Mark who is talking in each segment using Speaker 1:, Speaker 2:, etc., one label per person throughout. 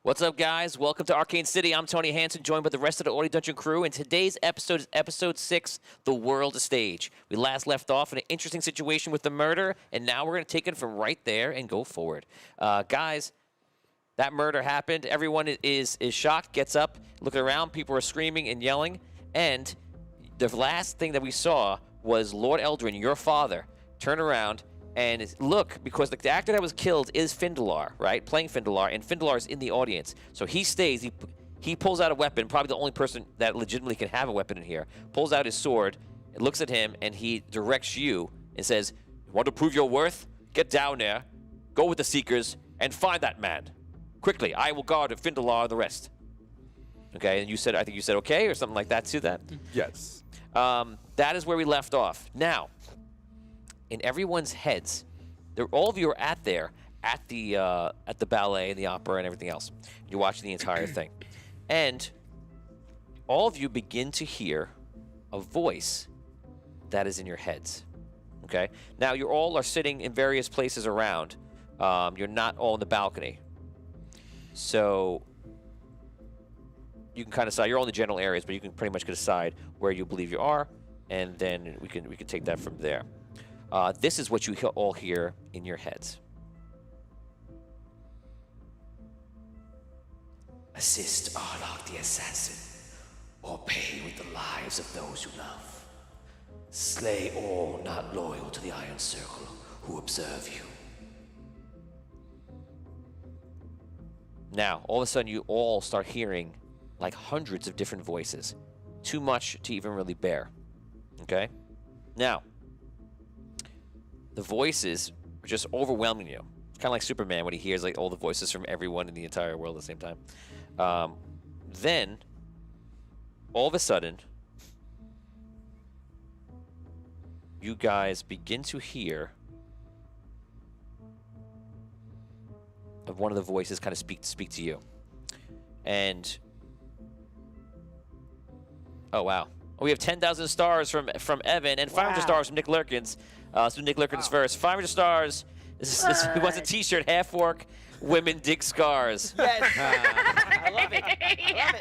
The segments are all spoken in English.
Speaker 1: What's up, guys? Welcome to Arcane City. I'm Tony Hansen, joined by the rest of the Audio Dungeon crew, and today's episode is Episode 6, The World of Stage. We last left off in an interesting situation with the murder, and now we're going to take it from right there and go forward. Guys, that murder happened. Everyone is shocked, gets up, looking around. People are screaming and yelling, and the last thing that we saw was Lord Eldrin, your father, turn around and look, because the actor that was killed is Findalar, right? Playing Findalar, and Findalar is in the audience. So he stays, he pulls out a weapon, probably the only person that legitimately can have a weapon in here, pulls out his sword, and looks at him, and he directs you and says, "Want to prove your worth? Get down there, go with the Seekers, and find that man. Quickly, I will guard Findalar and the rest." Okay, and you said, I think you said okay, or something like that to that?
Speaker 2: Yes.
Speaker 1: That is where we left off. Now, in everyone's heads, all of you are at the ballet and the opera and everything else. You're watching the entire thing. And all of you begin to hear a voice that is in your heads. Okay? Now, you all are sitting in various places around. You're not all in the balcony. So you can kind of decide, you're all in the general areas, but you can pretty much decide where you believe you are, and then we can take that from there. This is what you all hear in your heads.
Speaker 3: Assist Arlok the Assassin, or pay with the lives of those you love. Slay all not loyal to the Iron Circle who observe you.
Speaker 1: Now, all of a sudden, you all start hearing like hundreds of different voices. Too much to even really bear. Okay? Now, the voices are just overwhelming you. It's kind of like Superman when he hears like all the voices from everyone in the entire world at the same time. Then, all of a sudden, you guys begin to hear of one of the voices kind of speak to you. And oh wow. We have 10,000 stars from Evan and 500 stars from Nick Lurkins. So Nick Lurkins first. 500 stars. He wants a t-shirt, half orc, women dig scars.
Speaker 4: Yes. I love it.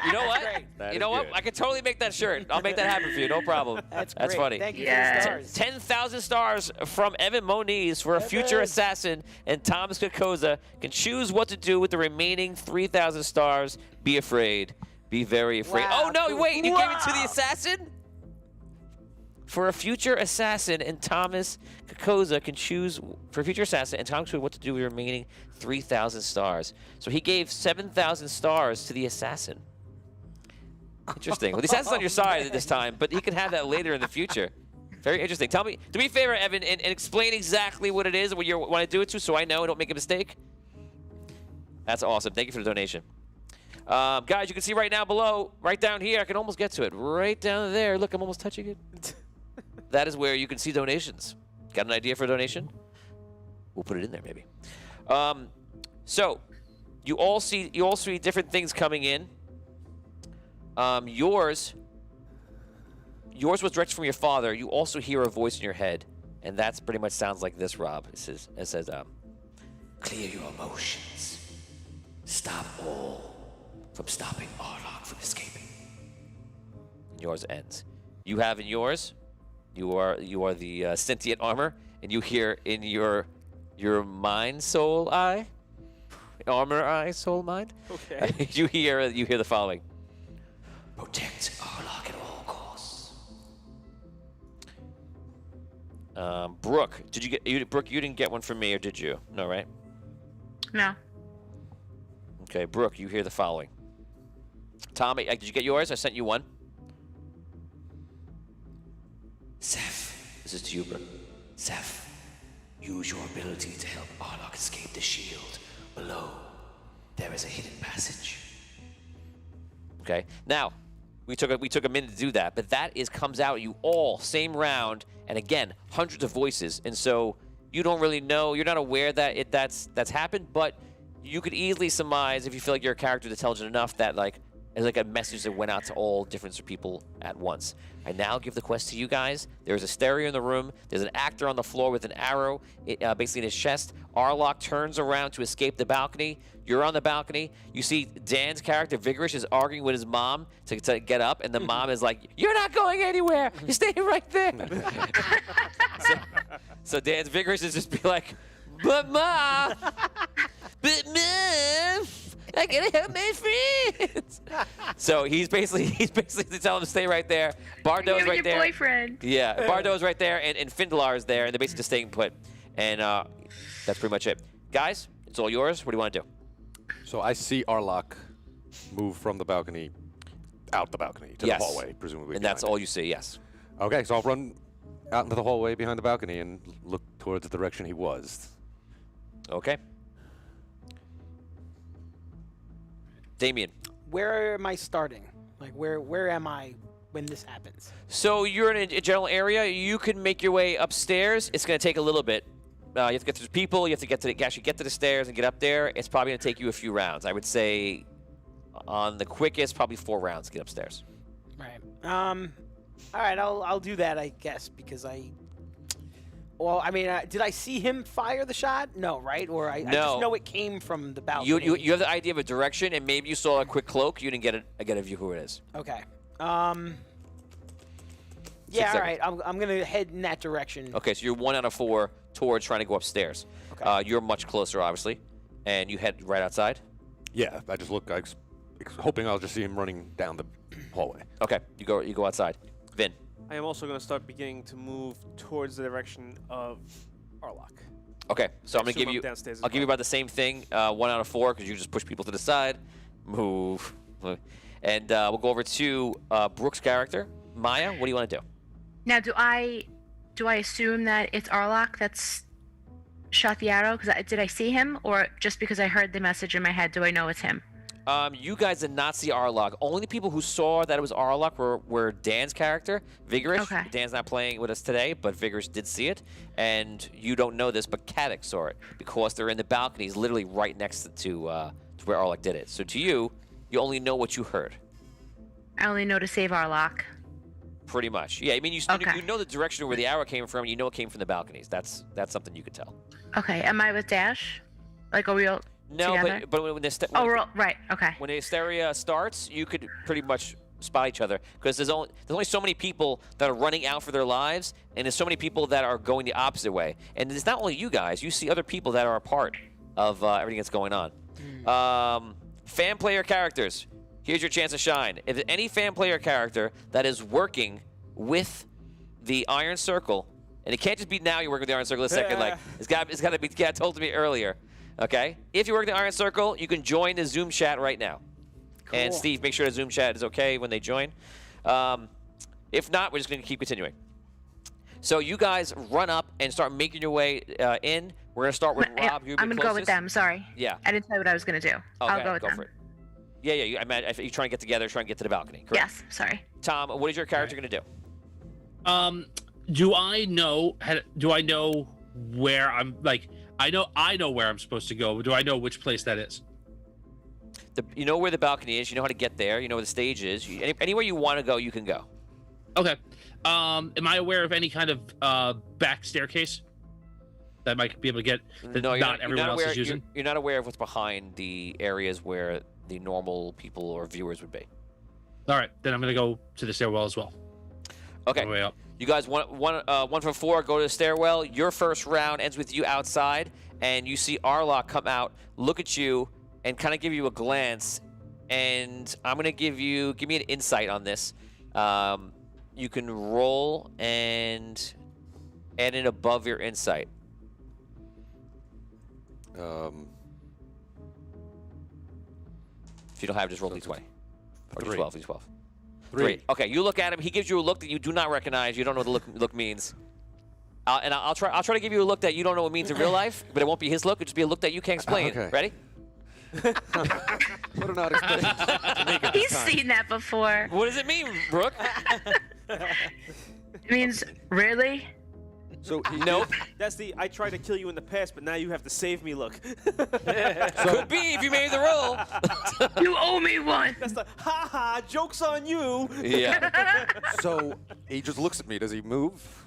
Speaker 1: You know what? You know what? I could totally make that shirt. I'll make that happen for you. No problem.
Speaker 4: That's
Speaker 1: great. Funny.
Speaker 4: Thank you for the stars.
Speaker 1: 10,000 stars from Evan Moniz for a future assassin, and Thomas Kokoza can choose what to do with the remaining 3,000 stars. Be afraid. Be very afraid.
Speaker 4: Wow.
Speaker 1: Oh, no, wait. You gave it to the assassin? For a future assassin, and Thomas Kokoza can choose for a future assassin, and Thomas what to do with the remaining 3,000 stars. So he gave 7,000 stars to the assassin. Interesting. Well, the assassin's on your side at this time, but he can have that later in the future. Very interesting. Tell me, do me a favor, Evan, and explain exactly what it is and what you want to do it to, so I know and don't make a mistake. That's awesome. Thank you for the donation. Guys, you can see right now below, right down here, I can almost get to it. Right down there. Look, I'm almost touching it. That is where you can see donations. Got an idea for a donation? We'll put it in there, maybe. So, you all see different things coming in. Yours was directed from your father. You also hear a voice in your head, and that's pretty much sounds like this, Rob. It says,
Speaker 3: Clear your emotions. Stop all from stopping Arlok from escaping.
Speaker 1: Yours ends. You have in yours, you are the sentient armor, and you hear in your mind, soul, eye, armor, eye, soul, mind.
Speaker 4: Okay.
Speaker 1: you hear the following.
Speaker 3: Protect Arlok at all costs.
Speaker 1: Brooke, Brooke, you didn't get one from me, or did you? No, right?
Speaker 5: No.
Speaker 1: Okay, Brooke, you hear the following. Tommy, did you get yours? I sent you one.
Speaker 3: Seth, this is to you, Brooke. Seth, use your ability to help Arlok escape the shield. Below, there is a hidden passage.
Speaker 1: Okay. Now, we took a minute to do that, but that comes out at you all same round, and again, hundreds of voices, and so you don't really know. You're not aware that that's happened, but you could easily surmise if you feel like you're a character intelligent enough that like It's like a message that went out to all different people at once. I now give the quest to you guys. There's a stereo in the room. There's an actor on the floor with an arrow basically in his chest. Arlock turns around to escape the balcony. You're on the balcony. You see Dan's character, Vigorish, is arguing with his mom to get up, and the mom is like, "You're not going anywhere. You're staying right there." so Dan's Vigorish is just be like, "But Mom, I gotta help my friends." So he's basically telling him to stay right there. Bardo's right there.
Speaker 2: Boyfriend.
Speaker 1: Yeah, Bardo's right there, and Findalar is there, and they're basically just staying put. And that's pretty much it. Guys, it's all yours. What do you want to do?
Speaker 5: So I see Arlock move from the balcony out the balcony to
Speaker 1: Yes.
Speaker 5: the hallway, presumably.
Speaker 1: And that's
Speaker 5: behind
Speaker 1: all you see, yes.
Speaker 5: it. Okay, so I'll run out into the hallway behind the balcony and look towards the direction he was.
Speaker 1: Okay. Damien.
Speaker 4: Where am I starting? Like, where am I when this happens?
Speaker 1: So you're in a general area. You can make your way upstairs. It's going to take a little bit. You have to get through people. You have to actually get to the stairs and get up there. It's probably going to take you a few rounds. I would say on the quickest, probably 4 rounds to get upstairs.
Speaker 4: Right. All right. I'll do that, I guess, because Well, I mean, did I see him fire the shot? No, right? Or I just know it came from the balcony.
Speaker 1: You have the idea of a direction, and maybe you saw a quick cloak. You didn't get a view who it is.
Speaker 4: Okay.
Speaker 1: 6
Speaker 4: Yeah, all
Speaker 1: seconds.
Speaker 4: right. I'm going to head in that direction.
Speaker 1: Okay, so you're 1 out of 4 towards trying to go upstairs.
Speaker 4: Okay.
Speaker 1: You're much closer, obviously, and you head right outside.
Speaker 5: Yeah, I just look, hoping I'll just see him running down the hallway.
Speaker 1: Okay, you go outside. Vin.
Speaker 6: I am also going to start beginning to move towards the direction of Arlock.
Speaker 1: Okay, so I'm gonna
Speaker 6: assume
Speaker 1: give
Speaker 6: I'm
Speaker 1: you.
Speaker 6: downstairs as
Speaker 1: I'll give you
Speaker 6: well.
Speaker 1: about the same thing. 1 out of 4 because you just push people to the side, move, and we'll go over to Brooke's character, Maya. What do you want to do?
Speaker 2: Now, do I assume that it's Arlock that's shot the arrow? Did I see him, or just because I heard the message in my head, do I know it's him?
Speaker 1: You guys did not see Arlock. Only the people who saw that it was Arlock were Dan's character, Vigorish.
Speaker 2: Okay.
Speaker 1: Dan's not playing with us today, but Vigorish did see it. And you don't know this, but Kadek saw it because they're in the balconies, literally right next to where Arlock did it. So to you, you only know what you heard.
Speaker 2: I only know to save Arlock.
Speaker 1: Pretty much. Yeah, I mean,
Speaker 2: Okay.
Speaker 1: you know the direction where the arrow came from, and you know it came from the balconies. That's something you could tell.
Speaker 2: Okay, am I with Dash? Like, are we all
Speaker 1: No,
Speaker 2: together?
Speaker 1: but when the
Speaker 2: Oh, we're all, right, okay.
Speaker 1: when the hysteria starts, you could pretty much spot each other because there's only so many people that are running out for their lives, and there's so many people that are going the opposite way. And it's not only you guys; you see other people that are a part of everything that's going on. Fan player characters. Here's your chance to shine. If any fan player character that is working with the Iron Circle, and it can't just be now you're working with the Iron Circle a second, like it's got to be told to me earlier. Okay? If you work the Iron Circle, you can join the Zoom chat right now. And
Speaker 4: Cool.
Speaker 1: Steve, make sure the Zoom chat is okay when they join. If not, we're just going to keep continuing. So you guys run up and start making your way in. We're going to start with Rob. You're
Speaker 2: I'm going to go with them, sorry.
Speaker 1: Yeah.
Speaker 2: I didn't say what I was going to do. I'll
Speaker 1: Okay,
Speaker 2: go with them.
Speaker 1: for it. Yeah. I mean, if you're trying to get together, trying to get to the balcony, correct?
Speaker 2: Yes, sorry.
Speaker 1: Tom, what is your character going to do?
Speaker 7: Do I know where I'm, like, I know where I'm supposed to go, but do I know which place that is?
Speaker 1: You know where the balcony is. You know how to get there. You know where the stage is. Anywhere you want to go, you can go.
Speaker 7: Okay. Am I aware of any kind of back staircase that I might be able to get that
Speaker 1: No,
Speaker 7: not everyone else
Speaker 1: aware,
Speaker 7: is using?
Speaker 1: You're not aware of what's behind the areas where the normal people or viewers would be.
Speaker 7: All right, then I'm going to go to the stairwell as well.
Speaker 1: Okay.
Speaker 7: On the way up.
Speaker 1: You guys, one from 4, go to the stairwell. Your first round ends with you outside, and you see Arlock come out, look at you, and kind of give you a glance. And I'm going to give me an insight on this. You can roll and add it above your insight. If you don't have, just roll d20. Or
Speaker 5: Three.
Speaker 1: d12, d12.
Speaker 5: 3.
Speaker 1: 3. Okay, you look at him. He gives you a look that you do not recognize. You don't know what the look means. And I'll try to give you a look that you don't know what it means in real life, but it won't be his look. It'll just be a look that you can't explain.
Speaker 5: Okay.
Speaker 1: Ready?
Speaker 5: What an odd expression to make at
Speaker 2: He's
Speaker 5: this time.
Speaker 2: seen that before.
Speaker 1: What does it mean, Brooke?
Speaker 2: It means, really?
Speaker 5: So he,
Speaker 1: Nope.
Speaker 6: That's the I tried to kill you in the past, but now you have to save me look.
Speaker 1: Could be if you made the roll.
Speaker 2: You owe me one.
Speaker 6: That's the ha ha, joke's on you.
Speaker 1: Yeah.
Speaker 5: So he just looks at me. Does he move?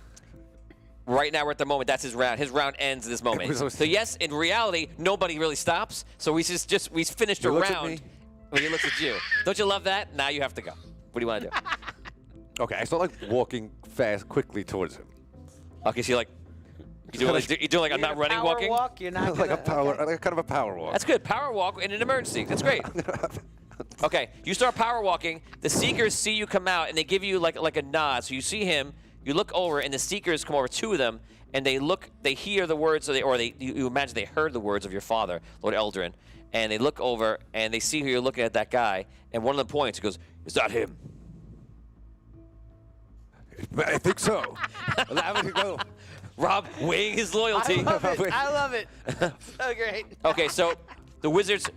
Speaker 1: Right now, we're at the moment. That's his round. His round ends at this moment. So yes, in reality, nobody really stops. So we we finished a
Speaker 5: looks at
Speaker 1: round
Speaker 5: me.
Speaker 1: when he looks at you. Don't you love that? Now you have to go. What do you want to do?
Speaker 5: Okay, I start like walking quickly towards him.
Speaker 1: Okay, so you're doing like I'm not running,
Speaker 4: Power
Speaker 1: walking.
Speaker 4: Walk, you're not
Speaker 5: Like a
Speaker 4: gonna-
Speaker 5: power,
Speaker 4: okay.
Speaker 5: like kind of a power walk.
Speaker 1: That's good. Power walk in an emergency. That's great. Okay, you start power walking. The Seekers see you come out, and they give you like a nod. So you see him. You look over, and the Seekers come over, two of them, and they hear the words, you imagine they heard the words of your father, Lord Eldrin, and they look over, and they see who you're looking at, that guy, and one of them points. He goes, "Is that him?"
Speaker 5: I think so. Allow me to go.
Speaker 1: Rob weighing his loyalty.
Speaker 4: I love it. So great.
Speaker 1: Okay, so the wizards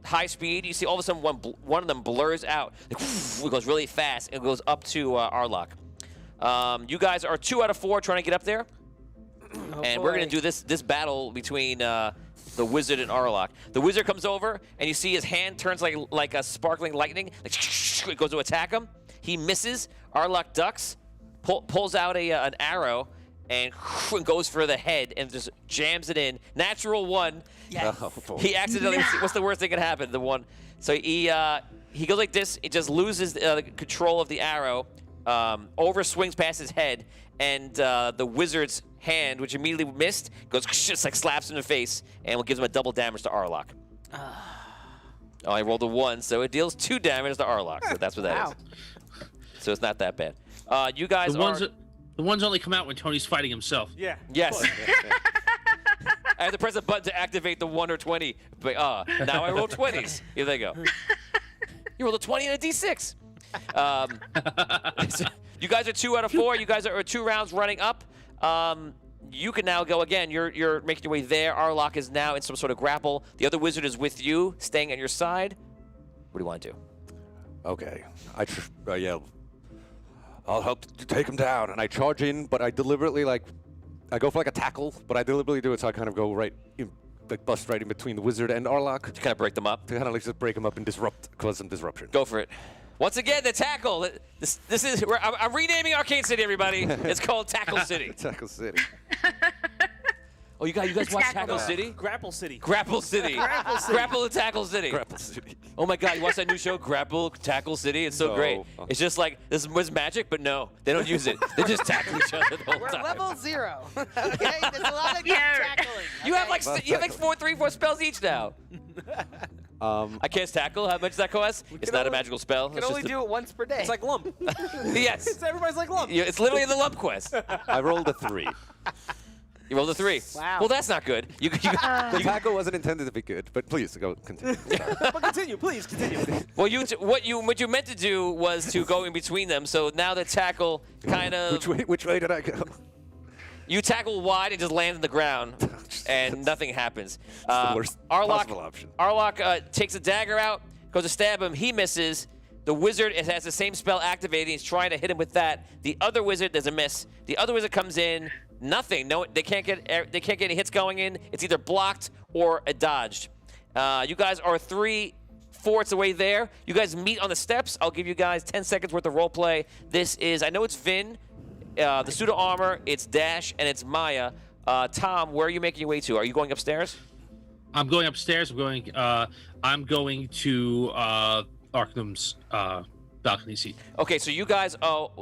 Speaker 1: high speed. You see all of a sudden one of them blurs out. It goes really fast and goes up to Arlok. You guys are 2 out of 4 trying to get up there, and we're gonna do this battle between the wizard and Arlok. The wizard comes over, and you see his hand turns like a sparkling lightning. It goes to attack him. He misses. Arlok ducks, pulls out an arrow, and goes for the head and just jams it in. Natural 1.
Speaker 4: Yes.
Speaker 5: Oh, boy.
Speaker 1: He accidentally. What's the worst that could happen? The one. So he goes like this. He just loses the control of the arrow. Over swings past his head, and the wizard's hand, which immediately missed, goes just like slaps him in the face, and will give him a double damage to Arlok. Oh, I rolled a 1, so it deals 2 damage to Arlok. So that's what that is. So it's not that bad. You guys
Speaker 7: The ones only come out when Tony's fighting himself.
Speaker 6: Yeah.
Speaker 1: Yes. I had to press a button to activate the 1 or 20. But now I roll 20s. Here they go. You rolled a 20 and a D6. So you guys are 2 out of 4. You guys are 2 rounds running up. You can now go again. You're making your way there. Arlok is now in some sort of grapple. The other wizard is with you, staying at your side. What do you want to do?
Speaker 5: Okay, I yell, "I'll help to take him down," and I charge in, but I deliberately I go for like a tackle, but I deliberately do it so I kind of go bust right in between the wizard and Arlok
Speaker 1: To kind of break them up.
Speaker 5: to kind of like just break him up and cause some disruption.
Speaker 1: Go for it. Once again, the tackle. This is. I'm renaming Arcane City, everybody. It's called Tackle City.
Speaker 5: Tackle City.
Speaker 1: Oh, you guys watch Tackle
Speaker 2: Tackle.
Speaker 1: City?
Speaker 6: Grapple City.
Speaker 1: Grapple City.
Speaker 6: Grapple City.
Speaker 1: Grapple and Tackle City.
Speaker 5: Grapple City.
Speaker 1: Oh my God, you watch that new show, Grapple Tackle City? It's so
Speaker 5: No.
Speaker 1: great. It's just like, this was magic, but no, they don't use it. They just tackle each other the whole
Speaker 4: We're
Speaker 1: time.
Speaker 4: level 0. Okay, there's a lot of
Speaker 2: Yeah.
Speaker 4: tackling.
Speaker 1: You have
Speaker 4: okay?
Speaker 1: like 4 spells each now. I cast tackle. How much does that cost? It's not a magical spell.
Speaker 4: You can only do it once per day.
Speaker 6: It's like lump.
Speaker 1: Yes.
Speaker 6: Everybody's like lump.
Speaker 1: It's literally the lump quest.
Speaker 5: I rolled a 3.
Speaker 1: You rolled a 3.
Speaker 4: Wow.
Speaker 1: Well, that's not good.
Speaker 5: The tackle wasn't intended to be good, but please go continue.
Speaker 6: But continue, please continue.
Speaker 1: Well, what you meant to do was to go in between them. So now the tackle kind of
Speaker 5: Which way did I go?
Speaker 1: you tackle wide and just land on the ground, and nothing happens.
Speaker 5: the worst possible option.
Speaker 1: Arlok takes a dagger out, goes to stab him. He misses. The wizard has the same spell activating. He's trying to hit him with that. The other wizard, there's a miss. The other wizard comes in. Nothing. No, they can't get any hits going in. It's either blocked or dodged. You guys are 3 forts away there. You guys meet on the steps. I'll give you guys 10 seconds worth of role play. This is, I know it's Vin, the pseudo armor. It's Dash and it's Maya. Tom, where are you making your way to? Are you going upstairs?
Speaker 7: I'm going upstairs. I'm going to Arkham's balcony seat.
Speaker 1: Okay, so you guys,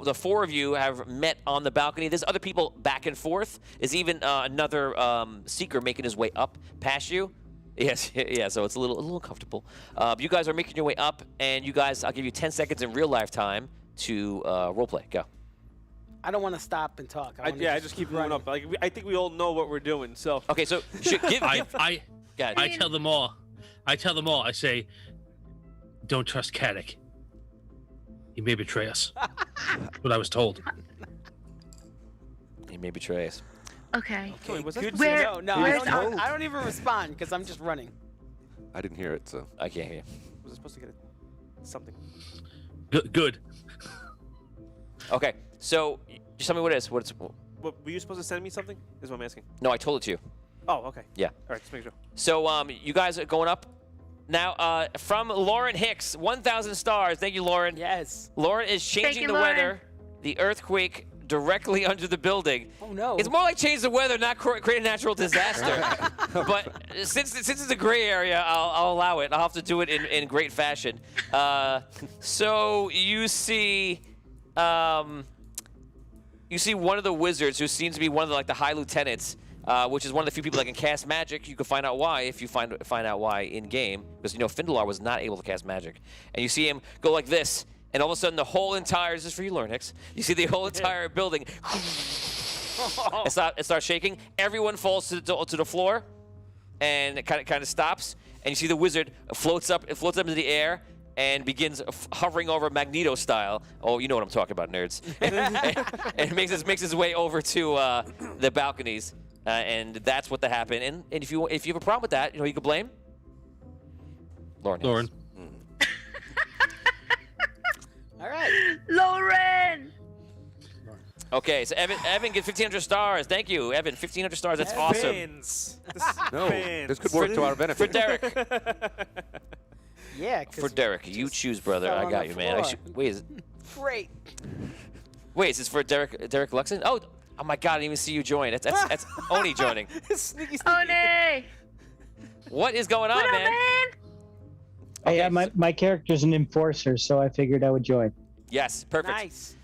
Speaker 1: the 4 of you have met on the balcony. There's other people back and forth. There's even another seeker making his way up past you. Yes, yeah, so it's a little uncomfortable. You guys are making your way up, and you guys, I'll give you 10 seconds in real life time to roleplay. Go.
Speaker 4: I don't want to stop and talk.
Speaker 6: I just keep moving up. Like, I think we all know what we're doing, so.
Speaker 1: Okay, so give.
Speaker 7: I
Speaker 1: God.
Speaker 7: tell them all. I say, don't trust Caddick. He may betray us. That's what I was told.
Speaker 1: He may betray us.
Speaker 2: Okay.
Speaker 6: Wait, was that
Speaker 4: Good
Speaker 2: Where-
Speaker 4: to know. No,
Speaker 2: where's
Speaker 4: I don't even respond because I'm just running.
Speaker 5: I didn't hear it, so.
Speaker 1: I can't hear you.
Speaker 6: Was I supposed to get something?
Speaker 7: Good.
Speaker 1: Okay, so just tell me what it is.
Speaker 6: What, were you supposed to send me something? Is what I'm asking.
Speaker 1: No, I told it to you.
Speaker 6: Oh, okay.
Speaker 1: Yeah.
Speaker 6: All right, just make sure.
Speaker 1: So you guys are going up now. From Lauren Hicks, 1,000 stars. Thank you, Lauren.
Speaker 4: Yes.
Speaker 1: Lauren is changing
Speaker 2: you,
Speaker 1: the
Speaker 2: Lauren.
Speaker 1: weather. The earthquake directly under the building.
Speaker 4: Oh no.
Speaker 1: It's more like change the weather, not create a natural disaster. But since it's a gray area, I'll allow it. I'll have to do it in great fashion. So you see one of the wizards who seems to be one of the high lieutenants, which is one of the few people that can cast magic. You can find out why if you find out why in game, because Findalar was not able to cast magic. And you see him go like this. And all of a sudden, the whole entire, this is for you, Lauren Hicks, you see the whole entire building, it starts shaking. Everyone falls to the floor, and it kind of stops. And you see the wizard floats up into the air and begins hovering over Magneto style. Oh, you know what I'm talking about, nerds. and makes his way over to the balconies. And that's what happened. And if you have a problem with that, you can blame Lauren Hicks.
Speaker 7: Lauren.
Speaker 4: All right.
Speaker 2: Lauren!
Speaker 1: Okay, so Evan gets 1,500 stars. Thank you, Evan. 1,500 stars. That's awesome.
Speaker 6: Fans.
Speaker 5: No, this could work to our
Speaker 1: For
Speaker 5: benefit.
Speaker 1: Derek.
Speaker 4: Yeah. 'cause
Speaker 1: For Derek, you choose, brother.
Speaker 4: fell
Speaker 1: I
Speaker 4: on
Speaker 1: got
Speaker 4: the
Speaker 1: you, man.
Speaker 4: floor.
Speaker 1: Wait,
Speaker 4: Great.
Speaker 1: is this for Derek Luxon? Oh my God! I didn't even see you join. That's Oni joining.
Speaker 6: Sneaky, sneaky.
Speaker 2: Oh, nay!
Speaker 1: What is going on,
Speaker 2: What up,
Speaker 1: man?
Speaker 2: man?
Speaker 1: Okay,
Speaker 8: My character's an enforcer, so I figured I would join.
Speaker 1: Yes, perfect.
Speaker 4: Nice.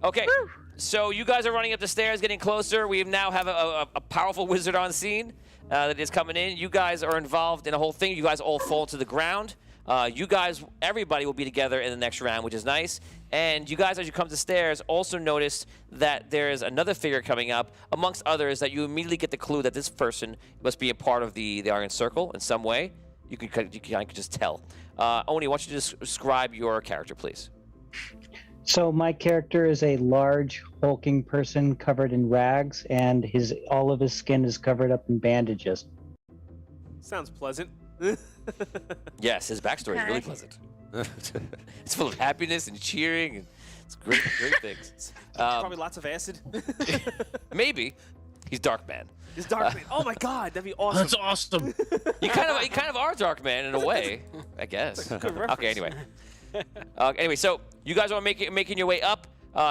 Speaker 1: Okay,
Speaker 2: Woo.
Speaker 1: so you guys are running up the stairs, getting closer. We now have a powerful wizard on scene that is coming in. You guys are involved in a whole thing. You guys all fall to the ground. Everybody will be together in the next round, which is nice. And you guys, as you come to the stairs, also notice that there is another figure coming up, amongst others, that you immediately get the clue that this person must be a part of the Iron Circle in some way. You can just tell. Oni, why don't you just describe your character, please?
Speaker 8: So my character is a large, hulking person covered in rags, and all of his skin is covered up in bandages.
Speaker 6: Sounds pleasant.
Speaker 1: Yes, his backstory is really
Speaker 2: Okay.
Speaker 1: pleasant. It's full of happiness and cheering, and it's great things.
Speaker 6: Probably lots of acid.
Speaker 1: Maybe he's Darkman.
Speaker 6: This Dark Man. Oh my God, that'd be awesome.
Speaker 7: That's awesome.
Speaker 1: You kind of are Darkman in a way, I guess. Okay, anyway. Anyway, so you guys are making your way up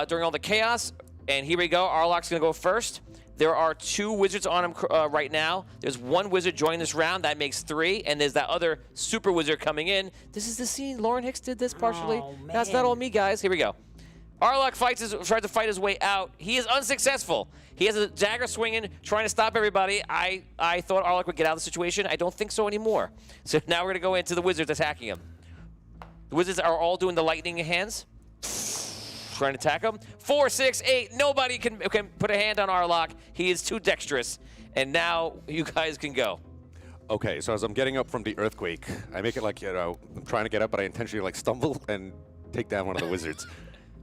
Speaker 1: during all the chaos, and here we go. Arlok's gonna go first. There are 2 wizards on him right now. There's 1 wizard joining this round. That makes 3, and there's that other super wizard coming in. This is the scene. Lauren Hicks did this partially.
Speaker 4: Oh,
Speaker 1: That's not
Speaker 4: man.
Speaker 1: all me, guys. Here we go. Arlok tries to fight his way out. He is unsuccessful. He has a dagger swinging, trying to stop everybody. I thought Arlok would get out of the situation. I don't think so anymore. So now we're going to go into the wizards attacking him. The wizards are all doing the lightning hands, trying to attack him. 4, 6, 8. Nobody can put a hand on Arlok. He is too dexterous. And now you guys can go.
Speaker 5: Okay, so as I'm getting up from the earthquake, I make it I'm trying to get up, but I intentionally stumble and take down one of the wizards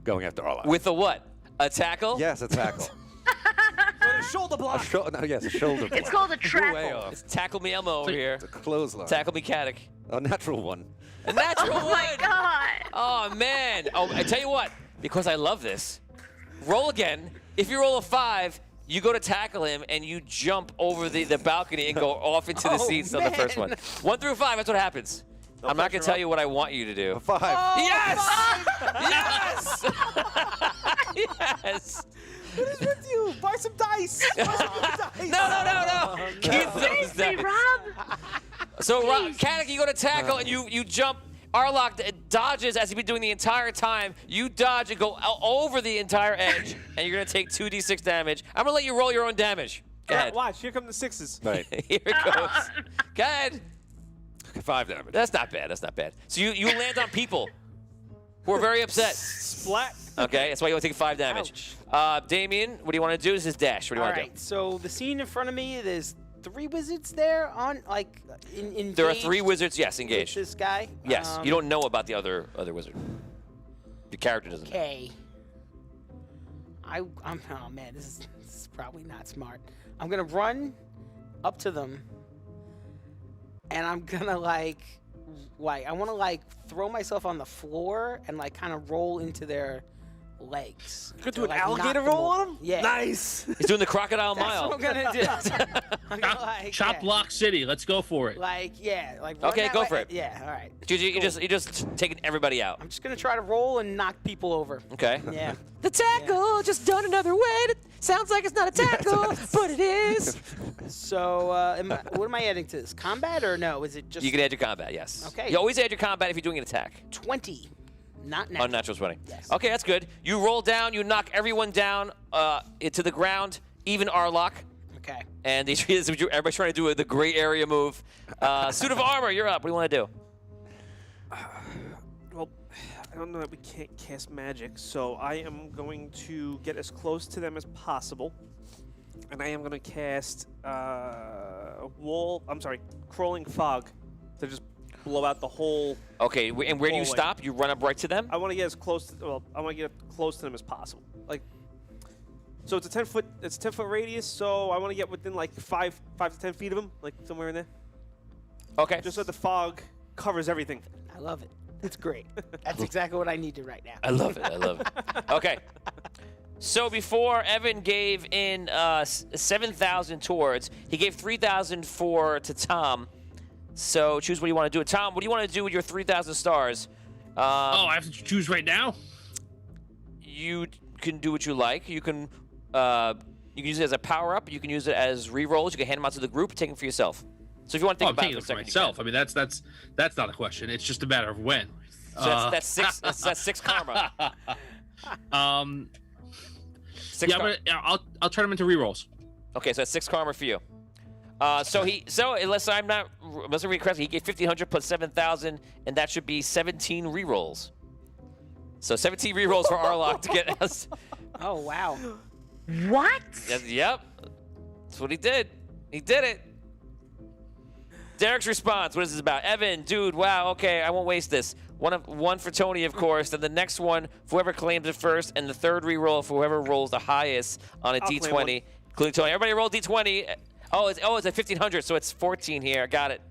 Speaker 5: going after Arlok.
Speaker 1: With a what? A tackle?
Speaker 5: Yes, a tackle.
Speaker 6: Shoulder block.
Speaker 5: Yes, a shoulder block.
Speaker 2: It's called a
Speaker 5: Way
Speaker 2: trackle.
Speaker 5: off.
Speaker 1: It's Tackle Me Elmo over here.
Speaker 5: It's a clothesline.
Speaker 1: Tackle Me Caddick.
Speaker 5: A natural one.
Speaker 1: A natural
Speaker 2: Oh my
Speaker 1: one.
Speaker 2: god!
Speaker 1: Oh, man. Oh, I tell you what, because I love this, roll again. If you roll a 5, you go to tackle him, and you jump over the balcony and go off into the
Speaker 4: Oh,
Speaker 1: seats on the first one.
Speaker 4: man.
Speaker 1: 1 through 5, that's what happens. I'm not going to tell you what I want you to do.
Speaker 5: A 5.
Speaker 1: Yes! Yes! Yes!
Speaker 6: What is with you? Buy some dice. Buy some dice.
Speaker 1: No. Keep those
Speaker 2: Seriously,
Speaker 1: down.
Speaker 2: Rob?
Speaker 1: So, Caddick, you go to tackle, and you jump. Arlok dodges as he's been doing the entire time. You dodge and go over the entire edge, and you're going to take 2d6 damage. I'm going to let you roll your own damage. Go ahead.
Speaker 6: Watch, here come the 6s.
Speaker 5: Right.
Speaker 1: Here it goes. Go ahead.
Speaker 5: 5 damage.
Speaker 1: That's not bad. That's not bad. So you land on people who are very upset.
Speaker 6: Splat.
Speaker 1: Okay, that's why you want to take 5 damage. Damien, what do you want to do? This is dash. What do you
Speaker 4: All
Speaker 1: want to
Speaker 4: right. So the scene in front of me, there's 3 wizards there on in.
Speaker 1: There are 3 wizards, yes, engaged.
Speaker 4: This guy.
Speaker 1: Yes, you don't know about the other wizard. The character doesn't know.
Speaker 4: Okay. I'm. Oh man, this is probably not smart. I'm gonna run up to them, and I'm gonna I want to throw myself on the floor and kind of roll into their legs.
Speaker 6: Could do
Speaker 4: to,
Speaker 6: an
Speaker 4: like,
Speaker 6: alligator
Speaker 4: knock them
Speaker 6: roll
Speaker 4: over.
Speaker 6: on him?
Speaker 4: Yeah.
Speaker 6: Nice.
Speaker 1: He's doing the crocodile
Speaker 4: That's
Speaker 1: mile.
Speaker 4: what I'm gonna do. I'm gonna, like,
Speaker 7: Chop
Speaker 4: yeah.
Speaker 7: Block City. Let's go for it.
Speaker 4: Like, yeah, like.
Speaker 1: Okay,
Speaker 4: run that
Speaker 1: go
Speaker 4: way-
Speaker 1: for it.
Speaker 4: Yeah, all right.
Speaker 1: You just taking everybody out.
Speaker 4: I'm just gonna try to roll and knock people over.
Speaker 1: Okay.
Speaker 4: Yeah.
Speaker 1: The tackle just done another way. Sounds like it's not a tackle, but it is.
Speaker 4: So, what am I adding to this? Combat or no? Is it just
Speaker 1: You can add your combat, yes.
Speaker 4: Okay.
Speaker 1: You always add your combat if you're doing an attack.
Speaker 4: 20? Not natural.
Speaker 1: Unnatural 20.
Speaker 4: Yes.
Speaker 1: Okay, that's good. You roll down, you knock everyone down into the ground, even Arlock.
Speaker 4: Okay.
Speaker 1: And everybody's trying to do the gray area move. Suit of armor, you're up. What do you want to do?
Speaker 6: Well, I don't know that we can't cast magic, so I am going to get as close to them as possible. And I am going to cast crawling fog to just blow out the whole.
Speaker 1: Okay, and where do you
Speaker 6: Hallway.
Speaker 1: stop? You run up right to them?
Speaker 6: I want to get as close to, I want to get close to them as possible. Like, so it's a 10-foot radius, so I want to get within like 5 to 10 feet of them, like somewhere in there.
Speaker 1: Okay.
Speaker 6: Just so the fog covers everything.
Speaker 4: I love it. It's great. That's exactly what I needed right now.
Speaker 1: I love it. I love it. Okay. So before Evan gave in 7,000 towards, he gave 3,000 to Tom. So choose what you want to do. Tom, what do you want to do with your 3,000 stars?
Speaker 7: I have to choose right now?
Speaker 1: You can do what you like. You can use it as a power-up. You can use it as re-rolls. You can hand them out to the group, take them for yourself. So if you want to think
Speaker 7: I'm
Speaker 1: about
Speaker 7: taking
Speaker 1: it
Speaker 7: it
Speaker 1: for a
Speaker 7: for
Speaker 1: second, you
Speaker 7: myself. I mean, that's not a question. It's just a matter of when.
Speaker 1: can. So that's six. That's 6 karma. 6
Speaker 7: Yeah,
Speaker 1: karma.
Speaker 7: I'll turn them into rerolls.
Speaker 1: Okay, so that's 6 karma for you. So unless I read correctly, he gave 1,500 plus 7,000, and that should be 17 rerolls. So 17 rerolls for Arlock to get us.
Speaker 4: Oh, wow.
Speaker 2: What?
Speaker 1: Yep, that's what he did. He did it. Derek's response. What is this about? Evan, dude, wow. Okay, I won't waste this. One for Tony, of course. Then the next one, whoever claims it first, and the third reroll for whoever rolls the highest on a
Speaker 6: I'll claim
Speaker 1: D20,
Speaker 6: one.
Speaker 1: including Tony. Everybody roll D20. Oh, it's at 1,500, so it's 14 here. Got it.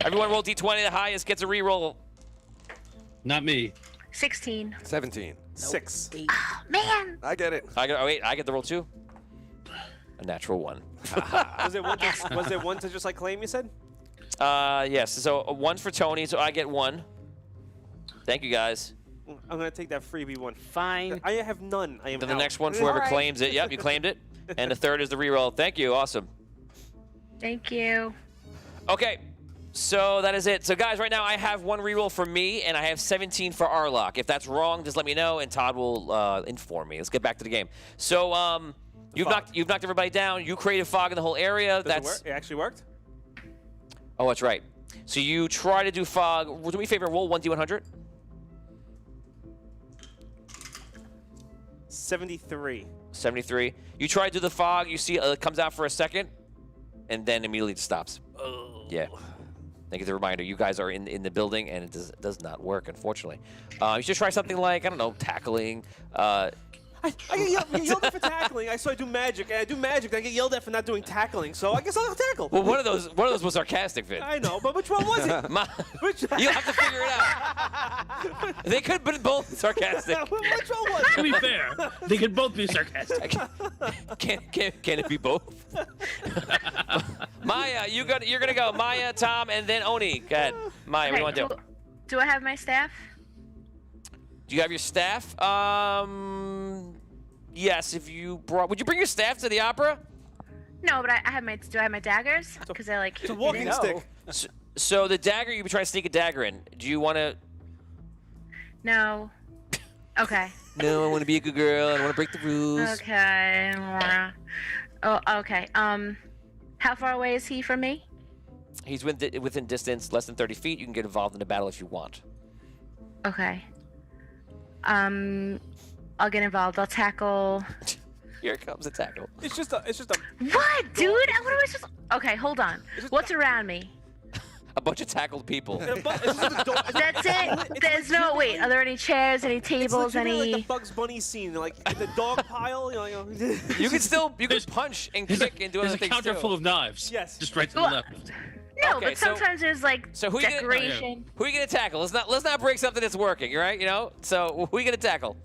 Speaker 1: Everyone roll D20. The highest gets a reroll.
Speaker 7: Not me.
Speaker 2: 16.
Speaker 5: 17.
Speaker 6: 6.
Speaker 2: Man.
Speaker 5: I get it.
Speaker 1: I get the roll too. A natural 1.
Speaker 6: Was it one? Was there one to just like claim? You said.
Speaker 1: Yes. So 1 for Tony, so I get 1. Thank you guys.
Speaker 6: I'm gonna take that freebie one.
Speaker 4: Fine.
Speaker 6: I have none. I am
Speaker 1: Then the
Speaker 6: out.
Speaker 1: next one, for whoever
Speaker 4: All right.
Speaker 1: claims it. Yep, you claimed it. And the third is the reroll. Thank you. Awesome.
Speaker 2: Thank you.
Speaker 1: Okay, so that is it. So guys, right now I have 1 reroll for me, and I have 17 for Arlock. If that's wrong, just let me know, and Todd will inform me. Let's get back to the game. So you've knocked everybody down. You created fog in the whole area.
Speaker 6: Does it work? It actually worked.
Speaker 1: Oh, that's right. So you try to do fog. Do me a favor. Roll 1d100.
Speaker 6: 73.
Speaker 1: 73. You try to do the fog. You see it comes out for a second, and then immediately just stops.
Speaker 6: Oh.
Speaker 1: Yeah. Thank you for the reminder. You guys are in the building, and it does not work, unfortunately. You should try something like, I don't know, tackling.
Speaker 6: I get yelled at for tackling. I do magic, and I do magic. And I get yelled at for not doing tackling. So I guess I'll tackle.
Speaker 1: Well, one of those was sarcastic, Vin.
Speaker 6: I know, but which one was it? Which?
Speaker 1: You'll have to figure it out. They could have been both sarcastic.
Speaker 6: Which one was
Speaker 7: To
Speaker 6: it?
Speaker 7: be fair, they could both be sarcastic.
Speaker 1: Can it be both? Maya, you're gonna go. Maya, Tom, and then Oni. Go ahead. Maya, what do you want to do?
Speaker 2: Do I have my staff?
Speaker 1: Do you have your staff? Yes. If you brought, would you bring your staff to the opera?
Speaker 2: No, but I have my. Do I have my daggers? Because I like.
Speaker 6: It's a walking
Speaker 4: No.
Speaker 6: stick.
Speaker 1: So the dagger, you've been trying to sneak a dagger in. Do you want to?
Speaker 2: No. Okay.
Speaker 1: No, I want to be a good girl. I don't want to break the rules.
Speaker 2: Okay. Oh, okay. How far away is he from me?
Speaker 1: He's within distance, less than 30 feet. You can get involved in the battle if you want.
Speaker 2: Okay. I'll get involved. I'll tackle.
Speaker 1: Here comes a tackle.
Speaker 6: It's just a.
Speaker 2: What, dude? What am I supposed? Okay, hold on. What's around me?
Speaker 1: A bunch of tackled people.
Speaker 6: It's just a door.
Speaker 2: That's it. There's no wait. Are there any chairs? Any
Speaker 6: It's
Speaker 2: tables?
Speaker 6: legitimately
Speaker 2: Any?
Speaker 6: like the Bugs Bunny scene, like the dog pile. You know.
Speaker 1: You can punch and kick and do
Speaker 7: There's
Speaker 1: other
Speaker 7: a
Speaker 1: things
Speaker 7: counter
Speaker 1: too.
Speaker 7: full of knives.
Speaker 6: Yes.
Speaker 7: Just right to the
Speaker 2: Well,
Speaker 7: left.
Speaker 2: No,
Speaker 1: Okay,
Speaker 2: but
Speaker 1: so-
Speaker 2: sometimes there's like
Speaker 1: So who you gonna-
Speaker 2: decoration.
Speaker 1: Who are you gonna tackle? Let's not break something that's working, right? You know. So who are you gonna tackle?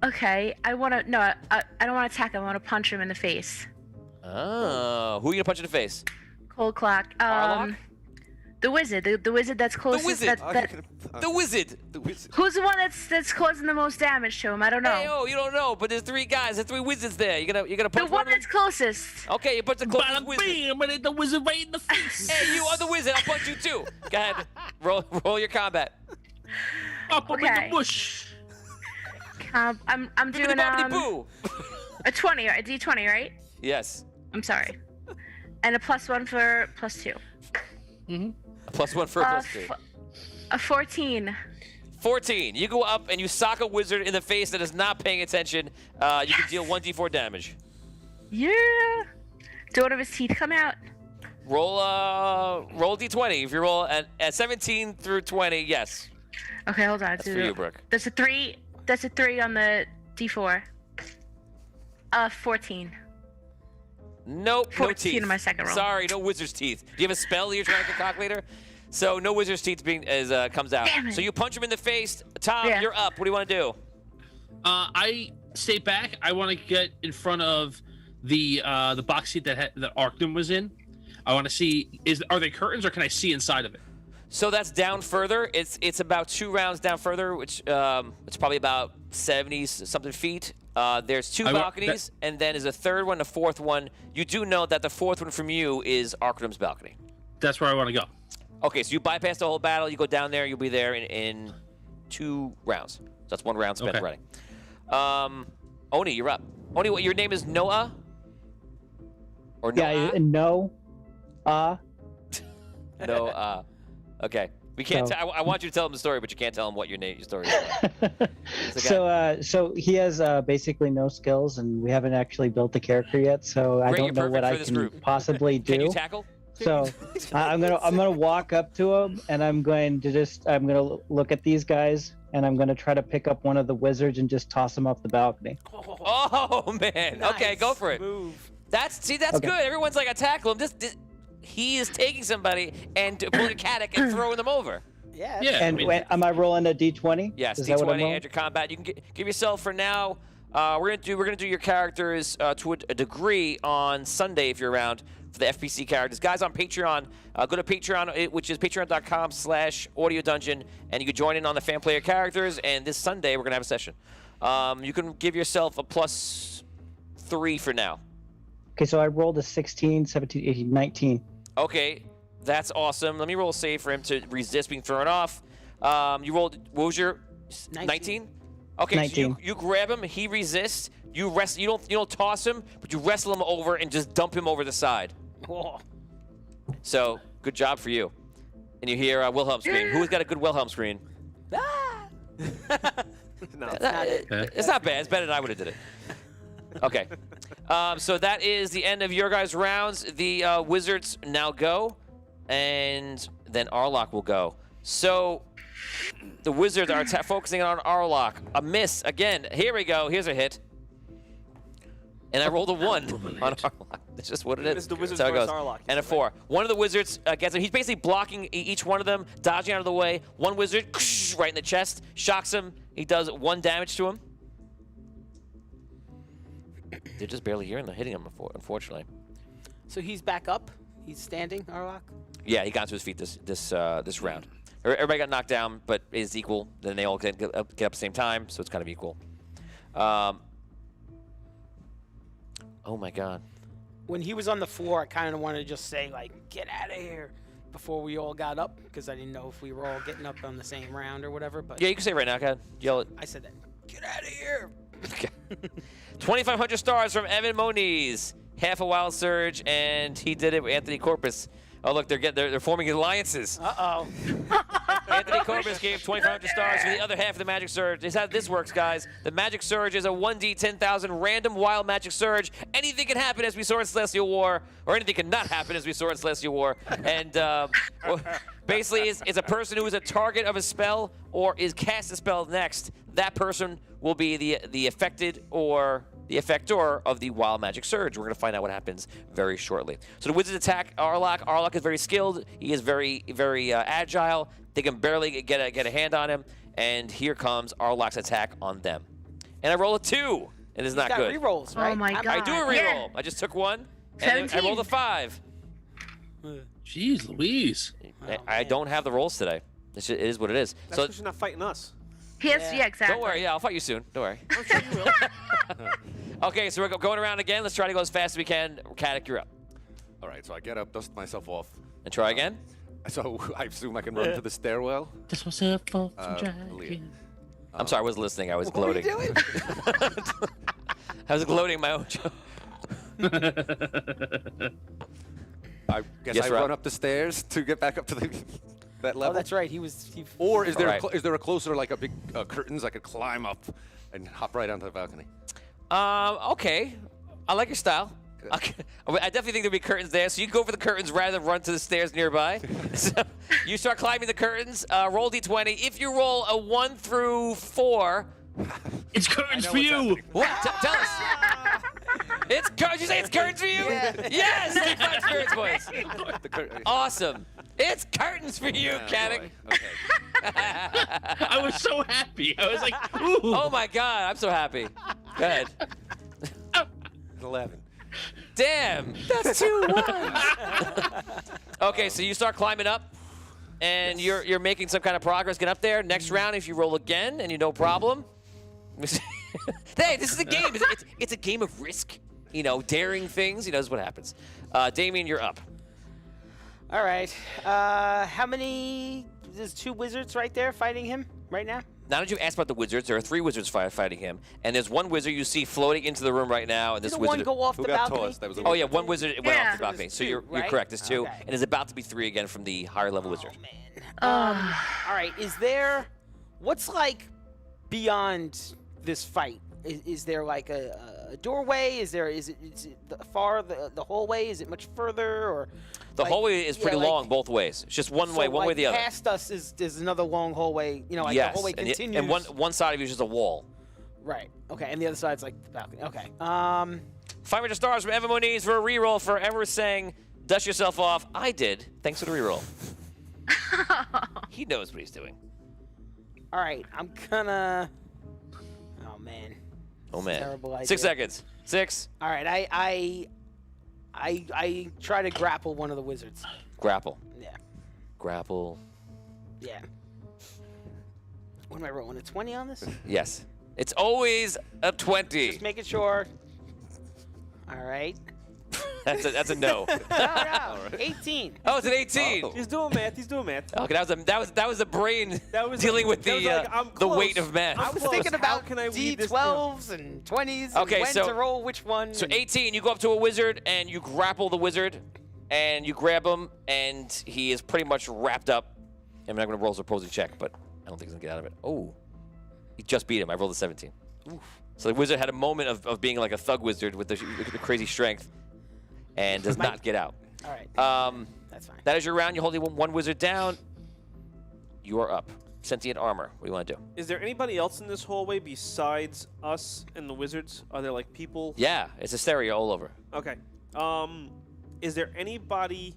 Speaker 2: Okay, I want to. No, I don't want to attack him. I want to punch him in the face.
Speaker 1: Oh, who are you gonna punch in the face?
Speaker 2: Cold clock.
Speaker 1: Arlock?
Speaker 2: The wizard. The wizard that's closest.
Speaker 1: wizard. The wizard.
Speaker 2: Who's the one that's causing the most damage to him? I don't know.
Speaker 1: Hey, oh, you don't know, but there's 3 guys, there's 3 wizards there. You're gonna
Speaker 2: The
Speaker 1: punch
Speaker 2: one
Speaker 1: of them?
Speaker 2: that's closest.
Speaker 1: Okay, you punch the closest
Speaker 7: Bada
Speaker 1: wizard.
Speaker 7: bam, and hit the wizard right in the face.
Speaker 1: Hey, you are the wizard. I'll punch you too. Go ahead. Roll your combat.
Speaker 7: Up in
Speaker 2: Okay.
Speaker 7: the bush.
Speaker 2: I'm doing
Speaker 1: Bibbidi-bobbidi-boo.
Speaker 2: a 20, a D20, right?
Speaker 1: Yes.
Speaker 2: I'm sorry. And a +1 for +2.
Speaker 1: A +1 for a +2.
Speaker 2: A 14.
Speaker 1: 14. You go up and you sock a wizard in the face that is not paying attention. You can deal 1d4 damage.
Speaker 2: Yeah. Do one of his teeth come out?
Speaker 1: Roll d20. If you roll at 17 through 20, yes.
Speaker 2: Okay, hold on.
Speaker 1: That's for you, Brooke.
Speaker 2: That's a 3. That's a 3 on the D4. 14.
Speaker 1: Nope, no
Speaker 2: 14
Speaker 1: teeth.
Speaker 2: in my second roll.
Speaker 1: Sorry, no wizard's teeth. Do you have a spell you're trying to concoct later? So no wizard's teeth comes out.
Speaker 2: Damn it.
Speaker 1: So you punch him in the face. Tom,
Speaker 2: Yeah.
Speaker 1: you're up. What do you want to do?
Speaker 7: I stay back. I want to get in front of the box seat that Arcane was in. I want to see are they curtains or can I see inside of it?
Speaker 1: So that's down further. It's about 2 rounds down further, which it's probably about 70 something feet. There's 2 balconies, and then there's a 3rd one, a 4th one. You do know that the 4th one from you is Arcane's balcony.
Speaker 7: That's where I want to go.
Speaker 1: Okay, so you bypass the whole battle. You go down there. You'll be there in 2 rounds. So that's 1 round spent
Speaker 7: Okay.
Speaker 1: running. Oni, you're up. Oni, what your name is Noah? Or Noah?
Speaker 8: Yeah, no.
Speaker 1: No. Okay. We can't.
Speaker 8: So-
Speaker 1: I want you to tell him the story, but you can't tell him what your story is.
Speaker 8: So he has basically no skills, and we haven't actually built a character yet. So I
Speaker 1: Great,
Speaker 8: don't
Speaker 1: you're
Speaker 8: know what
Speaker 1: perfect
Speaker 8: I
Speaker 1: for this
Speaker 8: can
Speaker 1: group.
Speaker 8: possibly
Speaker 1: Can you
Speaker 8: do.
Speaker 1: tackle?
Speaker 8: So I'm gonna walk up to him, and I'm going to look at these guys, and I'm gonna try to pick up one of the wizards and just toss him off the balcony.
Speaker 1: Oh man. Okay,
Speaker 4: Nice
Speaker 1: go for it.
Speaker 4: Move.
Speaker 1: That's
Speaker 8: Okay.
Speaker 1: good. Everyone's like, I tackle him. He is taking somebody and pulling a caddick and throwing them over.
Speaker 4: Yeah.
Speaker 7: Yeah.
Speaker 8: And am I rolling a d20?
Speaker 1: Yes,
Speaker 8: Is that what I'm
Speaker 1: D20
Speaker 8: rolling?
Speaker 1: and your combat. You can give yourself for now. We're gonna do your characters to a degree on Sunday if you're around for the FPC characters. Guys on Patreon, go to Patreon, which is patreon.com/audio dungeon, and you can join in on the fan player characters. And this Sunday we're gonna have a session. You can give yourself a +3 for now.
Speaker 8: Okay, so I rolled a 16, 17, 18, 19.
Speaker 1: Okay, that's awesome. Let me roll a save for him to resist being thrown off. You rolled, what was your 19? Okay,
Speaker 8: 19.
Speaker 1: so you grab him, he resists. You don't toss him, but you wrestle him over and just dump him over the side.
Speaker 4: Oh.
Speaker 1: So good job for you. And you hear Wilhelm scream. Who's got a good Wilhelm scream?
Speaker 6: No.
Speaker 1: It's not bad. It's better than I would have did it. Okay. So that is the end of your guys' rounds. The Wizards now go, and then Arlock will go. So the Wizards are focusing on Arlock. A miss again. Here we go. Here's a hit. And I rolled a 1 on Arlock. That's just what it is.
Speaker 6: It's the Wizards
Speaker 1: That's how it
Speaker 6: versus
Speaker 1: goes.
Speaker 6: Arlock.
Speaker 1: And a 4. One of the Wizards gets him. He's basically blocking each one of them, dodging out of the way. One Wizard, right in the chest, shocks him. He does 1 damage to him. They're just barely hitting him, unfortunately.
Speaker 4: So he's back up. He's standing, Arlock.
Speaker 1: Yeah, he got to his feet this round. Everybody got knocked down, but is equal. Then they all get up at the same time, so it's kind of equal. Oh my God.
Speaker 4: When he was on the floor, I kind of wanted to just say, like, get out of here before we all got up, because I didn't know if we were all getting up on the same round or whatever. But
Speaker 1: Yeah, you can say it right now. Go ahead. Yell it.
Speaker 4: I said that. Get out of here.
Speaker 1: 2,500 stars from Evan Moniz. Half a wild surge, and he did it with Anthony Corpus. Oh, look, they're forming alliances.
Speaker 4: Uh-oh.
Speaker 1: Anthony Corpus gave 2,500 stars for the other half of the Magic Surge. This is how this works, guys. The Magic Surge is a 1d 10,000 random wild Magic Surge. Anything can happen as we saw in Celestial War, or anything can not happen as we saw in Celestial War. And basically, it's a person who is a target of a spell or is cast a spell next. That person will be the affected or the effector of the Wild Magic Surge. We're going to find out what happens very shortly. So the Wizards attack Arlock. Arlock is very skilled. He is very, very agile. They can barely get a hand on him. And here comes Arlock's attack on them. and I roll a 2. It is
Speaker 4: He's
Speaker 1: not
Speaker 4: got
Speaker 1: good.
Speaker 4: rerolls, right?
Speaker 2: Oh my
Speaker 1: I
Speaker 2: God.
Speaker 1: do a reroll.
Speaker 2: Yeah.
Speaker 1: I just took one, and I
Speaker 2: 17.
Speaker 1: rolled a 5.
Speaker 7: Jeez Louise.
Speaker 1: I don't have the rolls today. It is what it is.
Speaker 6: That's
Speaker 1: So
Speaker 6: because you're not fighting us.
Speaker 2: He has,
Speaker 4: Yeah.
Speaker 2: yeah, exactly.
Speaker 1: don't worry. Yeah, I'll fight you soon. Don't worry.
Speaker 6: I'm sure you will.
Speaker 1: Okay, so we're going around again. Let's try to go as fast as we can. Caddick, you're up.
Speaker 5: All right, so I get up, dust myself off.
Speaker 1: And try again.
Speaker 5: So I assume I can run to the stairwell.
Speaker 7: This was a for some
Speaker 5: Leah.
Speaker 7: dragon.
Speaker 1: I'm sorry, I wasn't listening. I was
Speaker 4: What are you
Speaker 1: gloating.
Speaker 4: doing?
Speaker 1: I was gloating my own joke.
Speaker 5: I guess
Speaker 1: Yes,
Speaker 5: I
Speaker 1: Rob.
Speaker 5: run up the stairs to get back up to that level.
Speaker 4: Oh, that's right. He
Speaker 5: Or is there
Speaker 1: All right.
Speaker 5: is there a closer, like a big curtains I could climb up and hop right onto the balcony?
Speaker 1: Okay. I like your style. Okay. I definitely think there'll be curtains there, so you go for the curtains rather than run to the stairs nearby. So you start climbing the curtains. Roll d20. If you roll a 1 through 4,
Speaker 7: It's curtains for you.
Speaker 1: what? Tell us. It's curtains. You say it's curtains for you? Yes. Take 5 curtains points.
Speaker 5: The
Speaker 1: Awesome. It's curtains for you, Caddick.
Speaker 5: Okay.
Speaker 7: I was so happy. I was like, ooh.
Speaker 1: Oh my God, I'm so happy. Go ahead.
Speaker 5: 11.
Speaker 1: Damn, that's 2 1s. Okay, so you start climbing up, and you're making some kind of progress. Get up there. Next round, if you roll again and you no problem. Hey, this is a game. It's a game of risk. You know, daring things. This is what happens. Damien, you're up.
Speaker 4: All right. How many? There's 2 wizards right there fighting him right now.
Speaker 1: Now that you've asked about the wizards, there are 3 wizards fighting him, and there's 1 wizard you see floating into the room right now, and this
Speaker 4: Did
Speaker 1: wizard.
Speaker 4: one go off
Speaker 5: Who
Speaker 4: the
Speaker 5: got
Speaker 4: balcony?
Speaker 5: tossed? That was a
Speaker 1: Oh yeah, 1 wizard went
Speaker 2: Yeah.
Speaker 1: off the balcony. So
Speaker 4: There's
Speaker 1: you're
Speaker 4: 2, right?
Speaker 1: correct. There's 2,
Speaker 4: Okay.
Speaker 1: and it's about to be 3 again from the higher level wizard.
Speaker 4: Oh man. All right. Is there? What's like beyond this fight? Is there like a doorway? Is it the hallway? Is it much further or?
Speaker 1: The
Speaker 4: like-
Speaker 1: hallway is pretty
Speaker 4: yeah, like-
Speaker 1: long both ways. It's just one
Speaker 4: So,
Speaker 1: way, one way or
Speaker 4: like,
Speaker 1: the other.
Speaker 4: Past us is another long hallway. You know, like
Speaker 1: Yes,
Speaker 4: the hallway
Speaker 1: and,
Speaker 4: continues.
Speaker 1: and one side of you is just a wall.
Speaker 4: Right. Okay. And the other side's like the balcony. Okay.
Speaker 1: 500 stars from Evan Moniz for a reroll for Ever saying, dust yourself off. I did. Thanks for the reroll. He knows what he's doing.
Speaker 4: All right. I'm gonna. Oh man.
Speaker 1: Oh man.
Speaker 4: Terrible idea.
Speaker 1: 6 seconds. 6.
Speaker 4: All right. I try to grapple one of the wizards.
Speaker 1: Grapple.
Speaker 4: Yeah.
Speaker 1: Grapple.
Speaker 4: Yeah. What am I rolling? A 20 on this?
Speaker 1: Yes. It's always a 20.
Speaker 4: Just making sure. All right.
Speaker 1: That's a no.
Speaker 4: No. 18.
Speaker 1: Oh, it's an 18.
Speaker 6: He's doing math. He's doing math.
Speaker 1: Okay, that was the brain
Speaker 6: That was
Speaker 1: dealing with
Speaker 6: that was like, I'm
Speaker 1: the weight
Speaker 6: close.
Speaker 1: of math.
Speaker 4: I was
Speaker 6: close.
Speaker 4: thinking
Speaker 6: How
Speaker 4: about
Speaker 6: can I weed this
Speaker 4: D12s and 20s and
Speaker 1: Okay,
Speaker 4: when
Speaker 1: so-
Speaker 4: to roll which one.
Speaker 1: So
Speaker 4: and-
Speaker 1: 18, you go up to a wizard and you grapple the wizard and you grab him and he is pretty much wrapped up. I'm not going to roll his opposing check, but I don't think he's going to get out of it. Oh, he just beat him. I rolled a 17. So the wizard had a moment of being like a thug wizard with the crazy strength and does not get out.
Speaker 4: All right. That's fine.
Speaker 1: That is your round. You hold one wizard down. You are up. Sentient armor. What do you want to do?
Speaker 6: Is there anybody else in this hallway besides us and the wizards? Are there like people?
Speaker 1: Yeah, it's hysteria all over.
Speaker 6: Okay. Is there anybody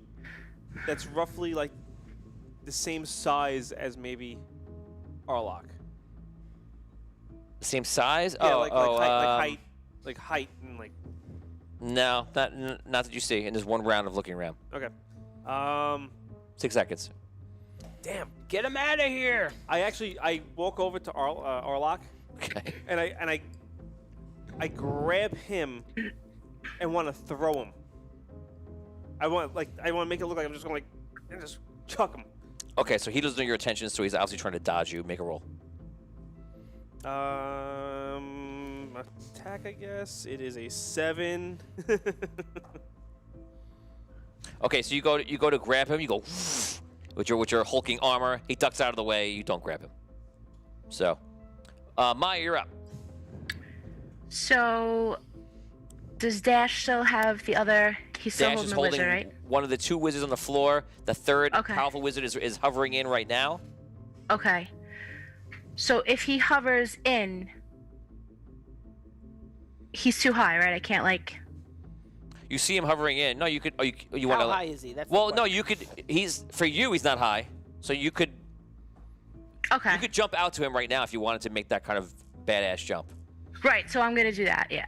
Speaker 6: that's roughly like the same size as maybe Arlock?
Speaker 1: Same size?
Speaker 6: Yeah,
Speaker 1: oh,
Speaker 6: like height and like.
Speaker 1: No, not that you see. And there's 1 round of looking around.
Speaker 6: Okay.
Speaker 1: 6 seconds.
Speaker 6: Damn.
Speaker 4: Get him out of here.
Speaker 6: I walk over to Arlock
Speaker 1: Okay.
Speaker 6: and I grab him and want to throw him. I want to make it look like I'm just going and just chuck him.
Speaker 1: Okay, so he doesn't know your attention, so he's obviously trying to dodge you. Make a roll.
Speaker 6: Attack, I guess. It is a 7.
Speaker 1: Okay, so you go to grab him. You go with your hulking armor. He ducks out of the way. You don't grab him. So, Maya, you're up.
Speaker 2: So, does Dash still have the other? He's still
Speaker 1: Dash
Speaker 2: holding
Speaker 1: is
Speaker 2: the
Speaker 1: holding
Speaker 2: wizard, right?
Speaker 1: one of the 2 wizards on the floor. The 3rd
Speaker 2: Okay.
Speaker 1: powerful wizard is hovering in right now.
Speaker 2: Okay. So if he hovers in, he's too high, right? I can't like.
Speaker 1: You see him hovering in. No, you could. Oh, you want
Speaker 4: How
Speaker 1: to?
Speaker 4: high is he? That's the
Speaker 1: Well, no,
Speaker 4: question.
Speaker 1: you could. For you, he's not high. So you could
Speaker 2: Okay.
Speaker 1: jump out to him right now if you wanted to make that kind of badass jump.
Speaker 2: Right. So I'm gonna do that. Yeah.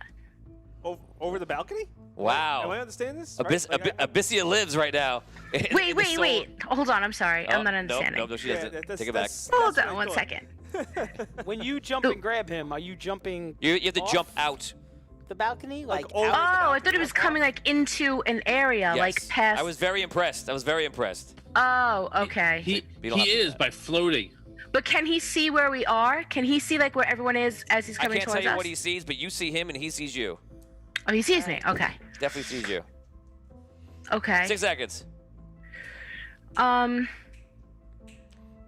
Speaker 6: Over the balcony?
Speaker 1: Wow.
Speaker 6: Am I understanding this?
Speaker 1: Abyssia lives right now.
Speaker 2: Wait. Hold on. I'm sorry. I'm not understanding.
Speaker 1: No, she doesn't. Take it back.
Speaker 2: Hold on 1 second.
Speaker 4: When you jump and grab him, are you jumping?
Speaker 1: You have to
Speaker 4: off
Speaker 1: jump out.
Speaker 4: the balcony, like
Speaker 6: over
Speaker 4: out?
Speaker 6: the
Speaker 2: Oh, I thought he was coming like into an area,
Speaker 1: Yes.
Speaker 2: like past.
Speaker 1: I was very impressed.
Speaker 2: Oh, okay.
Speaker 7: He
Speaker 1: We don't have to do
Speaker 7: is
Speaker 1: that.
Speaker 7: by floating.
Speaker 2: But can he see where we are? Can he see like where everyone is as he's
Speaker 1: I
Speaker 2: coming
Speaker 1: can't tell
Speaker 2: towards
Speaker 1: you
Speaker 2: us?
Speaker 1: what he sees, but you see him and he sees you.
Speaker 2: Oh, he sees me. Okay.
Speaker 1: Definitely sees you.
Speaker 2: Okay.
Speaker 1: 6 seconds.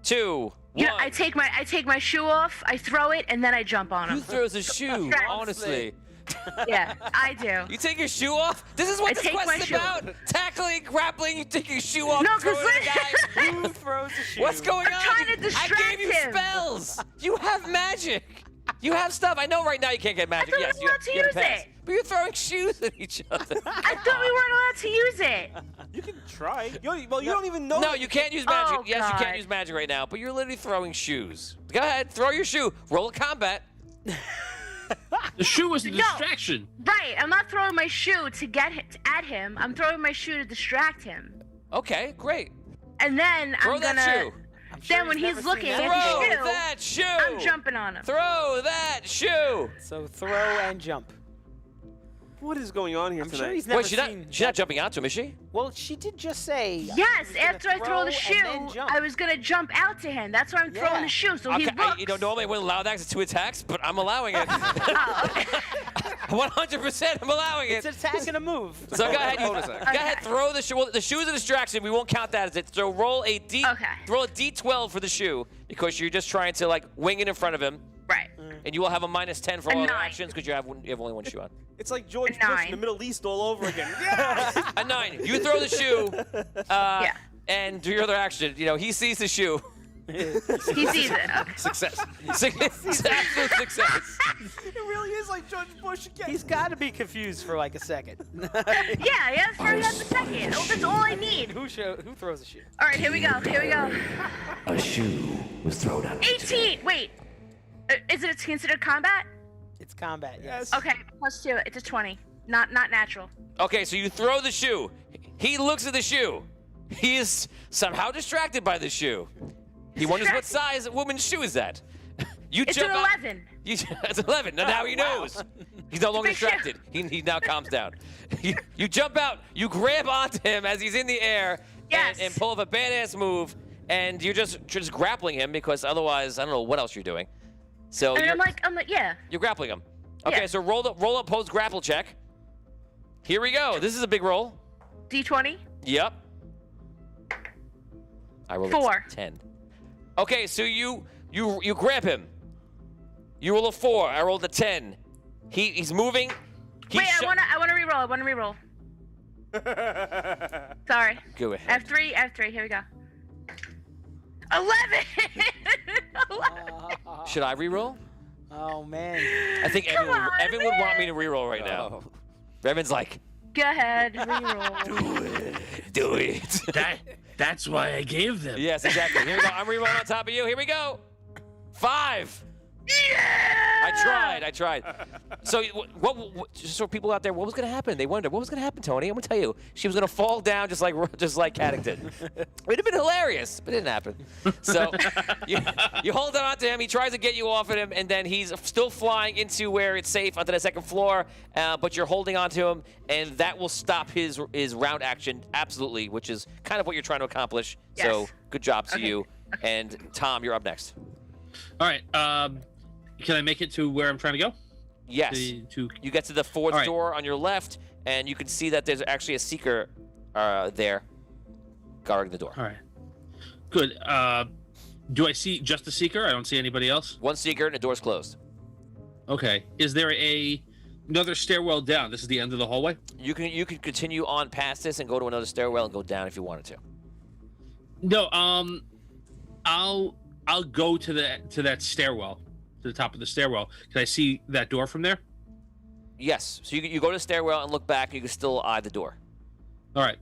Speaker 1: 2, 1.
Speaker 2: Yeah, I take my shoe off, I throw it, and then I jump on
Speaker 1: Who
Speaker 2: him.
Speaker 1: throws a shoe?
Speaker 2: Honestly.
Speaker 1: Honestly.
Speaker 2: Yeah, I do.
Speaker 1: You take your shoe off? This is what
Speaker 2: I
Speaker 1: this
Speaker 2: take
Speaker 1: quest
Speaker 2: my
Speaker 1: is
Speaker 2: shoe.
Speaker 1: about. Tackling, grappling, you take your shoe off,
Speaker 2: No,
Speaker 1: throw
Speaker 2: 'cause
Speaker 1: it at guys.
Speaker 4: Who throws a shoe?
Speaker 1: What's going
Speaker 2: I'm
Speaker 1: on?
Speaker 2: trying to distract
Speaker 1: I gave you
Speaker 2: him.
Speaker 1: spells. You have magic. You have stuff. I know right now you can't get magic.
Speaker 2: thought we
Speaker 1: Yes,
Speaker 2: were allowed to
Speaker 1: you get a
Speaker 2: use
Speaker 1: pass.
Speaker 2: it.
Speaker 1: But you're throwing shoes at each other.
Speaker 2: I thought we weren't allowed to use it.
Speaker 6: You can try. You don't even know.
Speaker 1: No, you can't use magic.
Speaker 2: Oh,
Speaker 1: Yes, you can't
Speaker 2: God.
Speaker 1: use magic right now, but you're literally throwing shoes. Go ahead, throw your shoe. Roll a combat.
Speaker 7: The shoe was a
Speaker 2: No.
Speaker 7: distraction.
Speaker 2: Right, I'm not throwing my shoe to get at him. I'm throwing my shoe to distract him.
Speaker 1: Okay, great.
Speaker 2: And then
Speaker 1: Throw
Speaker 2: I'm
Speaker 1: that
Speaker 2: gonna.
Speaker 1: shoe.
Speaker 4: I'm sure
Speaker 2: Then when
Speaker 4: never
Speaker 2: he's
Speaker 4: seen
Speaker 2: looking
Speaker 4: that
Speaker 2: at
Speaker 1: Throw
Speaker 2: the shoe,
Speaker 1: that shoe.
Speaker 2: I'm jumping on him.
Speaker 1: Throw that shoe.
Speaker 4: So throw and jump.
Speaker 6: What is going on here
Speaker 4: I'm
Speaker 6: tonight?
Speaker 4: sure he's never
Speaker 1: Wait, she's not
Speaker 4: seen.
Speaker 1: she's not jumping out to him, is she?
Speaker 4: Well, she did just say.
Speaker 2: Yes,
Speaker 4: he's gonna
Speaker 2: after I throw the
Speaker 4: and
Speaker 2: shoe,
Speaker 4: then jump.
Speaker 2: I was gonna jump out to him. That's why I'm throwing
Speaker 4: Yeah.
Speaker 2: the shoe, so he
Speaker 1: Okay,
Speaker 2: looks.
Speaker 1: you know, normally I wouldn't allow that 'cause it's 2 attacks, but I'm allowing it.
Speaker 2: Oh, okay.
Speaker 1: 100%, I'm allowing
Speaker 4: It's
Speaker 1: it.
Speaker 4: an attack and a move.
Speaker 1: So go ahead,
Speaker 5: Bonus action.
Speaker 1: go ahead, throw the shoe. Well, the shoe's a distraction. We won't count that as it. So roll a D12 for the shoe because you're just trying to like wing it in front of him,
Speaker 2: Right.
Speaker 1: and you will have a -10 for
Speaker 2: A
Speaker 1: all other
Speaker 2: 9.
Speaker 1: actions because you have only one shoe on.
Speaker 6: It's like George
Speaker 2: A
Speaker 6: Bush
Speaker 2: 9.
Speaker 6: in the Middle East all over again.
Speaker 1: A 9. You throw the shoe,
Speaker 2: Yeah.
Speaker 1: and do your other action. You know, he sees the shoe.
Speaker 2: He sees it. Okay.
Speaker 5: Success.
Speaker 1: Absolute success.
Speaker 6: It really is like George Bush again.
Speaker 4: He's got to be confused for like a second.
Speaker 2: Yeah, yes, for a second. Oh, that's all I need.
Speaker 4: Who throws a shoe?
Speaker 2: All right, here we go.
Speaker 3: A shoe was thrown at me.
Speaker 2: 18. Wait. Is it considered combat?
Speaker 4: It's combat. Yes.
Speaker 2: Okay, +2. It's a 20. Not natural.
Speaker 1: Okay, so you throw the shoe. He looks at the shoe. He is somehow distracted by the shoe. He wonders what size a woman's shoe is that. You
Speaker 2: It's
Speaker 1: jump
Speaker 2: an
Speaker 1: out-
Speaker 2: 11.
Speaker 1: It's 11. Now he knows. He's no longer
Speaker 2: big shoe.
Speaker 1: distracted. He now calms down. You jump out. You grab onto him as he's in the air
Speaker 2: Yes.
Speaker 1: and pull off a badass move. And you're just grappling him because otherwise I don't know what else you're doing. So
Speaker 2: And
Speaker 1: you're,
Speaker 2: I'm like, yeah.
Speaker 1: you're grappling him. Okay,
Speaker 2: Yeah.
Speaker 1: so roll up post grapple check. Here we go. This is a big roll.
Speaker 2: D20.
Speaker 1: Yep. I rolled
Speaker 2: 4.
Speaker 1: a 10. Okay, so you grab him. You roll a 4. I rolled a 10. He's moving.
Speaker 2: Wait, I wanna reroll. Sorry.
Speaker 1: Go ahead.
Speaker 2: F3. Here we go. 11. 11.
Speaker 1: Should I reroll?
Speaker 4: Oh man.
Speaker 1: I think
Speaker 2: Come
Speaker 1: Evan
Speaker 2: on,
Speaker 1: would want
Speaker 2: man.
Speaker 1: me to reroll right now. Evan's like,
Speaker 2: Go ahead, reroll.
Speaker 1: do it.
Speaker 7: That's why I gave them.
Speaker 1: Yes, exactly. Here we go. I'm rerolling on top of you. Here we go. 5.
Speaker 2: Yeah.
Speaker 1: I tried. So, what? Just for people out there, what was going to happen? They wondered, what was going to happen, Tony? I'm going to tell you. She was going to fall down just like Caddick did. It would have been hilarious, but it didn't happen. So, you hold on to him. He tries to get you off of him, and then he's still flying into where it's safe onto the 2nd floor, but you're holding on to him, and that will stop his round action, absolutely, which is kind of what you're trying to accomplish.
Speaker 2: Yes.
Speaker 1: So, good job to
Speaker 2: Okay.
Speaker 1: you. And, Tom, you're up next.
Speaker 7: All right. Can I make it to where I'm trying to go?
Speaker 1: Yes.
Speaker 7: To
Speaker 1: You get to the 4th
Speaker 7: All right.
Speaker 1: door on your left, and you can see that there's actually a seeker there guarding the door.
Speaker 7: All right. Good. Do I see just the seeker? I don't see anybody else.
Speaker 1: One seeker, and the door's closed.
Speaker 7: Okay. Is there another stairwell down? This is the end of the hallway.
Speaker 1: You can continue on past this and go to another stairwell and go down if you wanted to.
Speaker 7: No. I'll go to that stairwell, to the top of the stairwell. Can I see that door from there?
Speaker 1: Yes. So you go to the stairwell and look back. You can still eye the door.
Speaker 7: All right.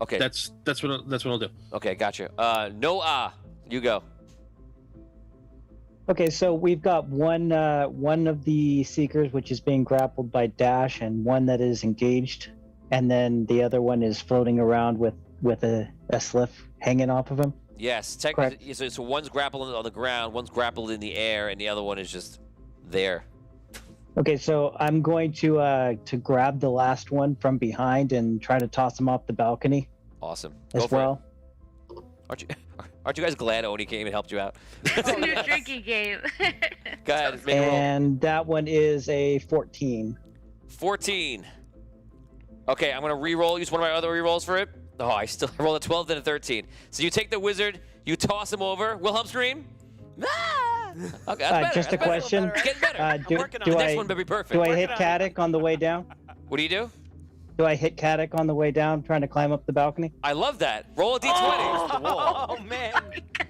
Speaker 1: Okay.
Speaker 7: That's what I'll do.
Speaker 1: Okay. Gotcha. No. You go.
Speaker 8: Okay, so we've got one of the seekers which is being grappled by Dash, and one that is engaged, and then the other one is floating around with a sliff hanging off of him.
Speaker 1: Yes, technically. So one's grappled on the ground, one's grappled in the air, and the other one is just there.
Speaker 8: Okay, so I'm going to grab the last one from behind and try to toss him off the balcony
Speaker 1: Awesome.
Speaker 8: as
Speaker 1: Go for
Speaker 8: well.
Speaker 1: it. Aren't you guys glad Oni came and helped you out?
Speaker 2: It's a new drinking game.
Speaker 1: Go ahead, make a roll.
Speaker 8: And that one is a 14.
Speaker 1: 14. Okay, I'm gonna re-roll. Use one of my other re-rolls for it. Oh, I still rolled a 12 then a 13. So you take the wizard, you toss him over. Wilhelm scream.
Speaker 4: Ah!
Speaker 1: Okay, that's better.
Speaker 8: Just a
Speaker 1: that's better.
Speaker 8: question.
Speaker 1: It's getting better.
Speaker 8: Do,
Speaker 4: working on
Speaker 8: do
Speaker 1: the
Speaker 4: it.
Speaker 1: next
Speaker 8: I
Speaker 1: one better be perfect.
Speaker 8: do I hit
Speaker 4: Working on it.
Speaker 8: Caddick on the way down?
Speaker 1: What do you do?
Speaker 8: Do I hit Caddick on the way down, trying to climb up the balcony?
Speaker 1: I love that. Roll a d20.
Speaker 4: Oh man!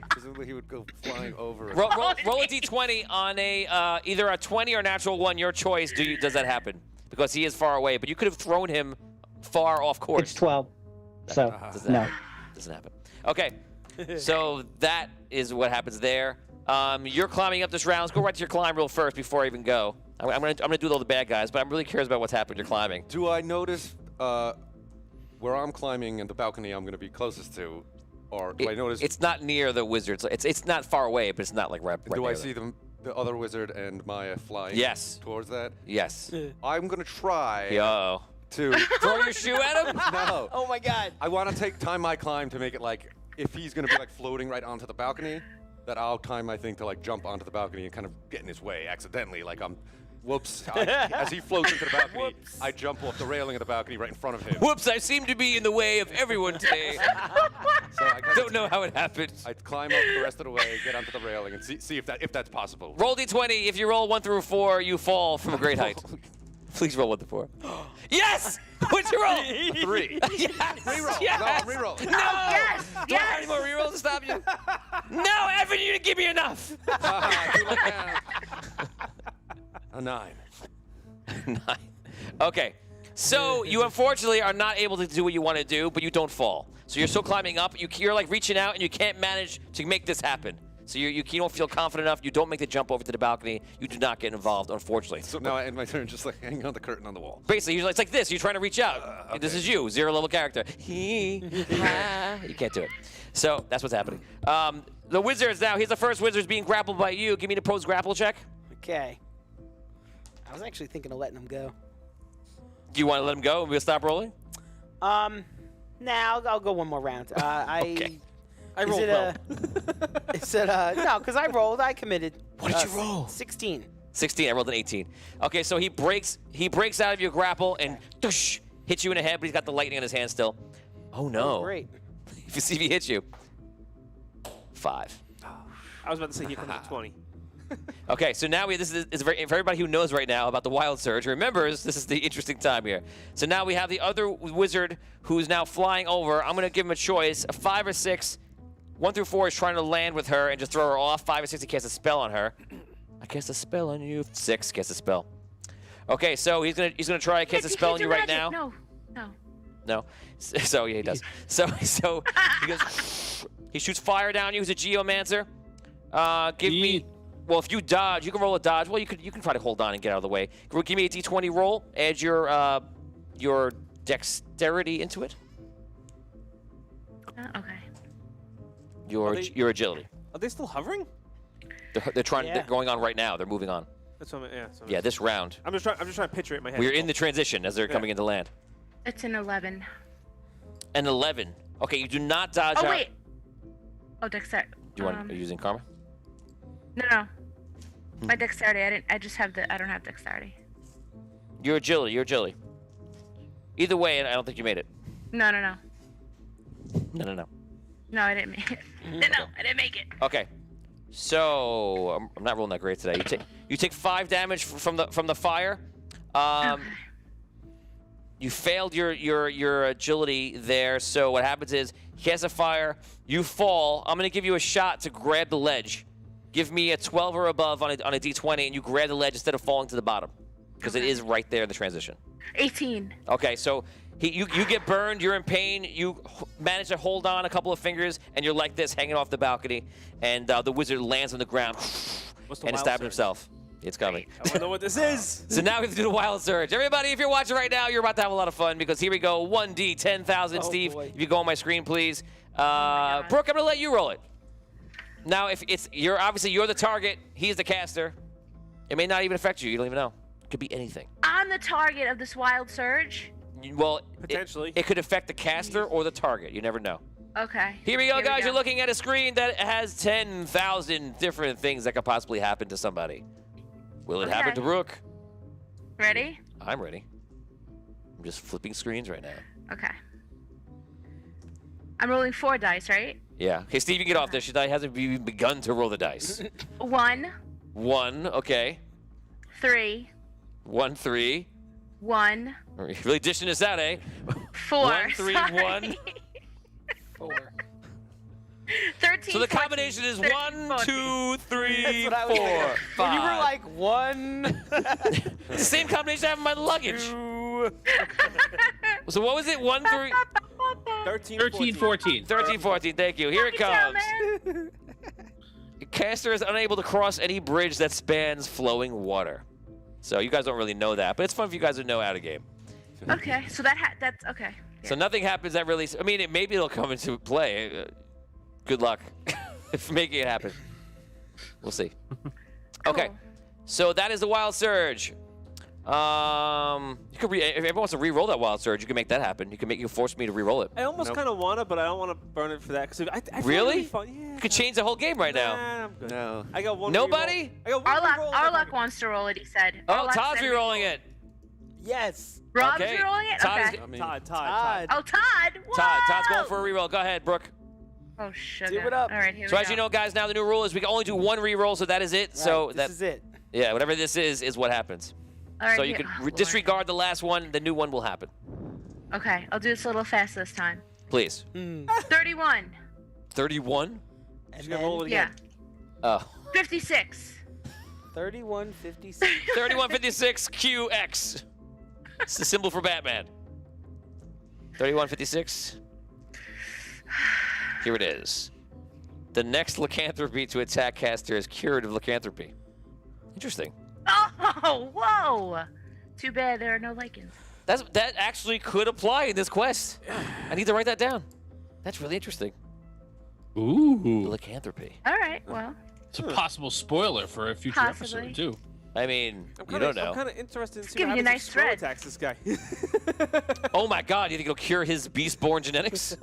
Speaker 5: Presumably he would go flying over.
Speaker 1: Roll a d20 on a either a 20 or natural 1, your choice. Does that happen? Because he is far away, but you could have thrown him far off course.
Speaker 8: It's 12. So
Speaker 1: Doesn't
Speaker 8: no.
Speaker 1: happen. Doesn't happen. Okay, so that is what happens there. You're climbing up this round. Let's go right to your climb real first before I even go. I'm gonna do all the bad guys, but I'm really curious about what's happening when you're climbing.
Speaker 5: Do I notice where I'm climbing and the balcony I'm going to be closest to, or do I notice?
Speaker 1: It's not near the wizard. So it's not far away, but it's not like right.
Speaker 5: Do
Speaker 1: near
Speaker 5: I
Speaker 1: there.
Speaker 5: see the other wizard and Maya flying?
Speaker 1: Yes.
Speaker 5: Towards that.
Speaker 1: Yes.
Speaker 5: I'm going to try
Speaker 1: Yo.
Speaker 5: to.
Speaker 1: Throw your shoe at him.
Speaker 5: No.
Speaker 4: Oh my God!
Speaker 5: I want to take time my climb to make it like if he's going to be like floating right onto the balcony, that I'll time my thing to like jump onto the balcony and kind of get in his way accidentally, like I'm. Whoops. As he floats into the balcony,
Speaker 4: Whoops.
Speaker 5: I jump off the railing of the balcony right in front of him.
Speaker 1: Whoops! I seem to be in the way of everyone today.
Speaker 5: So I
Speaker 1: Don't know how it happened.
Speaker 5: I climb up the rest of the way, get onto the railing, and see if that's possible.
Speaker 1: Roll d20. If you roll 1 through 4, you fall from a great height. Please roll 1 through 4. Yes! What'd you roll?
Speaker 5: 3.
Speaker 1: Yes!
Speaker 5: Reroll.
Speaker 1: Yes!
Speaker 5: No, I'm reroll.
Speaker 1: No!
Speaker 2: Yes!
Speaker 1: Do I have any more rerolls to stop you? No, Evan, you didn't give me enough.
Speaker 5: A 9.
Speaker 1: 9. Okay. So you unfortunately are not able to do what you want to do, but you don't fall. So you're still climbing up. You're like reaching out, and you can't manage to make this happen. So you don't feel confident enough. You don't make the jump over to the balcony. You do not get involved, unfortunately.
Speaker 5: So now I end my turn just like hanging on the curtain on the wall.
Speaker 1: Basically, it's like this. You're trying to reach out.
Speaker 5: Okay.
Speaker 1: This is you, 0 level character. You can't do it. So that's what's happening. The wizard now. He's the first wizard being grappled by you. Give me the pose grapple check.
Speaker 4: Okay. I was actually thinking of letting him go.
Speaker 1: Do you want to let him go and we'll stop rolling?
Speaker 4: Nah, I'll go one more round.
Speaker 1: Okay.
Speaker 6: I rolled well.
Speaker 4: Is it no, because I rolled. I committed.
Speaker 1: What did you roll?
Speaker 4: 16.
Speaker 1: 16. I rolled an 18. Okay, so he breaks out of your grapple and doosh, hits you in the head, but he's got the lightning in his hand still. Oh no!
Speaker 4: Oh, great.
Speaker 1: If you see if he hits you, 5.
Speaker 6: I was about to say here comes a 20.
Speaker 1: Okay, so now this is for everybody who knows right now about the Wild Surge, remembers this is the interesting time here. So now we have the other wizard who's now flying over. I'm going to give him a choice, a 5 or 6. 1 through 4 is trying to land with her and just throw her off. 5 or 6, he casts a spell on her. I cast a spell on you. 6, cast a spell. Okay, so he's gonna try to cast a spell on you right now. No. So yeah, he does. So he goes. He shoots fire down you. He's a geomancer. Give me. Well, if you dodge, you can roll a dodge. Well, you can try to hold on and get out of the way. Give me a d20 roll. Add your dexterity into it.
Speaker 2: Okay.
Speaker 1: Your agility.
Speaker 6: Are they still hovering?
Speaker 1: They're trying.
Speaker 4: Yeah.
Speaker 1: They're going on right now. They're moving on.
Speaker 6: That's what I mean. Yeah. That's what I
Speaker 1: Yeah,
Speaker 6: mean.
Speaker 1: this round.
Speaker 6: I'm just trying to picture it in my head.
Speaker 1: We're in the transition as they're
Speaker 6: Yeah.
Speaker 1: coming into land.
Speaker 2: It's an 11.
Speaker 1: An 11. Okay, you do not dodge
Speaker 2: Oh
Speaker 1: out.
Speaker 2: wait. Oh, dexterity.
Speaker 1: Do you want? Are you using karma?
Speaker 2: No. My dexterity. I don't have dexterity.
Speaker 1: Your agility. Either way, I don't think you made it.
Speaker 2: No.
Speaker 1: No.
Speaker 2: No, I didn't make it. No, I didn't make it.
Speaker 1: Okay. So I'm not rolling that great today. You take 5 damage from the fire.
Speaker 2: Okay.
Speaker 1: You failed your agility there. So what happens is he has a fire. You fall. I'm gonna give you a shot to grab the ledge. Give me a 12 or above on a d20, and you grab the ledge instead of falling to the bottom, because it is right there in the transition.
Speaker 2: 18.
Speaker 1: Okay, so you get burned, you're in pain, you manage to hold on a couple of fingers, and you're like this, hanging off the balcony, and the wizard lands on the ground,
Speaker 6: What's the
Speaker 1: and
Speaker 6: wild
Speaker 1: stabbed
Speaker 6: surge?
Speaker 1: himself. It's coming.
Speaker 6: I want to know what this is.
Speaker 1: So now we have to do the wild surge. Everybody, if you're watching right now, you're about to have a lot of fun because here we go. 1D, 10,000.
Speaker 4: Oh,
Speaker 1: Steve,
Speaker 4: boy.
Speaker 1: if you go on my screen, please.
Speaker 2: God.
Speaker 1: Brooke, I'm gonna let you roll it. Now, if you're the target, he's the caster. It may not even affect you. You don't even know. It could be anything.
Speaker 2: I'm the target of this wild surge.
Speaker 1: Well,
Speaker 6: Potentially.
Speaker 1: it could affect the caster or the target. You never know.
Speaker 2: Okay.
Speaker 1: Here we go, guys. You're looking at a screen that has 10,000 different things that could possibly happen to somebody. Will it happen
Speaker 2: Okay.
Speaker 1: to Brooke?
Speaker 2: Ready?
Speaker 1: I'm ready. I'm just flipping screens right now.
Speaker 2: Okay. I'm rolling 4 dice, right?
Speaker 1: Yeah. Okay, Steve, you get off this. She hasn't even begun to roll the dice.
Speaker 2: 1,
Speaker 1: 1, okay.
Speaker 2: 3,
Speaker 1: 1, 3.
Speaker 2: 1,
Speaker 1: You're really dishing this out, eh?
Speaker 2: 4.
Speaker 1: 1, 3,
Speaker 2: sorry.
Speaker 1: 1.
Speaker 4: 4.
Speaker 2: 13.
Speaker 1: So the
Speaker 2: 14,
Speaker 1: combination is
Speaker 2: 13,
Speaker 1: 1,
Speaker 2: 14.
Speaker 1: 2, 3,
Speaker 4: That's what I was
Speaker 1: 4,
Speaker 4: thinking.
Speaker 1: 5.
Speaker 4: When you were like 1,
Speaker 1: the same combination I have in my luggage.
Speaker 4: 2.
Speaker 1: So what was it? 1, 3,
Speaker 7: 13, 14.
Speaker 1: 13, 14. Thank you. Here it
Speaker 2: Happy Town,
Speaker 1: comes.
Speaker 2: man.
Speaker 1: The caster is unable to cross any bridge that spans flowing water. So you guys don't really know that, but it's fun for you guys to know out of game.
Speaker 2: Okay, so that's okay.
Speaker 1: So nothing happens that really. I mean, maybe it'll come into play. Good luck for making it happen. We'll see. Okay,
Speaker 2: Cool.
Speaker 1: so that is the wild surge. You could if everyone wants to re-roll that wild surge, you can make that happen. You force me to re-roll it.
Speaker 6: I almost kind of want to, but I don't want to burn it for that. Cause I feel
Speaker 1: Really?
Speaker 6: it'd be fun. Yeah.
Speaker 1: You could change the whole game right now.
Speaker 6: Nah, I'm good.
Speaker 5: No.
Speaker 6: I got one.
Speaker 1: Nobody?
Speaker 6: reroll. I got one reroll.
Speaker 2: Arlock wants to roll it, he said.
Speaker 1: Oh,
Speaker 2: Arlock
Speaker 1: Todd's
Speaker 2: said
Speaker 1: re-rolling it.
Speaker 4: Yes.
Speaker 2: Rob's
Speaker 1: Okay.
Speaker 2: re-rolling it?
Speaker 1: Todd is
Speaker 2: Okay.
Speaker 5: I mean,
Speaker 6: Todd.
Speaker 2: Oh, Todd! Whoa!
Speaker 1: Todd's going for a re-roll. Go ahead, Brooke.
Speaker 2: Oh, sugar.
Speaker 4: Do it up.
Speaker 2: All right, here
Speaker 1: So
Speaker 2: we
Speaker 1: as
Speaker 2: go.
Speaker 1: you know, guys, now the new rule is we can only do one re-roll, so that is it. So
Speaker 4: Right,
Speaker 1: that
Speaker 4: this is it.
Speaker 1: yeah, whatever this is what happens.
Speaker 2: All right,
Speaker 1: So you
Speaker 2: here-
Speaker 1: can
Speaker 2: oh, Lord.
Speaker 1: disregard the last one. The new one will happen.
Speaker 2: Okay, I'll do this a little fast this time.
Speaker 1: Please.
Speaker 2: 31.
Speaker 1: 31.
Speaker 4: And
Speaker 6: She's gonna roll it
Speaker 2: Yeah.
Speaker 6: again.
Speaker 1: Oh.
Speaker 2: 56.
Speaker 4: 31, 56.
Speaker 1: 3156 QX. It's the symbol for Batman. 3156. Here it is. The next lycanthropy to attack caster is cured of lycanthropy. Interesting.
Speaker 2: Oh, whoa! Too bad there are no lichens.
Speaker 1: That actually could apply in this quest. I need to write that down. That's really interesting.
Speaker 7: Ooh.
Speaker 1: Lycanthropy.
Speaker 2: All right, well,
Speaker 7: It's a possible spoiler for a future
Speaker 2: Possibly.
Speaker 7: episode, too.
Speaker 1: I mean,
Speaker 6: I'm
Speaker 1: you don't know.
Speaker 6: I'm kind of interested in seeing
Speaker 2: giving
Speaker 6: what
Speaker 2: you
Speaker 6: happens
Speaker 2: nice
Speaker 6: if Squirrel
Speaker 2: thread.
Speaker 6: attacks this guy.
Speaker 1: Oh my God, you think it'll cure his beast-born genetics?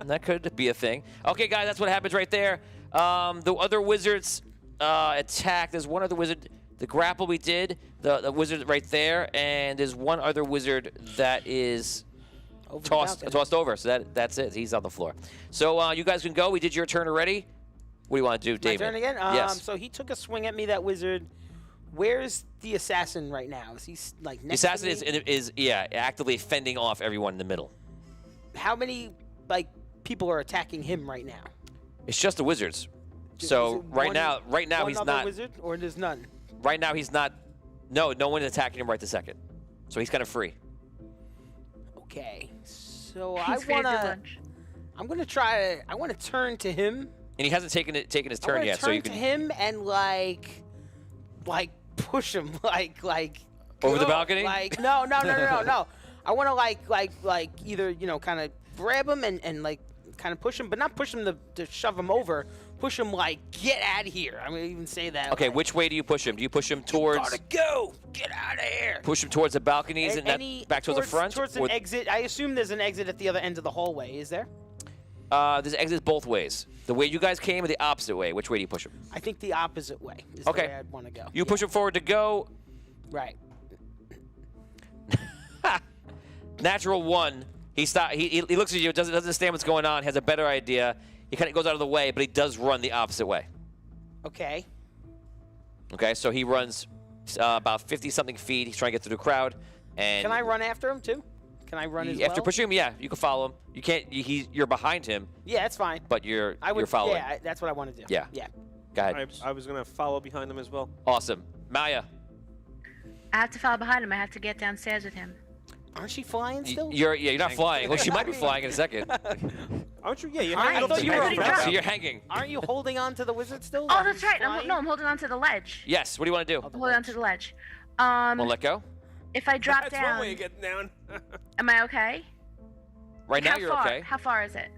Speaker 1: That could be a thing. Okay, guys, that's what happens right there. The other wizards attack. There's one other wizard. The grapple we did, the wizard right there, and there's one other wizard that is
Speaker 4: Over the
Speaker 1: tossed over. So that's it. He's on the floor. So you guys can go. We did your turn already. What do you want to do,
Speaker 4: My
Speaker 1: David?
Speaker 4: turn again?
Speaker 1: Yes.
Speaker 4: So he took a swing at me, that wizard. Where's the assassin right now? Is he like
Speaker 1: The
Speaker 4: next
Speaker 1: assassin
Speaker 4: to me?
Speaker 1: is actively fending off everyone in the middle.
Speaker 4: How many people are attacking him right now?
Speaker 1: It's just the wizards.
Speaker 4: Is
Speaker 1: So
Speaker 4: it
Speaker 1: right
Speaker 4: one-
Speaker 1: now
Speaker 4: one
Speaker 1: he's
Speaker 4: other
Speaker 1: not.
Speaker 4: wizard, or there's none?
Speaker 1: Right now he's not. No one is attacking him right this second. So he's kind of free.
Speaker 4: Okay. So
Speaker 2: he's free to do lunch.
Speaker 4: I'm gonna try. I want to turn to him.
Speaker 1: And he hasn't taken his
Speaker 4: I
Speaker 1: turn
Speaker 4: wanna
Speaker 1: yet.
Speaker 4: turn
Speaker 1: So you
Speaker 4: to
Speaker 1: can
Speaker 4: him and like push him like
Speaker 1: over the
Speaker 4: go.
Speaker 1: balcony.
Speaker 4: Like no. I want to either kind of grab him and like kind of push him, but not push him to shove him over. Push him like get out of here. I'm gonna even say that.
Speaker 1: Okay,
Speaker 4: like,
Speaker 1: which way do you push him? Do you push him towards?
Speaker 4: Gotta go. Get out of here.
Speaker 1: Push him towards the balconies and back towards the front.
Speaker 4: Towards an exit. I assume there's an exit at the other end of the hallway. Is there?
Speaker 1: There's exits both ways. The way you guys came or the opposite way. Which way do you push him?
Speaker 4: I think the opposite way is
Speaker 1: Okay.
Speaker 4: the way I'd want to go.
Speaker 1: You push him forward to go.
Speaker 4: Right.
Speaker 1: Natural 1. He looks at you. Doesn't understand what's going on. Has a better idea. He kind of goes out of the way, but he does run the opposite way.
Speaker 4: Okay.
Speaker 1: Okay, so he runs about 50-something feet. He's trying to get through the crowd. And
Speaker 4: Can I run after him too? Can I run as well?
Speaker 1: after pushing him, yeah, you can follow him. You can't. You're behind him,
Speaker 4: Yeah, that's fine.
Speaker 1: but you're
Speaker 4: I would.
Speaker 1: following.
Speaker 4: Yeah, that's what I want to do.
Speaker 1: Yeah.
Speaker 4: Yeah.
Speaker 1: Go ahead.
Speaker 6: I was gonna follow behind him as well.
Speaker 1: Awesome, Maya.
Speaker 2: I have to follow behind him. I have to get downstairs with him.
Speaker 4: Aren't she flying still?
Speaker 1: You're not flying. Well, she might be flying in a second.
Speaker 6: Aren't you? Yeah, you're
Speaker 4: I
Speaker 6: hanging
Speaker 4: thought
Speaker 6: off
Speaker 4: you
Speaker 6: the
Speaker 4: were
Speaker 6: edge.
Speaker 4: about-
Speaker 1: So you're hanging.
Speaker 4: Aren't you holding on to the wizard still?
Speaker 2: Oh,
Speaker 4: while
Speaker 2: that's
Speaker 4: he's
Speaker 2: right.
Speaker 4: flying?
Speaker 2: I'm holding on to the ledge.
Speaker 1: Yes. What do you want to do?
Speaker 4: Oh,
Speaker 2: I'm holding on to the ledge. Um,
Speaker 1: Want to let go?
Speaker 2: if I drop
Speaker 6: That's
Speaker 2: down,
Speaker 6: one way of getting down.
Speaker 2: am I okay?
Speaker 1: Right now
Speaker 2: How
Speaker 1: you're
Speaker 2: far?
Speaker 1: okay.
Speaker 2: How far is it?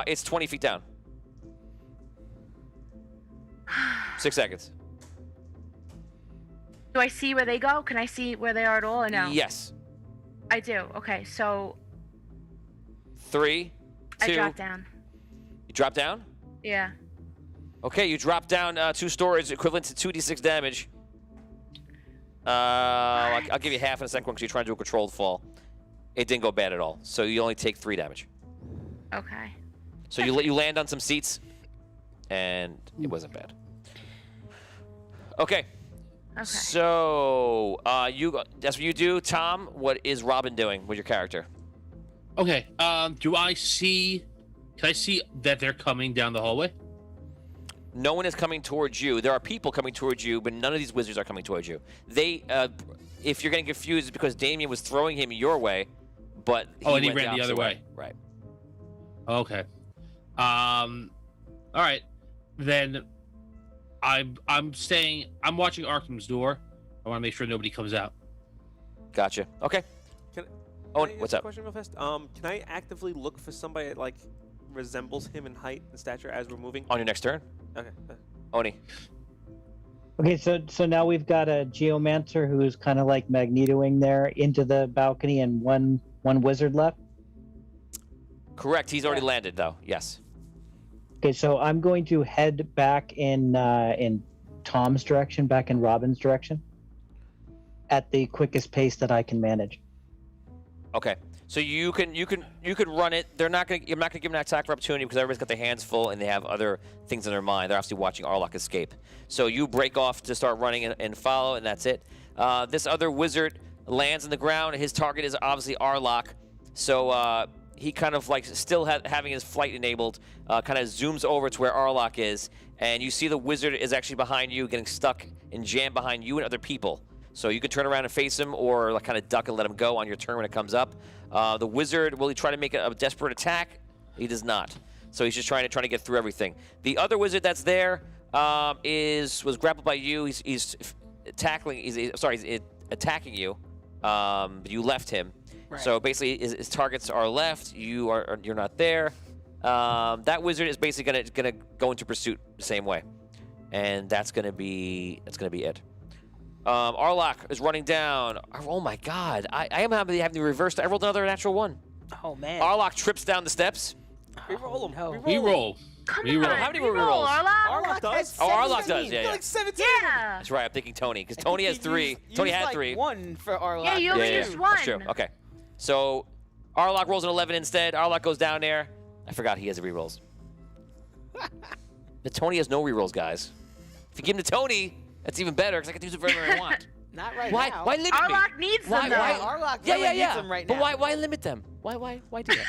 Speaker 1: It's 20 feet down. 6 seconds.
Speaker 2: Do I see where they go? Can I see where they are at all or no?
Speaker 1: Yes.
Speaker 2: I do. Okay, so
Speaker 1: 3, 2.
Speaker 2: I drop down.
Speaker 1: You drop down?
Speaker 2: Yeah.
Speaker 1: Okay, you drop down 2 stories, equivalent to 2d6 damage. I'll give you half in a second because you're trying to do a controlled fall. It didn't go bad at all, so you only take 3 damage.
Speaker 2: Okay.
Speaker 1: So you land on some seats, and it wasn't bad. Okay.
Speaker 2: Okay.
Speaker 1: So that's what you do, Tom. What is Robin doing with your character?
Speaker 7: Okay. Do I see? Can I see that they're coming down the hallway?
Speaker 1: No one is coming towards you. There are people coming towards you, but none of these wizards are coming towards you. They, if you're getting confused, it's because Damien was throwing him your way, but
Speaker 7: He ran the
Speaker 1: opposite
Speaker 7: other way.
Speaker 1: Right.
Speaker 7: Okay. All right. Then I'm staying. I'm watching Arkham's door. I want to make sure nobody comes out.
Speaker 1: Gotcha. Okay.
Speaker 6: Can
Speaker 1: Oh,
Speaker 6: I ask
Speaker 1: what's
Speaker 6: a
Speaker 1: up?
Speaker 6: question real fast? Can I actively look for somebody that like resembles him in height and stature as we're moving?
Speaker 1: On your next turn,
Speaker 6: Okay.
Speaker 1: Oni.
Speaker 8: Okay, so now we've got a geomancer who's kind of like magnetoing there into the balcony, and one wizard left.
Speaker 1: Correct. He's already landed, though. Yes.
Speaker 8: Okay, so I'm going to head back in Tom's direction, back in Robin's direction, at the quickest pace that I can manage.
Speaker 1: Okay. So you could run it. You're not gonna give them an attack of opportunity because everybody's got their hands full and they have other things in their mind. They're obviously watching Arlock escape. So you break off to start running and follow, and that's it. This other wizard lands on the ground. His target is obviously Arlock. So he kind of like still having his flight enabled, kind of zooms over to where Arlock is, and you see the wizard is actually behind you, getting stuck and jammed behind you and other people. So you can turn around and face him, or like kind of duck and let him go on your turn when it comes up. The wizard, will he try to make a desperate attack? He does not. So he's just trying to get through everything. The other wizard that's there was grappled by you. He's attacking you. But you left him.
Speaker 4: Right.
Speaker 1: So basically, his targets are left. You're not there. That wizard is basically gonna go into pursuit the same way, and that's gonna be it. Arlock is running down. Oh my God! I am having the reversed. I rolled another natural 1.
Speaker 4: Oh man.
Speaker 1: Arlock trips down the steps.
Speaker 6: Reroll him.
Speaker 4: no.
Speaker 7: Reroll.
Speaker 2: Come
Speaker 7: Reroll.
Speaker 2: on.
Speaker 1: How many
Speaker 2: reroll,
Speaker 1: rerolls?
Speaker 2: Arlock?
Speaker 6: Arlock does.
Speaker 1: Oh, Arlock
Speaker 4: 17.
Speaker 1: does. Yeah.
Speaker 6: Like 17.
Speaker 2: Yeah.
Speaker 1: That's right. I'm thinking Tony because Tony
Speaker 4: I
Speaker 1: has
Speaker 4: think
Speaker 1: 3.
Speaker 4: you
Speaker 1: Tony
Speaker 4: used
Speaker 1: had
Speaker 4: like
Speaker 1: 3.
Speaker 4: 1 for Arlock.
Speaker 2: Yeah, you only used one.
Speaker 1: That's true. Okay. So Arlock rolls an 11 instead. Arlock goes down there. I forgot he has rerolls. But Tony has no rerolls, guys. If you give him to Tony, that's even better because I can use it wherever I want.
Speaker 4: Not right
Speaker 1: Why?
Speaker 4: now.
Speaker 1: Why limit me?
Speaker 2: Arlock needs them, though.
Speaker 4: Arlock
Speaker 1: Yeah,
Speaker 4: really
Speaker 1: yeah,
Speaker 4: needs
Speaker 1: yeah.
Speaker 4: them right
Speaker 1: But
Speaker 4: now.
Speaker 1: why limit them? Why do that?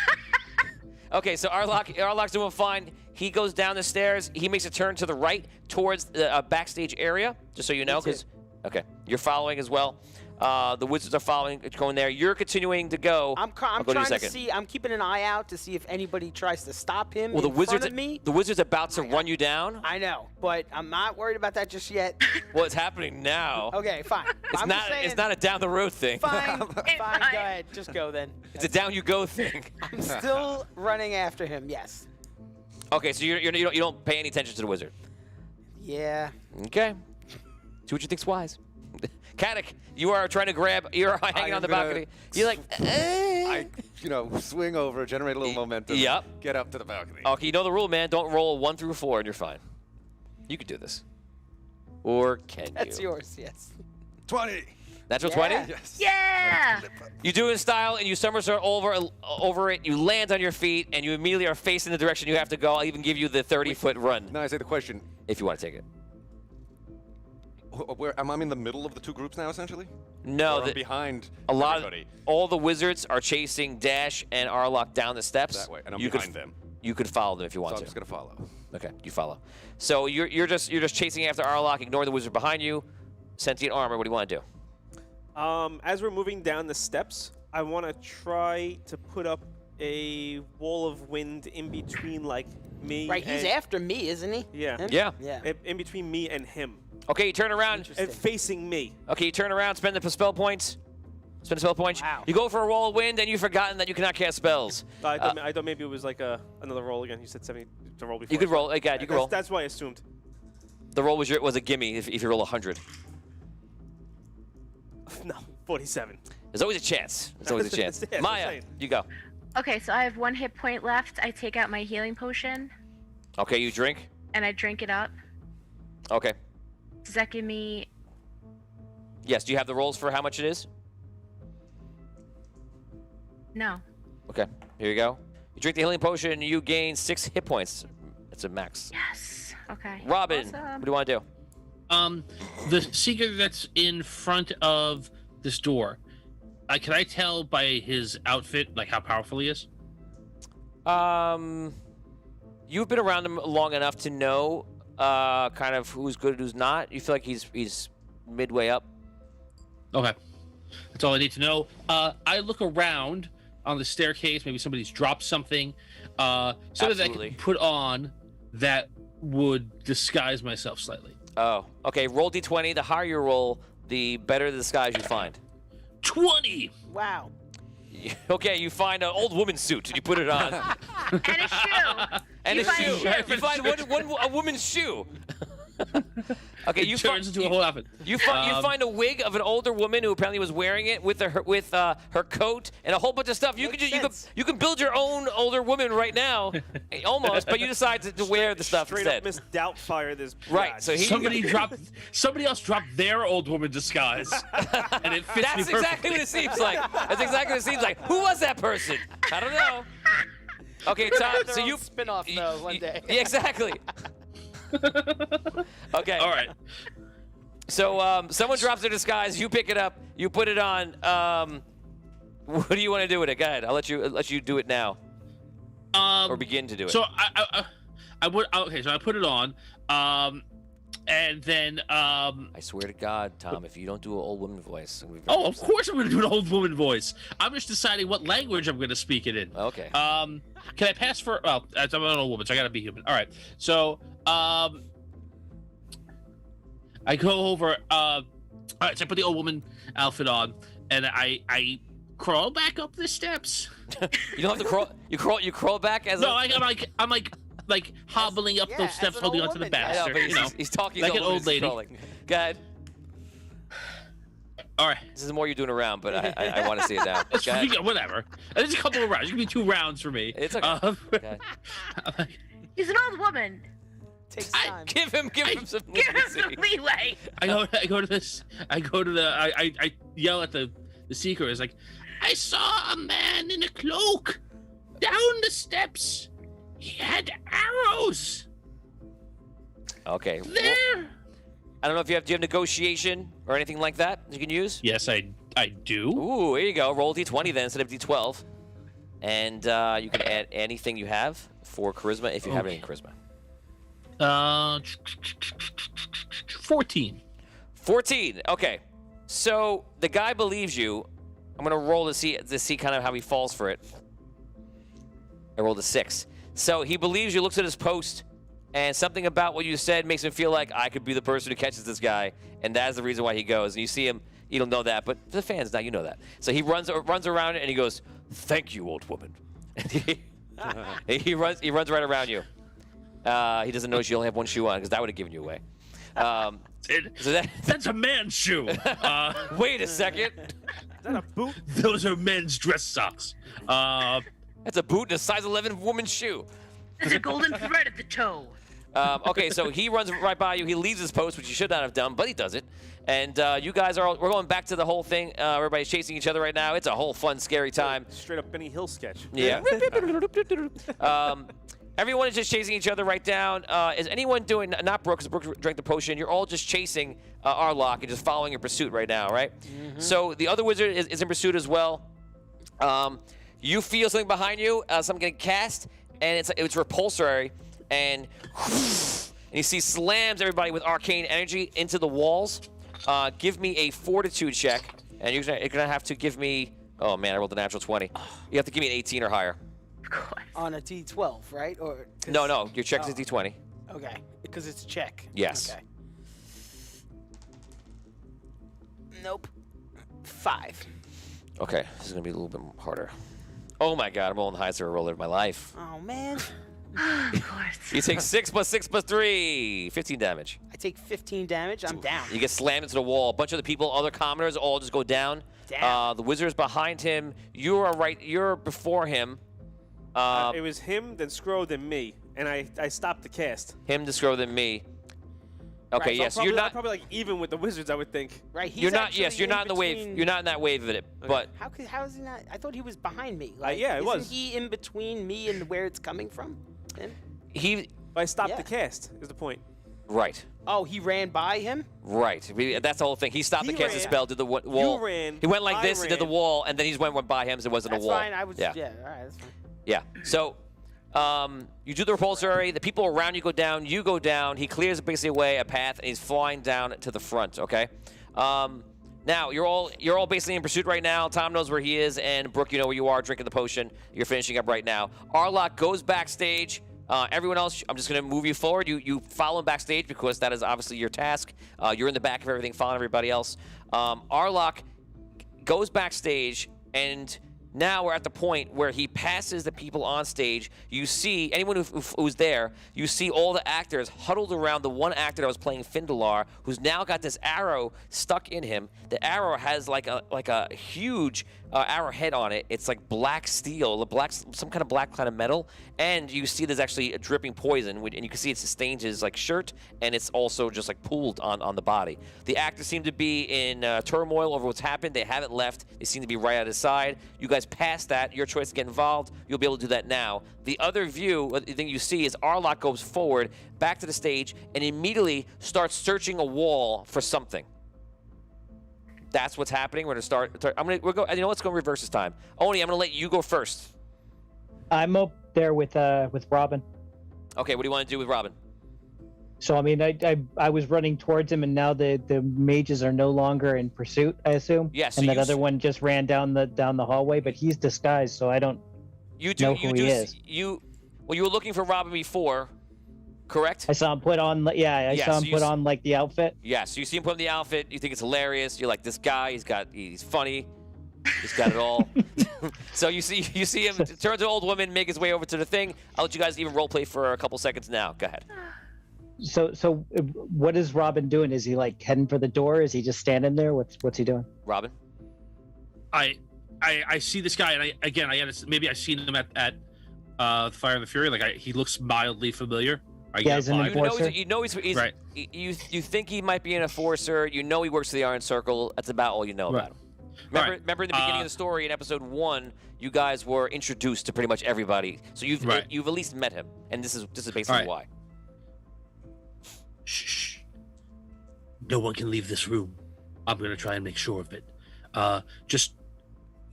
Speaker 1: Okay, so Arlock's doing fine. He goes down the stairs. He makes a turn to the right towards the backstage area, just so you know. Okay, you're following as well. The wizards are following, going there. You're continuing to go.
Speaker 4: I'm
Speaker 1: I'll go
Speaker 4: trying
Speaker 1: to
Speaker 4: to see. I'm keeping an eye out to see if anybody tries to stop him
Speaker 1: well,
Speaker 4: in front of me.
Speaker 1: the wizard's about to run you down.
Speaker 4: I know, but I'm not worried about that just yet.
Speaker 1: Well, it's happening now.
Speaker 4: Okay, fine.
Speaker 1: It's
Speaker 4: I'm
Speaker 1: not.
Speaker 4: just saying,
Speaker 1: It's not a down the road thing.
Speaker 4: Fine, fine. Go
Speaker 2: fine.
Speaker 4: ahead. Just go then.
Speaker 1: It's a down you go thing.
Speaker 4: I'm still running after him. Yes.
Speaker 1: Okay, so you don't pay any attention to the wizard.
Speaker 4: Yeah.
Speaker 1: Okay. Do what you think's wise. Kadek, you are trying to grab. You're hanging on the balcony. You're like,
Speaker 5: I, swing over, generate a little momentum.
Speaker 1: Yep.
Speaker 5: Get up to the balcony.
Speaker 1: Okay, you know the rule, man. Don't roll 1 through 4, and you're fine. You could do this. Or can
Speaker 4: That's
Speaker 1: you?
Speaker 4: yours. Yes.
Speaker 5: 20.
Speaker 1: Natural
Speaker 4: Yeah.
Speaker 1: 20?
Speaker 5: Yes.
Speaker 2: Yeah.
Speaker 1: You do it in style, and you somersault over it. You land on your feet, and you immediately are facing the direction you have to go. I'll even give you the 30-foot run
Speaker 5: Now I say the question.
Speaker 1: if you want to take it.
Speaker 5: Where am I in the middle of the 2 groups now, essentially?
Speaker 1: No,
Speaker 5: Or I'm behind
Speaker 1: a lot
Speaker 5: everybody
Speaker 1: all the wizards are chasing Dash and Arlock down the steps.
Speaker 5: that way, and I'm
Speaker 1: you
Speaker 5: behind
Speaker 1: could,
Speaker 5: them.
Speaker 1: You could follow them if you
Speaker 5: So
Speaker 1: want
Speaker 5: I'm
Speaker 1: to.
Speaker 5: just gonna follow.
Speaker 1: Okay, you follow. So you're just chasing after Arlock, ignoring the wizard behind you. Sentient armor. What do you want to do?
Speaker 6: As we're moving down the steps, I want to try to put up a wall of wind in between, like, me
Speaker 4: Right, he's
Speaker 6: and...
Speaker 4: after me, isn't he?
Speaker 6: Yeah.
Speaker 4: Him?
Speaker 1: Yeah.
Speaker 4: Yeah.
Speaker 6: In between me and him.
Speaker 1: Okay, you turn around.
Speaker 6: And facing me.
Speaker 1: Okay, you turn around, spend the spell points. Spend the spell points.
Speaker 4: Wow.
Speaker 1: You go for a roll of wind, and you've forgotten that you cannot cast spells.
Speaker 6: I thought maybe it was like another roll again. You said 70 to roll before.
Speaker 1: You could roll. God, you could roll.
Speaker 6: That's why I assumed.
Speaker 1: The roll was a gimme if you roll 100.
Speaker 6: No, 47.
Speaker 1: There's always a chance. There's always a chance.
Speaker 6: Yeah, that's
Speaker 1: Maya,
Speaker 6: insane.
Speaker 1: you go.
Speaker 2: Okay, so I have 1 hit point left. I take out my healing potion
Speaker 1: Okay, you drink.
Speaker 2: and I drink it up.
Speaker 1: Okay.
Speaker 2: Does that give me?
Speaker 1: Yes. Do you have the rolls for how much it is?
Speaker 2: No.
Speaker 1: Okay. Here you go. You drink the healing potion, and you gain 6 hit points. That's a max.
Speaker 2: Yes. Okay.
Speaker 1: Robin,
Speaker 2: Awesome.
Speaker 1: what do you want to do?
Speaker 7: The seeker that's in front of this door, can I tell by his outfit like how powerful he is?
Speaker 1: You've been around him long enough to know kind of who's good and who's not. You feel like he's midway up.
Speaker 7: Okay, that's all I need to know. I look around on the staircase. Maybe somebody's dropped something. Something that I
Speaker 1: Absolutely.
Speaker 7: can put on that would disguise myself slightly.
Speaker 1: Oh, okay. Roll d20. The higher you roll, the better the disguise you find.
Speaker 7: 20.
Speaker 4: Wow.
Speaker 1: Okay, you find an old woman's suit and you put it on.
Speaker 2: And a shoe.
Speaker 1: And
Speaker 2: You
Speaker 1: a
Speaker 2: find a
Speaker 1: shoe.
Speaker 2: shoe.
Speaker 1: You find a woman's shoe. Okay,
Speaker 7: It turns into a whole outfit.
Speaker 1: You find a wig of an older woman who apparently was wearing it with her coat and a whole bunch of stuff. You can you can build your own older woman right now, almost, but you decide to wear the stuff
Speaker 6: Straight
Speaker 1: instead.
Speaker 6: up Miss Doubtfire this.
Speaker 1: Right,
Speaker 6: God.
Speaker 1: so he
Speaker 7: Somebody else dropped their old woman disguise, and it fits me
Speaker 1: That's exactly what it seems like. That's exactly what it seems like. Who was that person? I don't know. Okay, Tom.
Speaker 4: Their
Speaker 1: So
Speaker 4: own
Speaker 1: you
Speaker 4: spin-off though one day.
Speaker 1: Yeah, exactly. Okay.
Speaker 7: All right.
Speaker 1: So someone drops their disguise. You pick it up. You put it on. What do you want to do with it? Go ahead. I'll let you do it now, or begin to do it.
Speaker 7: So I would okay. So I put it on, and then
Speaker 1: I swear to God, Tom, if you don't do an old woman voice, I'm gonna be very
Speaker 7: of
Speaker 1: upset.
Speaker 7: course I'm going to do an old woman voice. I'm just deciding what language I'm going to speak it in.
Speaker 1: Okay.
Speaker 7: Can I pass for? Well, I'm an old woman, so I got to be human. All right. So I go over. All right. So I put the old woman outfit on, and I crawl back up the steps.
Speaker 1: You don't have to crawl. You crawl back as
Speaker 7: No,
Speaker 1: a.
Speaker 7: I'm like hobbling up
Speaker 4: yeah,
Speaker 7: those
Speaker 4: as
Speaker 7: steps,
Speaker 4: an
Speaker 7: holding
Speaker 4: old
Speaker 7: onto the
Speaker 4: woman, yeah.
Speaker 1: I know,
Speaker 7: bastard.
Speaker 1: but
Speaker 7: You know.
Speaker 1: he's talking
Speaker 7: like
Speaker 1: as
Speaker 7: an
Speaker 1: old
Speaker 7: old lady.
Speaker 1: Crawling. Go ahead.
Speaker 7: All right.
Speaker 1: This is more you're doing around, but I want to see it now.
Speaker 7: It's
Speaker 1: Go ahead.
Speaker 7: whatever. There's a couple of rounds. It could be 2 rounds for me.
Speaker 1: It's okay. Okay.
Speaker 7: I'm like,
Speaker 2: He's an old woman.
Speaker 4: Takes
Speaker 7: I-
Speaker 4: time.
Speaker 1: Give him some
Speaker 2: Give him
Speaker 1: leniency.
Speaker 2: some leeway.
Speaker 7: I yell at the seeker. It's like, I saw a man in a cloak down the steps. He had arrows
Speaker 1: Okay.
Speaker 7: there.
Speaker 1: I don't know if do you have negotiation or anything like that you can use?
Speaker 7: Yes, I do.
Speaker 1: Ooh, here you go. Roll d20 then instead of d12. And you can add anything you have for charisma if you have any charisma.
Speaker 7: 14.
Speaker 1: 14. Okay. So the guy believes you. I'm gonna roll to see kind of how he falls for it. I rolled a 6. So he believes you, looks at his post, and something about what you said makes him feel like I could be the person who catches this guy, and that's the reason why he goes. And you see him, you don't know that, but the fans now you know that. So he runs around it and he goes, "Thank you, old woman." And he runs right around you. He doesn't notice you only have one shoe on because that would have given you away. So
Speaker 7: That's a man's shoe.
Speaker 1: wait a second.
Speaker 6: Is that a boot?
Speaker 7: Those are men's dress socks.
Speaker 1: That's a boot and a size 11 woman's shoe.
Speaker 2: There's a golden thread at the toe.
Speaker 1: Okay, so he runs right by you. He leaves his post, which he should not have done, but he does it. And you guys we're going back to the whole thing. Everybody's chasing each other right now. It's a whole fun, scary time.
Speaker 6: Straight up Benny Hill sketch.
Speaker 1: Yeah. Everyone is just chasing each other right down. Is anyone doing, not Brooke, because Brooke drank the potion, you're all just chasing Arlock and just following your pursuit right now, right? Mm-hmm. So the other wizard is in pursuit as well. You feel something behind you, something getting cast, and it's repulsory, and you see slams everybody with arcane energy into the walls. Give me a fortitude check, and you're gonna have to give me, oh man, I rolled a natural 20. You have to give me an 18 or higher.
Speaker 2: Of course.
Speaker 4: on a D12, right? Or
Speaker 1: No, your check is a D20.
Speaker 4: Okay, because it's a check.
Speaker 1: Yes.
Speaker 4: Okay. Nope. 5.
Speaker 1: Okay, this is gonna be a little bit harder. Oh my God, I'm rolling the highest ever roller of my life.
Speaker 4: Oh man.
Speaker 2: Of course.
Speaker 1: You take 6 plus 6 plus 3, 15 damage.
Speaker 4: I take 15 damage. I'm down.
Speaker 1: You get slammed into the wall. A bunch of the people, other commoners, all just go down.
Speaker 4: Damn.
Speaker 1: The wizard's behind him. You're before him.
Speaker 6: It was him, then Scro, then me, and I stopped the cast.
Speaker 1: Him to scroll than me. Okay,
Speaker 6: Right, so
Speaker 1: yes,
Speaker 6: I'm
Speaker 1: you're
Speaker 6: probably-
Speaker 1: not.
Speaker 6: I'm probably like even with the wizards, I would think.
Speaker 4: Right. He's
Speaker 1: You're not.
Speaker 4: actually
Speaker 1: Yes, you're not in the wave.
Speaker 4: between-
Speaker 1: You're not in that wave of it. But
Speaker 4: How is he not? I thought he was behind me. Like,
Speaker 6: yeah, it
Speaker 4: isn't
Speaker 6: was.
Speaker 4: he in between me and where it's coming from? Then?
Speaker 1: he.
Speaker 6: But I stopped
Speaker 4: Yeah.
Speaker 6: the cast. Is the point?
Speaker 1: Right.
Speaker 4: Oh, he ran by him.
Speaker 1: Right. That's the whole thing. He stopped
Speaker 6: He
Speaker 1: the casting
Speaker 6: ran.
Speaker 1: spell, did the wall.
Speaker 6: ran,
Speaker 1: He went like
Speaker 6: I
Speaker 1: this and did the
Speaker 6: ran.
Speaker 1: wall, and then he just went by him, so it wasn't
Speaker 4: That's
Speaker 1: a wall.
Speaker 4: fine. I was.
Speaker 1: Yeah.
Speaker 4: Yeah. All right. That's fine.
Speaker 1: Yeah. So, you do the repulsory. The people around you go down. You go down. He clears basically away a path, and he's flying down to the front. Okay. Now you're all basically in pursuit right now. Tom knows where he is, and Brooke, you know where you are, drinking the potion. You're finishing up right now. Arlok goes backstage. Everyone else, I'm just going to move you forward. You follow him backstage because that is obviously your task. You're in the back of everything, following everybody else. Arlok goes backstage, and now we're at the point where he passes the people on stage. You see anyone who's there. You see all the actors huddled around the one actor that was playing Findalar, who's now got this arrow stuck in him. The arrow has like a huge arrowhead on it. It's like black steel, some kind of black kind of metal. And you see there's actually a dripping poison, and you can see it sustains his like shirt, and it's also just like pooled on the body. The actors seem to be in turmoil over what's happened. They haven't left. They seem to be right at his side. You guys passed that. Your choice to get involved. You'll be able to do that now. The other view, the thing you see is Arlok goes forward back to the stage and immediately starts searching a wall for something. That's what's happening. We're gonna start. We'll go. You know, let's go reverse this time. Oni, I'm gonna let you go first.
Speaker 8: I'm up there with Robin.
Speaker 1: Okay, what do you want to do with Robin?
Speaker 8: So I mean, I was running towards him, and now the mages are no longer in pursuit, I assume.
Speaker 1: Yeah, so
Speaker 8: and that
Speaker 1: you
Speaker 8: other one just ran down the hallway, but he's disguised, so I don't know who he is.
Speaker 1: You were looking for Robin before, correct?
Speaker 8: I saw him put on, I saw him
Speaker 1: so
Speaker 8: put on like the outfit.
Speaker 1: Yeah, so you see him put on the outfit. You think it's hilarious. You're like, this guy. He's funny. He's got it all. So you see him turn to an old woman, make his way over to the thing. I'll let you guys even role play for a couple seconds now. Go ahead.
Speaker 8: So what is Robin doing? Is he like heading for the door? Is he just standing there? What's he doing?
Speaker 1: Robin.
Speaker 7: I see this guy, and maybe I've seen him at Fire and the Fury. Like he looks mildly familiar.
Speaker 8: Yeah, he's an enforcer.
Speaker 1: You know he's
Speaker 7: Right.
Speaker 1: You think he might be an enforcer. You know he works for the Iron Circle. That's about all you know about him. Remember in the beginning of the story in episode 1, you guys were introduced to pretty much everybody. So you've at least met him, and this is basically why.
Speaker 7: Shh. No one can leave this room. I'm gonna try and make sure of it. Just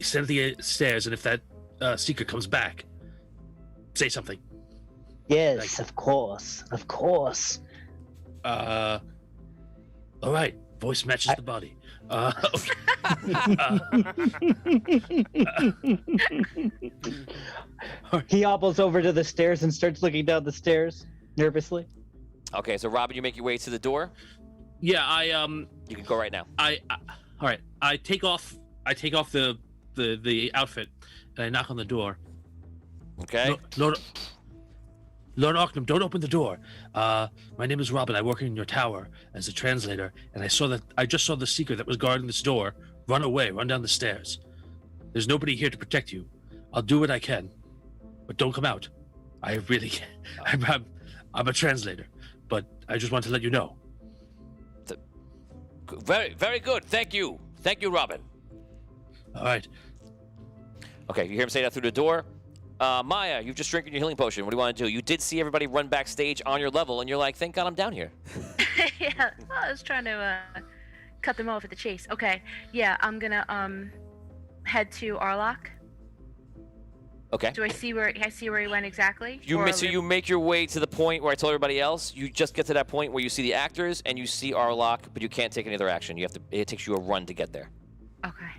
Speaker 7: stand at the stairs, and if that seeker comes back, say something.
Speaker 8: Yes, of course.
Speaker 7: All right. Voice matches the body. Okay.
Speaker 8: He hobbles over to the stairs and starts looking down the stairs nervously.
Speaker 1: Okay, so Robin, you make your way to the door.
Speaker 7: Yeah,
Speaker 1: You can go right now.
Speaker 7: all right. I take off the outfit, and I knock on the door.
Speaker 1: Okay.
Speaker 7: Lord Arcanum, don't open the door. My name is Robin. I work in your tower as a translator, and I just saw the seeker that was guarding this door run away, run down the stairs. There's nobody here to protect you. I'll do what I can, but don't come out. I really can't. I'm a translator, but I just want to let you know.
Speaker 1: Very, very good. Thank you, Robin.
Speaker 7: All right.
Speaker 1: Okay, you hear him say that through the door. Maya, you've just drinking your healing potion. What do you want to do? You did see everybody run backstage on your level, and you're like, thank God I'm down here.
Speaker 2: Yeah, I was trying to cut them off at the chase. Okay, yeah, I'm gonna head to Arlok.
Speaker 1: Okay.
Speaker 2: Do I see where he went exactly?
Speaker 1: So you make your way to the point where I told everybody else. You just get to that point where you see the actors and you see Arlok, but you can't take any other action. It takes you a run to get there.
Speaker 2: Okay.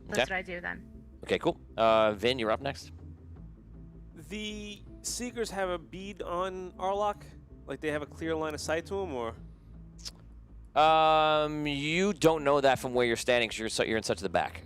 Speaker 2: That's what I do then.
Speaker 1: Okay, cool. Vin, you're up next.
Speaker 6: the Seekers have a bead on Arlok? Like they have a clear line of sight to him, or?
Speaker 1: You don't know that from where you're standing because you're in such the back.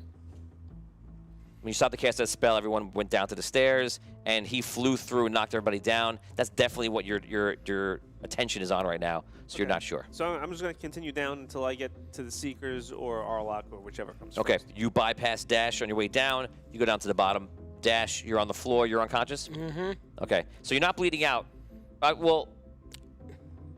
Speaker 1: When you stopped to cast that spell, everyone went down to the stairs, and he flew through and knocked everybody down. That's definitely what your attention is on right now, so you're not sure.
Speaker 6: So I'm just going to continue down until I get to the Seekers or Arlok or whichever comes
Speaker 1: Okay,
Speaker 6: first.
Speaker 1: you bypass Dash on your way down. You go down to the bottom. Dash, you're on the floor. You're unconscious?
Speaker 4: Mm-hmm.
Speaker 1: Okay, so you're not bleeding out. Well,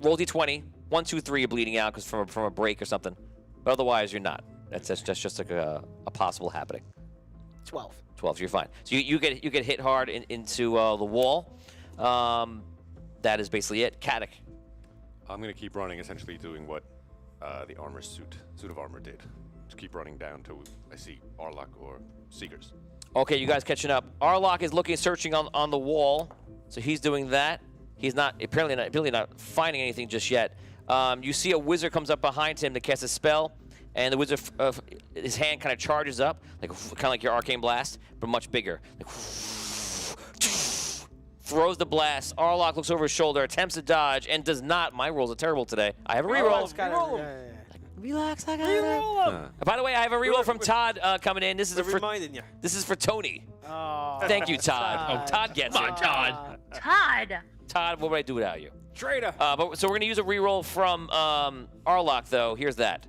Speaker 1: roll d20. 1, 2, 3, you're bleeding out because from a break or something. But otherwise, you're not. That's just like a possible happening.
Speaker 4: 12.
Speaker 1: 12, you're fine. So you get hit hard into the wall. That is basically it. Caddick.
Speaker 5: I'm gonna keep running, essentially doing what the suit of armor did. Just keep running down till I see Arlok or Seekers.
Speaker 1: Okay, you guys catching up. Arlok is searching on the wall, so he's doing that. He's apparently not finding anything just yet. You see a wizard comes up behind him to cast a spell, and the wizard, his hand kind of charges up, kind of like your arcane blast, but much bigger. Like, throws the blast. Arlok looks over his shoulder, attempts to dodge, and does not. My rolls are terrible today. I have a reroll. Relax, I got it. By the way, I have a reroll from Todd coming in. This is
Speaker 6: reminding you.
Speaker 1: This is for Tony.
Speaker 4: Oh,
Speaker 1: Thank you, Todd. Todd gets
Speaker 7: Come
Speaker 1: it.
Speaker 7: on, Todd.
Speaker 2: Todd.
Speaker 1: Todd, what would I do without you?
Speaker 6: Traitor.
Speaker 1: So we're going to use a reroll from Arlok, though. Here's that.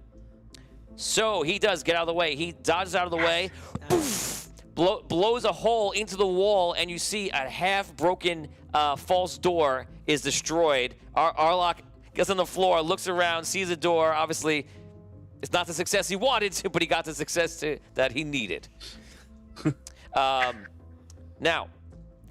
Speaker 1: So he does get out of the way. He dodges out of the way, poof, blows a hole into the wall, and you see a half-broken false door is destroyed. Arlok gets on the floor, looks around, sees a door. Obviously, it's not the success he wanted to, but he got the success that he needed. Now,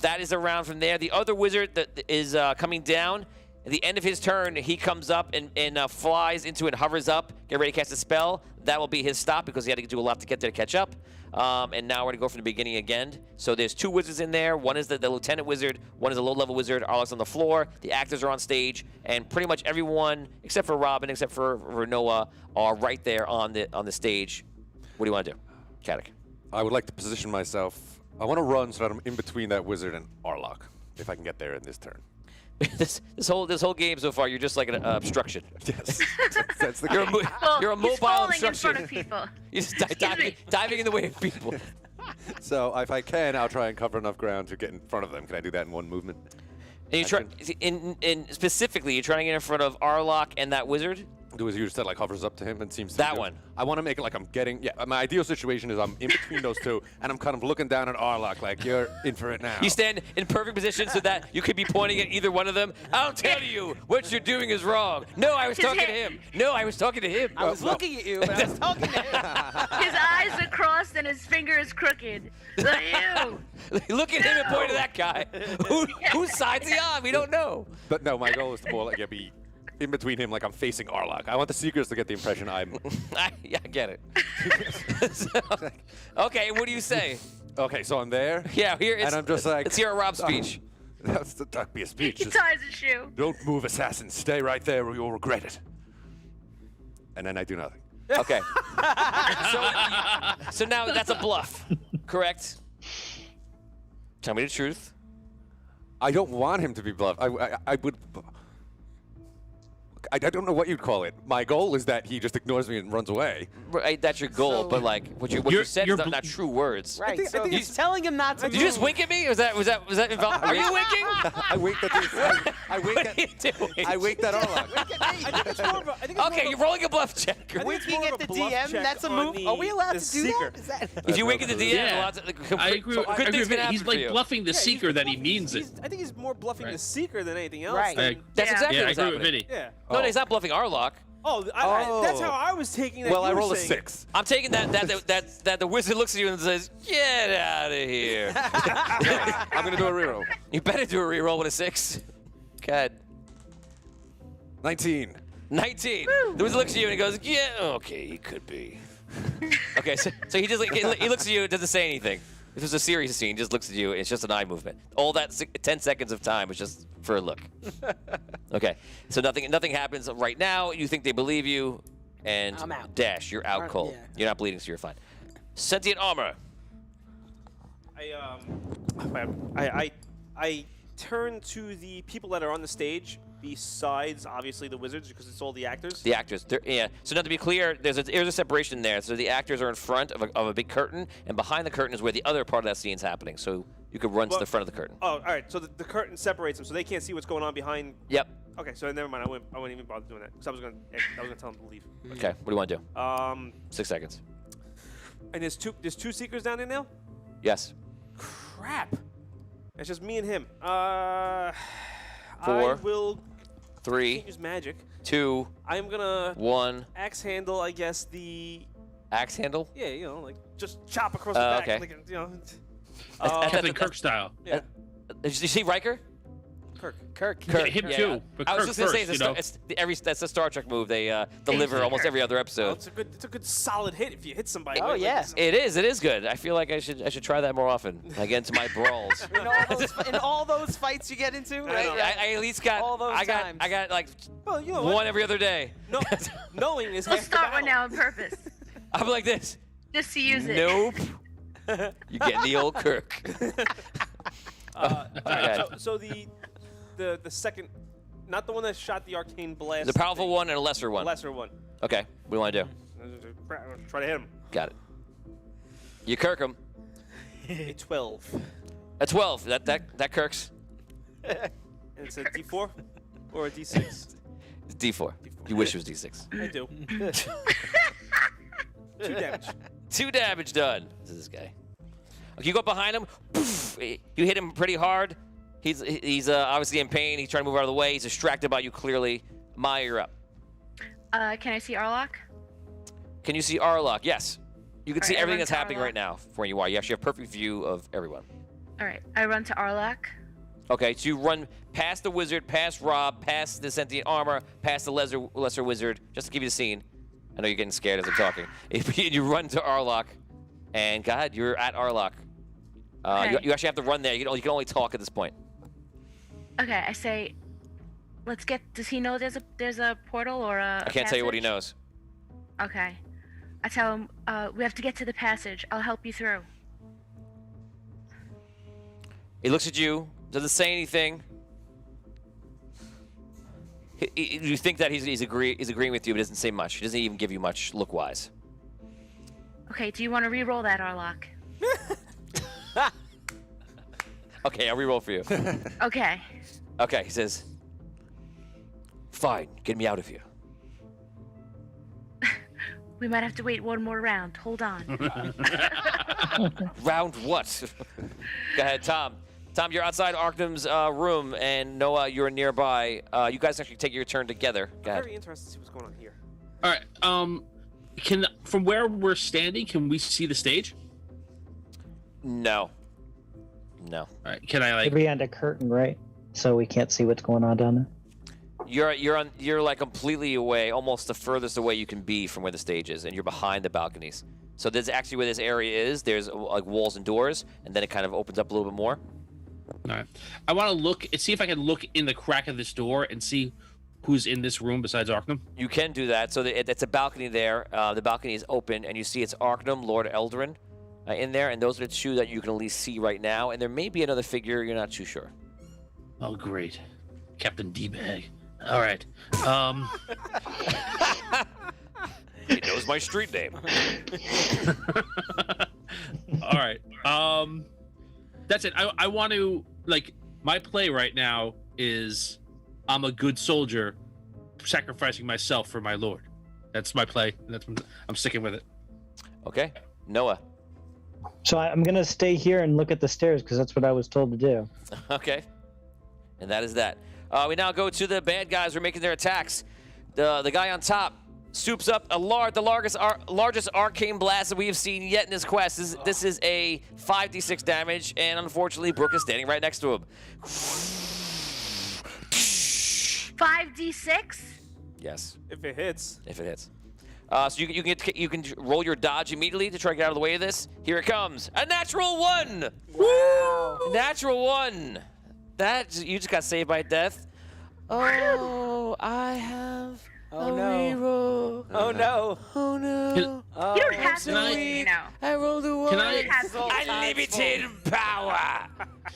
Speaker 1: that is around from there. The other wizard that is coming down, at the end of his turn, he comes up and flies into it, hovers up, get ready to cast a spell. That will be his stop because he had to do a lot to get there to catch up. And now we're going to go from the beginning again. So there's 2 wizards in there. One is the lieutenant wizard. One is a low-level wizard. Arlok's on the floor. The actors are on stage. And pretty much everyone, except for Robin, except for Noah, are right there on the stage. What do you want to do? Caddick.
Speaker 5: I would like to position myself. I want to run so that I'm in between that wizard and Arlok, if I can get there in this turn.
Speaker 1: this whole game so far, you're just like an obstruction.
Speaker 5: Yes, that's the
Speaker 1: You're
Speaker 5: game.
Speaker 1: you're a
Speaker 2: He's
Speaker 1: mobile
Speaker 2: falling
Speaker 1: obstruction.
Speaker 2: in front of people.
Speaker 1: You're just diving in the way of people.
Speaker 5: So if I can, I'll try and cover enough ground to get in front of them. Can I do that in one movement?
Speaker 1: And you try, in specifically, you're trying to get in front of Arlok and that wizard.
Speaker 5: The wizard just said like hovers up to him and seems to
Speaker 1: That
Speaker 5: do it.
Speaker 1: one.
Speaker 5: I want to make it like I'm getting. Yeah, my ideal situation is I'm in between those two, and I'm kind of looking down at Arlok like you're in for it now.
Speaker 1: You stand in perfect position so that you could be pointing at either one of them. I'll tell you, what you're doing is wrong. No, I was talking to him. No, I was talking to him.
Speaker 4: I was looking at you, but I was talking to him.
Speaker 2: His eyes are crossed and his finger is crooked. Look at you.
Speaker 1: Look at him and point to that guy. Whose side's he on? We don't know.
Speaker 5: But no, my goal is to more like be in between him, like I'm facing Arlok. I want the Seekers to get the impression I'm.
Speaker 1: I get it. Okay, what do you say?
Speaker 5: Okay, so I'm there.
Speaker 1: Yeah, here it's.
Speaker 5: And I'm just like.
Speaker 1: Let's hear a Rob speech.
Speaker 5: That'd be a speech.
Speaker 2: He
Speaker 5: Just,
Speaker 2: ties his shoe.
Speaker 5: don't move, assassin. Stay right there or you'll regret it. And then I do nothing.
Speaker 1: Okay. So now that's a bluff, correct? Tell me the truth.
Speaker 5: I don't want him to be bluffed. I would. I don't know what you'd call it. My goal is that he just ignores me and runs away.
Speaker 1: Right, that's your goal,
Speaker 4: So-
Speaker 1: but like what you said
Speaker 7: you're
Speaker 1: is not true words.
Speaker 4: Right, so he's telling him not to
Speaker 1: Did you just wink at me? Was that involved? Are you winking?
Speaker 5: I winked at this. I winked
Speaker 1: What
Speaker 5: at.
Speaker 1: are you doing?
Speaker 5: I winked at Arlok.
Speaker 6: I think it's more of a. I think it's
Speaker 1: Okay, you're rolling a bluff check.
Speaker 6: I think it's
Speaker 4: Winking
Speaker 6: more
Speaker 4: at
Speaker 6: of
Speaker 4: the
Speaker 6: a bluff
Speaker 4: DM,
Speaker 6: check
Speaker 4: that's a
Speaker 6: on
Speaker 4: move.
Speaker 6: the-
Speaker 4: Are we allowed
Speaker 6: the
Speaker 4: to do
Speaker 6: seeker.
Speaker 4: that? Is that?
Speaker 1: If you wink at the DM,
Speaker 7: Yeah.
Speaker 1: lots of,
Speaker 7: I agree.
Speaker 1: good
Speaker 7: I agree
Speaker 1: things
Speaker 7: with
Speaker 1: can
Speaker 7: it.
Speaker 1: happen
Speaker 7: He's
Speaker 1: for
Speaker 7: like
Speaker 1: you.
Speaker 7: bluffing the
Speaker 6: Yeah, he's
Speaker 7: seeker that he
Speaker 6: bluffing-
Speaker 7: means it.
Speaker 6: I think he's more bluffing
Speaker 7: Right.
Speaker 6: the seeker than anything else.
Speaker 4: Right.
Speaker 6: than-
Speaker 1: That's
Speaker 2: Yeah.
Speaker 1: exactly
Speaker 7: Yeah, I
Speaker 1: what's
Speaker 7: agree with
Speaker 1: happening.
Speaker 7: Vinny.
Speaker 6: Yeah.
Speaker 1: No, he's not bluffing Arlok.
Speaker 6: Oh, that's how I was taking that.
Speaker 5: Well,
Speaker 6: you
Speaker 5: I
Speaker 6: were
Speaker 5: rolled a
Speaker 6: saying.
Speaker 5: 6.
Speaker 1: I'm taking that the wizard looks at you and says, "Get out of here."
Speaker 5: I'm gonna do a reroll.
Speaker 1: You better do a reroll with a 6. God.
Speaker 5: 19.
Speaker 1: 19. The wizard looks at you and he goes, "Yeah, okay, he could be." Okay, so he just he looks at you and doesn't say anything. If it's a serious scene, he just looks at you and it's just an eye movement. All that 10 seconds of time is just for a look. Okay, so nothing happens right now. You think they believe you, and
Speaker 4: I'm out.
Speaker 1: Dash, you're out cold.
Speaker 4: Yeah.
Speaker 1: You're not bleeding, so you're fine. Sentient armor.
Speaker 6: I I turn to the people that are on the stage, besides obviously the wizards, because it's all the actors.
Speaker 1: The actors, yeah. So now to be clear, there's a separation there. So the actors are in front of a big curtain, and behind the curtain is where the other part of that scene's happening. So you could run to the front of the curtain.
Speaker 6: Oh, all right. So the curtain separates them, so they can't see what's going on behind.
Speaker 1: Yep.
Speaker 6: Okay, so never mind. I wouldn't even bother doing that because I was gonna tell them to leave.
Speaker 1: Okay. What do you want to do? 6 seconds.
Speaker 6: And there's two seekers down there now.
Speaker 1: Yes.
Speaker 6: Crap. It's just me and him.
Speaker 1: 4,
Speaker 6: I will
Speaker 1: 3,
Speaker 6: can't use magic.
Speaker 1: 2,
Speaker 6: I am gonna
Speaker 1: 1.
Speaker 6: axe handle, I guess, the
Speaker 1: Axe handle.
Speaker 6: yeah, like just chop across the back.
Speaker 1: Okay.
Speaker 6: Like,
Speaker 7: Captain Kirk style.
Speaker 6: yeah.
Speaker 1: Did you see Riker?
Speaker 4: Kirk.
Speaker 1: Kirk.
Speaker 7: Him
Speaker 1: Yeah.
Speaker 7: too. But
Speaker 1: I was
Speaker 7: Kirk
Speaker 1: just gonna say
Speaker 7: first, you know?
Speaker 1: that's the Star Trek move they deliver almost every other
Speaker 6: Oh,
Speaker 1: episode.
Speaker 6: it's a good solid hit if you hit somebody.
Speaker 4: Oh,
Speaker 6: Like,
Speaker 4: yeah.
Speaker 1: It is good. I feel like I should try that more often. I get into my brawls.
Speaker 4: In all those fights you get into, right?
Speaker 1: I at least got
Speaker 4: All those
Speaker 1: I got
Speaker 4: times.
Speaker 1: like
Speaker 6: Well, you know
Speaker 1: one
Speaker 6: what?
Speaker 1: every other day.
Speaker 6: No, knowing is
Speaker 2: We'll
Speaker 6: half the
Speaker 2: start one
Speaker 6: battle.
Speaker 2: now on purpose,
Speaker 1: I'm like this.
Speaker 2: just to use it.
Speaker 1: Nope. You getting the old Kirk. Okay.
Speaker 6: So the second, not the one that shot the arcane blast.
Speaker 1: The powerful
Speaker 6: thing,
Speaker 1: one and a lesser one.
Speaker 6: The lesser one.
Speaker 1: Okay. What do you want to do?
Speaker 6: Try to hit him.
Speaker 1: Got it. You Kirk him.
Speaker 6: A 12.
Speaker 1: A 12. That Kirks.
Speaker 6: And it's a D4 or a D6.
Speaker 1: It's D4. You wish it was D6.
Speaker 6: I do. 2 damage.
Speaker 1: 2 damage done. This is this guy. Okay, you go up behind him. Poof, you hit him pretty hard. He's obviously in pain. He's trying to move out of the way. He's distracted by you clearly. Maya, you're up.
Speaker 2: Can I see Arlock?
Speaker 1: Can you see Arlock? Yes. You can
Speaker 2: All
Speaker 1: see
Speaker 2: right, I
Speaker 1: everything
Speaker 2: run
Speaker 1: that's
Speaker 2: to
Speaker 1: happening
Speaker 2: Arlock.
Speaker 1: right now from where you are. You actually have perfect view of everyone.
Speaker 2: All right, I run to Arlock.
Speaker 1: Okay, so you run past the wizard, past Rob, past the sentient armor, past the lesser wizard, just to give you the scene. I know you're getting scared as I'm talking. You run to Arlock, and God, you're at Arlock.
Speaker 2: Okay.
Speaker 1: You actually have to run there. You can only talk at this point.
Speaker 2: Okay, I say, let's get. Does he know there's a portal or a?
Speaker 1: I can't tell you what he knows.
Speaker 2: Okay, I tell him we have to get to the passage. I'll help you through.
Speaker 1: He looks at you, doesn't say anything. You think that he's agreeing with you, but doesn't say much. He doesn't even give you much look-wise.
Speaker 2: Okay, do you want to re-roll that, Arlock?
Speaker 1: Okay, I'll re-roll for you.
Speaker 2: Okay.
Speaker 1: Okay, he says, "Fine, get me out of here."
Speaker 2: We might have to wait one more round. Hold on.
Speaker 1: Round what? Go ahead, Tom. Tom, you're outside Arcanum's room, and Noah, you're nearby. You guys actually take your turn together. Go
Speaker 6: I'm
Speaker 1: ahead.
Speaker 6: very interested to see what's going on here.
Speaker 7: All right. Can from where we're standing, can we see the stage?
Speaker 1: No. No.
Speaker 7: All right. Can I
Speaker 8: It'd be behind a curtain, right? So we can't see what's going on down there.
Speaker 1: You're like completely away, almost the furthest away you can be from where the stage is, and you're behind the balconies. So there's actually where this area is. There's like walls and doors, and then it kind of opens up a little bit more.
Speaker 7: All right. I want to look and see if I can look in the crack of this door and see who's in this room besides Arcanum.
Speaker 1: You can do that. So it's a balcony there. The balcony is open, and you see it's Arcanum, Lord Eldrin, in there, and those are the two that you can at least see right now. And there may be another figure. You're not too sure.
Speaker 7: Oh, great. Captain D-Bag. All right.
Speaker 1: He knows my street name.
Speaker 7: All right. That's it. I want to, like, my play right now is I'm a good soldier sacrificing myself for my lord. That's my play. I'm sticking with it.
Speaker 1: Okay. Noah.
Speaker 8: So I'm gonna stay here and look at the stairs because that's what I was told to do.
Speaker 1: Okay. And that is that. We now go to the bad guys who are making their attacks. The guy on top soups up the largest arcane blast that we have seen yet in this quest. This is a 5d6 damage, and unfortunately, Brooke is standing right next to him.
Speaker 2: 5d6?
Speaker 1: Yes,
Speaker 6: If it hits.
Speaker 1: if it hits. So you can roll your dodge immediately to try to get out of the way of this. Here it comes. A natural 1!
Speaker 4: Wow.
Speaker 1: Natural 1! You just got saved by death. Oh, I have
Speaker 4: Oh,
Speaker 1: a
Speaker 4: no.
Speaker 1: reroll.
Speaker 4: Oh no.
Speaker 1: Oh no.
Speaker 7: Can-
Speaker 2: You don't have to
Speaker 7: Can I-
Speaker 2: do it, you know.
Speaker 1: I rolled a 1.
Speaker 7: Can
Speaker 2: You don't have to.
Speaker 1: Unlimited power.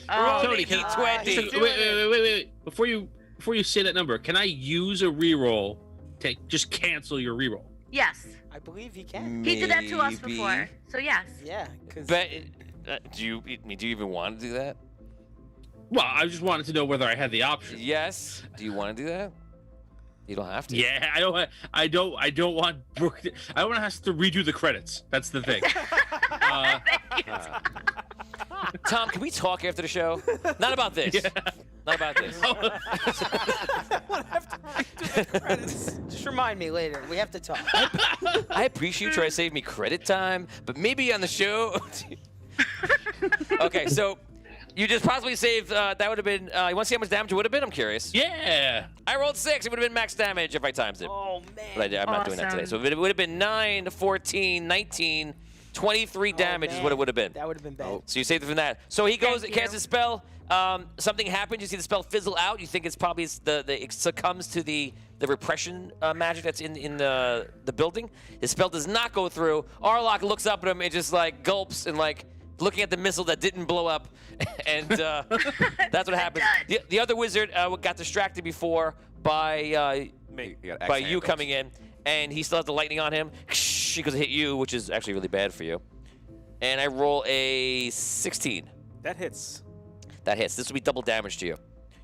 Speaker 2: Oh,
Speaker 1: Tony,
Speaker 7: Tony,
Speaker 1: can
Speaker 7: can
Speaker 1: D20.
Speaker 7: Wait. Before you say that number, can I use a reroll to just cancel your reroll?
Speaker 2: yes.
Speaker 4: I believe he can.
Speaker 2: He did that to us
Speaker 1: Maybe.
Speaker 2: before. So yes.
Speaker 4: Yeah. 'Cause
Speaker 1: But do you even want to do that?
Speaker 7: Well, I just wanted to know whether I had the option.
Speaker 1: Yes. Do you want to do that? You don't have to.
Speaker 7: Yeah, I don't want Brooke. I don't want to have to redo the credits. That's the thing.
Speaker 1: Tom, can we talk after the show? Not about this.
Speaker 7: Yeah.
Speaker 1: Not about this.
Speaker 4: just remind me later. We have to talk.
Speaker 1: I appreciate you trying to save me credit time, but maybe on the show. Okay, so you just possibly saved. That would have been. You want to see how much damage it would have been? I'm curious.
Speaker 7: Yeah.
Speaker 1: I rolled 6. It would have been max damage if I times it.
Speaker 4: Oh man.
Speaker 1: But I'm not doing that today. So
Speaker 2: Awesome.
Speaker 1: it would have been 9, 14, 19, 23 damage is what it would have been.
Speaker 4: That would have been bad.
Speaker 1: So you saved it from that. So he goes,
Speaker 2: Thank
Speaker 1: casts
Speaker 2: you.
Speaker 1: a spell. Something happens. You see the spell fizzle out. You think it's probably it succumbs to the repression magic that's in the building. His spell does not go through. Arlok looks up at him and just like gulps and like looking at the missile that didn't blow up, and that's what happened. The other wizard got distracted before by
Speaker 5: Me. You got
Speaker 1: by
Speaker 5: axe
Speaker 1: you
Speaker 5: handles.
Speaker 1: coming in, and he still has the lightning on him. He goes to hit you, which is actually really bad for you. And I roll a 16.
Speaker 6: That hits.
Speaker 1: That hits. This will be double damage to you.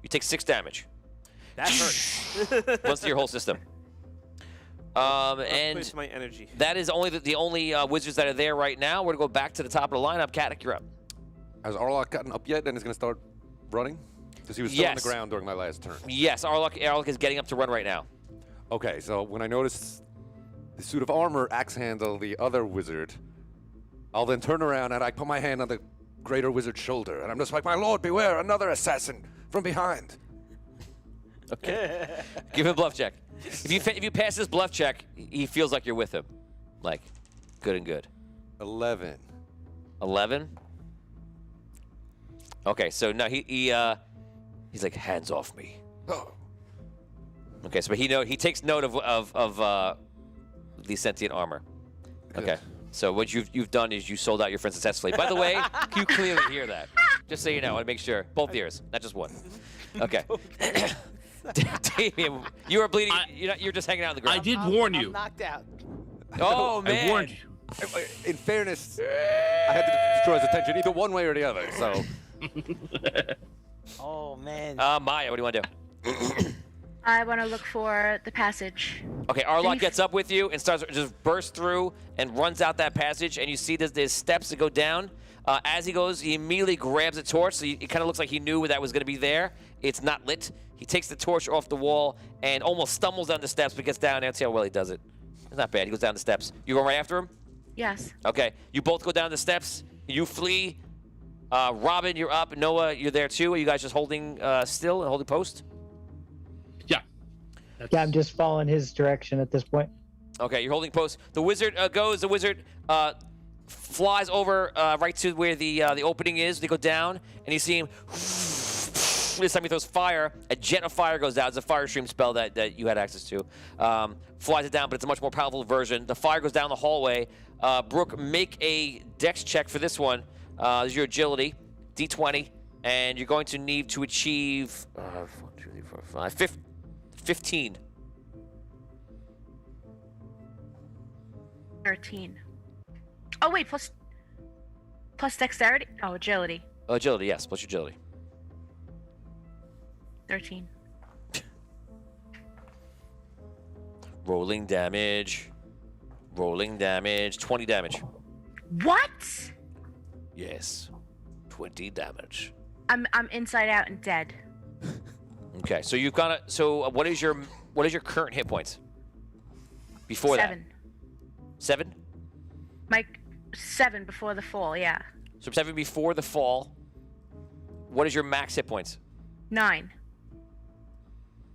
Speaker 1: You take 6 damage.
Speaker 6: That hurts.
Speaker 1: Once to your whole system. And
Speaker 6: Place my energy.
Speaker 1: that is only the only wizards that are there right now. We're gonna go back to the top of the lineup. Katic, you're up.
Speaker 5: Has Arlok gotten up yet and is going to start running? Because he was still on the
Speaker 1: Yes.
Speaker 5: ground during my last turn.
Speaker 1: Yes, Arlok is getting up to run right now.
Speaker 5: Okay, so when I notice the suit of armor axe handle the other wizard, I'll then turn around and I put my hand on the greater wizard's shoulder, and I'm just like, my lord, beware, another assassin from behind.
Speaker 1: Okay. Give him a bluff check. If you pass this bluff check, he feels like you're with him. Like, good and good.
Speaker 5: 11.
Speaker 1: 11. Okay, so now he's like, hands off me.
Speaker 5: Oh.
Speaker 1: Okay, so he takes note of the sentient armor. Okay, so what you've done is you sold out your friend successfully. By the way, you clearly hear that. Just so you know, I want to make sure. Both ears, not just one. Okay. Damien, you are bleeding. You're just hanging out on the ground.
Speaker 7: I did warn
Speaker 4: I'm
Speaker 7: you.
Speaker 4: knocked out.
Speaker 1: Oh man!
Speaker 7: I warned you.
Speaker 5: In fairness, I had to destroy his attention either one way or the other, so...
Speaker 4: Oh man.
Speaker 1: Maya, what do you want to do?
Speaker 2: I want to look for the passage.
Speaker 1: Okay, Arlok
Speaker 2: Please.
Speaker 1: gets up with you and starts just bursts through and runs out that passage, and you see there's steps that go down. As he goes, he immediately grabs a torch, so it kind of looks like he knew that was going to be there. It's not lit. He takes the torch off the wall and almost stumbles down the steps, but gets down there and see how well he does it. It's not bad. He goes down the steps. You go right after him?
Speaker 2: Yes.
Speaker 1: Okay. You both go down the steps. You flee. Robin, you're up. Noah, you're there too. Are you guys just holding still and holding post?
Speaker 7: Yeah.
Speaker 8: Yeah, I'm just following his direction at this point.
Speaker 1: Okay, you're holding post. The wizard goes. The wizard flies over right to where the opening is. They go down, and you see him. This time he throws fire. A jet of fire goes out. It's a fire stream spell that you had access to. Flies it down, but it's a much more powerful version. The fire goes down the hallway. Brooke, make a dex check for this one. This is your agility, D20, and you're going to need to achieve 1, 2, 3, 4, 5, 15.
Speaker 2: 13. Oh wait, plus dexterity. Oh, agility.
Speaker 1: Agility, yes, plus your agility.
Speaker 2: 13.
Speaker 1: Rolling damage. Rolling damage. 20 damage.
Speaker 2: What?
Speaker 1: Yes. 20 damage.
Speaker 2: I'm inside out and dead.
Speaker 1: Okay, so you've got to. So what is your current hit points? Before
Speaker 2: 7.
Speaker 1: that. 7.
Speaker 2: My 7 before the fall. Yeah.
Speaker 1: So 7 before the fall. What is your max hit points?
Speaker 2: 9.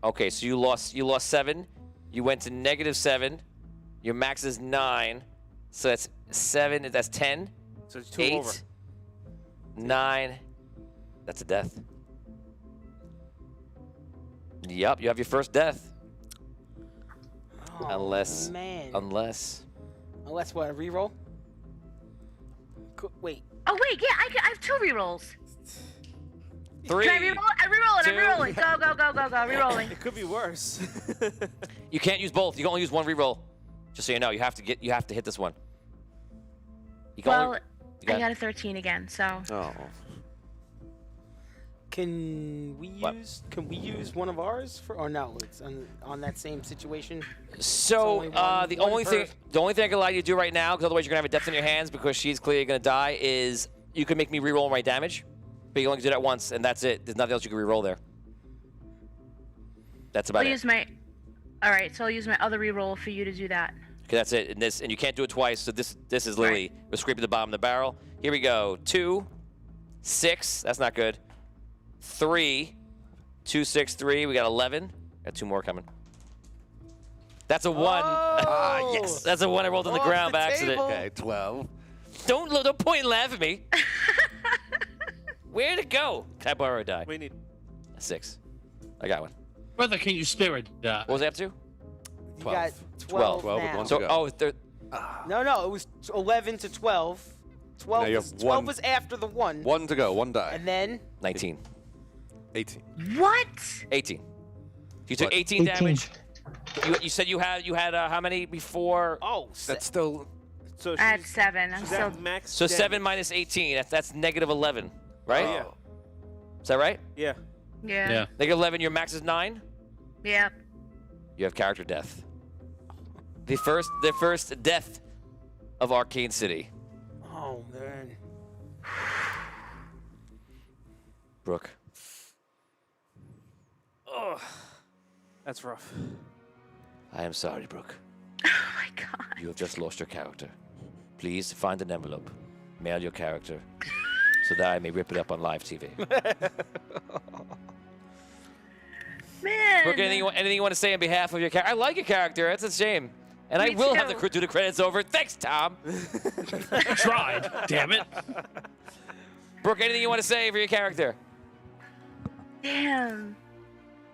Speaker 1: Okay, so you lost 7. You went to -7. Your max is 9. So that's 7. That's 10.
Speaker 6: So it's 2
Speaker 1: 8.
Speaker 6: over.
Speaker 1: 9. That's a death. Yep, you have your first death.
Speaker 4: Oh,
Speaker 1: Unless
Speaker 4: man.
Speaker 1: Unless
Speaker 4: what? A reroll? Wait.
Speaker 2: Oh wait, yeah, I have 2 rerolls.
Speaker 1: 3.
Speaker 2: Can I reroll? I'm rerolling.
Speaker 1: Two.
Speaker 2: I'm rerolling. Go, go, go, go, go. Rerolling.
Speaker 6: It could be worse.
Speaker 1: You can't use both. You can only use one reroll. Just so you know, you have to hit this one. You can
Speaker 2: Well,
Speaker 1: only, you
Speaker 2: I got a 13 again, so.
Speaker 5: Oh.
Speaker 4: Can we
Speaker 1: What?
Speaker 4: use one of ours for, or no? It's on that same situation.
Speaker 1: So
Speaker 4: only one-
Speaker 1: the
Speaker 4: one
Speaker 1: only
Speaker 4: per-
Speaker 1: thing I can allow you to do right now, because otherwise you're gonna have a death in your hands because she's clearly gonna die, is you can make me reroll my damage, but you only can do that once, and that's it. There's nothing else you can reroll there. That's about
Speaker 2: I'll
Speaker 1: it.
Speaker 2: use my. All right, so I'll use my other reroll for you to do that.
Speaker 1: Okay, that's it. And you can't do it twice. So this is literally we're scraping the bottom of the barrel. Here we go. 2, 6. That's not good. 3, 2, 6, 3. We got 11. Got 2 more coming. That's a 1.
Speaker 4: Oh!
Speaker 1: Yes, that's a 1 I rolled on the
Speaker 4: Off
Speaker 1: ground
Speaker 4: the
Speaker 1: by accident.
Speaker 4: table.
Speaker 5: Okay, 12.
Speaker 1: Don't point and laugh at me. Where'd it go? Can I borrow a die?
Speaker 6: We need.
Speaker 1: 6. I got one.
Speaker 7: Brother, can you spare it?
Speaker 1: What was I up to?
Speaker 4: You
Speaker 5: 12.
Speaker 4: got
Speaker 1: 12.
Speaker 5: 12 with
Speaker 4: now.
Speaker 5: one
Speaker 1: So
Speaker 5: go.
Speaker 4: No, it was 11 to 12. 12
Speaker 5: Now you
Speaker 4: was,
Speaker 5: have
Speaker 4: 12
Speaker 5: one.
Speaker 4: was after the 1.
Speaker 5: 1 to go, 1 die.
Speaker 4: And then
Speaker 1: 19.
Speaker 5: 18.
Speaker 2: What?
Speaker 1: 18. You took
Speaker 5: What?
Speaker 1: 18
Speaker 8: 18.
Speaker 1: damage. You said you had how many before?
Speaker 5: That's still.
Speaker 6: So
Speaker 2: I had
Speaker 6: she's,
Speaker 2: 7. I'm
Speaker 6: she's
Speaker 2: still.
Speaker 6: at max.
Speaker 1: So
Speaker 6: damage.
Speaker 1: 7 minus 18. That's negative 11, right?
Speaker 6: Oh, yeah.
Speaker 1: Is that right?
Speaker 6: Yeah.
Speaker 2: Yeah.
Speaker 7: Yeah.
Speaker 1: Negative 11. Your max is 9.
Speaker 2: Yep.
Speaker 1: You have character death. The first death of Arcane City.
Speaker 4: oh man.
Speaker 1: Brooke.
Speaker 6: Oh, that's rough.
Speaker 1: I am sorry, Brooke.
Speaker 2: Oh my god.
Speaker 1: You have just lost your character. Please find an envelope. Mail your character so that I may rip it up on live TV.
Speaker 2: Man.
Speaker 1: Brooke, anything you want to say on behalf of your character? I like your character. That's a shame. And I
Speaker 2: Me
Speaker 1: will have
Speaker 2: too.
Speaker 1: the crew do the credits over. Thanks, Tom.
Speaker 7: Tried. Damn it.
Speaker 1: Brooke, anything you want to say for your character?
Speaker 2: Damn.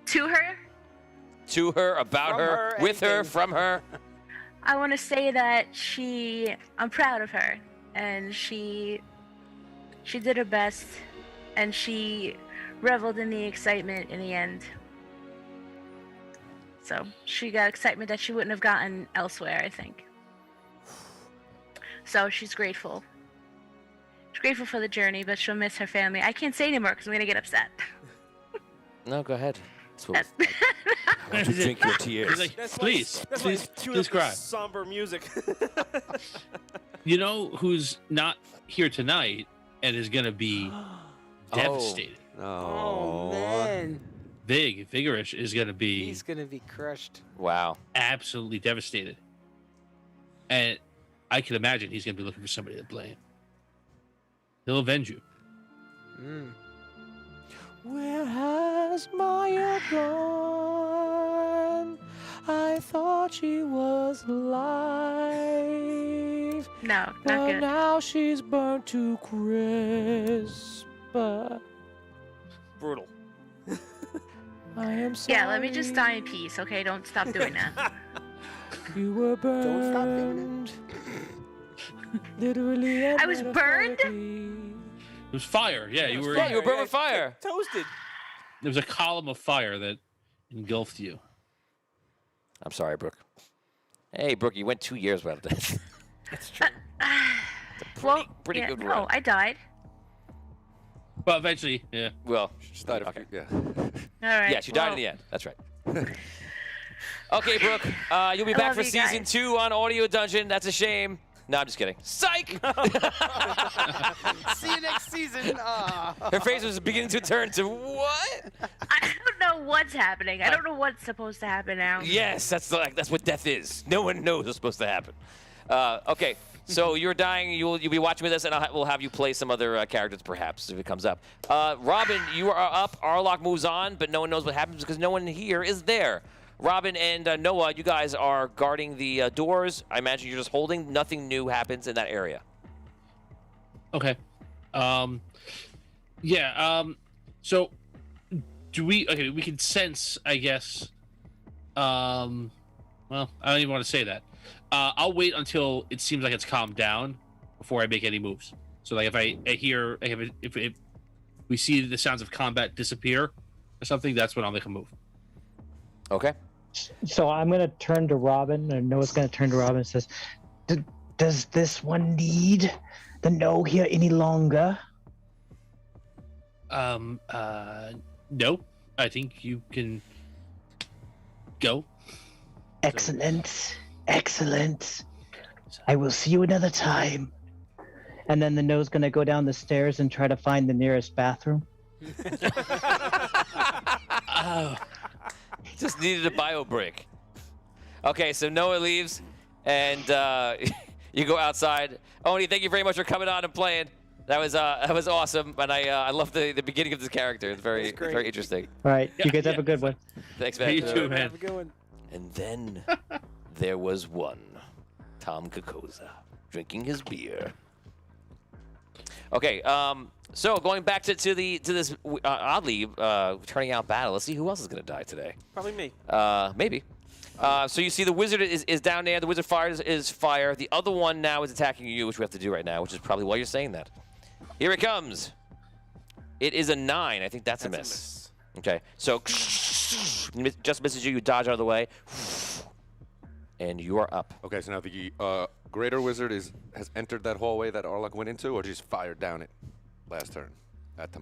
Speaker 2: To her,
Speaker 1: To her, about
Speaker 4: From
Speaker 1: her,
Speaker 4: her,
Speaker 1: with her,
Speaker 4: anything.
Speaker 1: from her.
Speaker 2: I want to say that I'm proud of her, and she did her best, and she reveled in the excitement in the end. So she got excitement that she wouldn't have gotten elsewhere, I think. So she's grateful. She's grateful for the journey, but she'll miss her family. I can't say anymore because I'm gonna get upset.
Speaker 1: No, go ahead.
Speaker 2: That's-
Speaker 1: I want to drink your tears.
Speaker 7: He's like,
Speaker 6: That's
Speaker 7: please,
Speaker 6: why, that's
Speaker 7: please,
Speaker 6: why tune
Speaker 7: please
Speaker 6: up
Speaker 7: cry.
Speaker 6: this somber music.
Speaker 7: You know who's not here tonight and is gonna be devastated?
Speaker 4: Oh man.
Speaker 7: Vigorish is gonna be
Speaker 4: He's gonna be crushed.
Speaker 1: Wow.
Speaker 7: absolutely devastated, and I can imagine he's gonna be looking for somebody to blame. He'll avenge you.
Speaker 4: Mm.
Speaker 1: Where has Maya gone? I thought she was alive.
Speaker 2: No,
Speaker 1: But
Speaker 2: not good.
Speaker 1: now she's burnt to crisp.
Speaker 6: Brutal.
Speaker 1: I am sorry.
Speaker 2: Yeah, let me just die in peace, okay? Don't stop doing that.
Speaker 1: You were burned.
Speaker 4: Don't stop doing
Speaker 1: Literally and
Speaker 2: I was burned?
Speaker 1: metaphorically.
Speaker 7: It was fire. Yeah, you were.
Speaker 1: Yeah, you were burned with fire.
Speaker 6: Toasted.
Speaker 7: There was a column of fire that engulfed you.
Speaker 1: I'm sorry, Brooke. Hey, Brooke, you went 2 years without death.
Speaker 4: That's true.
Speaker 1: pretty
Speaker 2: yeah,
Speaker 1: good
Speaker 2: no,
Speaker 1: run.
Speaker 2: I died.
Speaker 7: But eventually, yeah.
Speaker 1: Well,
Speaker 5: Just died
Speaker 1: okay.
Speaker 5: yeah.
Speaker 2: All right.
Speaker 1: Yes, you died in the end. That's right. Okay, Brooke, you'll be
Speaker 2: I
Speaker 1: back
Speaker 2: love
Speaker 1: for
Speaker 2: you
Speaker 1: season
Speaker 2: guys.
Speaker 1: 2 on Audio Dungeon. That's a shame. No, I'm just kidding. Psych!
Speaker 4: See you next season. Ah.
Speaker 1: Her face was beginning to turn to what?
Speaker 2: I don't know what's happening. I don't know what's supposed to happen now.
Speaker 1: Yes, that's what death is. No one knows what's supposed to happen. Okay, so you're dying. You'll be watching with us, and we'll have you play some other characters, perhaps, if it comes up. Robin, you are up. Arlock moves on, but no one knows what happens because no one here is there. Robin and Noah, you guys are guarding the doors. I imagine you're just holding. Nothing new happens in that area.
Speaker 7: Okay. Yeah. So, do we? Okay, we can sense, I guess. Well, I don't even want to say that. I'll wait until it seems like it's calmed down before I make any moves. So, like, if I hear, like, if we we see the sounds of combat disappear or something, that's when I'll make a move.
Speaker 1: Okay.
Speaker 8: So I'm gonna turn to Robin, and Noah's gonna turn to Robin and says, "Does this one need the no here any longer?"
Speaker 7: No. I think you can go.
Speaker 8: Excellent, excellent. I will see you another time. And then the no's gonna go down the stairs and try to find the nearest bathroom.
Speaker 1: Just needed a bio break. Okay, so Noah leaves, and you go outside. Oni, thank you very much for coming on and playing. That was awesome, and I love the beginning of this character. It's very interesting.
Speaker 8: All right, you guys have a good one.
Speaker 1: Thanks, man.
Speaker 7: You too, man.
Speaker 6: Have a good one.
Speaker 1: And then there was one, Tom Kokoza, drinking his beer. Okay, so going back to this oddly turning out battle. Let's see who else is gonna die today.
Speaker 6: Probably me.
Speaker 1: Maybe. So you see the wizard is down there. The wizard is fire. The other one now is attacking you, which we have to do right now, which is probably why you're saying that. Here it comes. It is a 9. I think that's a miss. Okay, so just misses you. You dodge out of the way, and you are up.
Speaker 5: Okay, so now the greater wizard has entered that hallway that Arlok went into, or just fired down it last turn?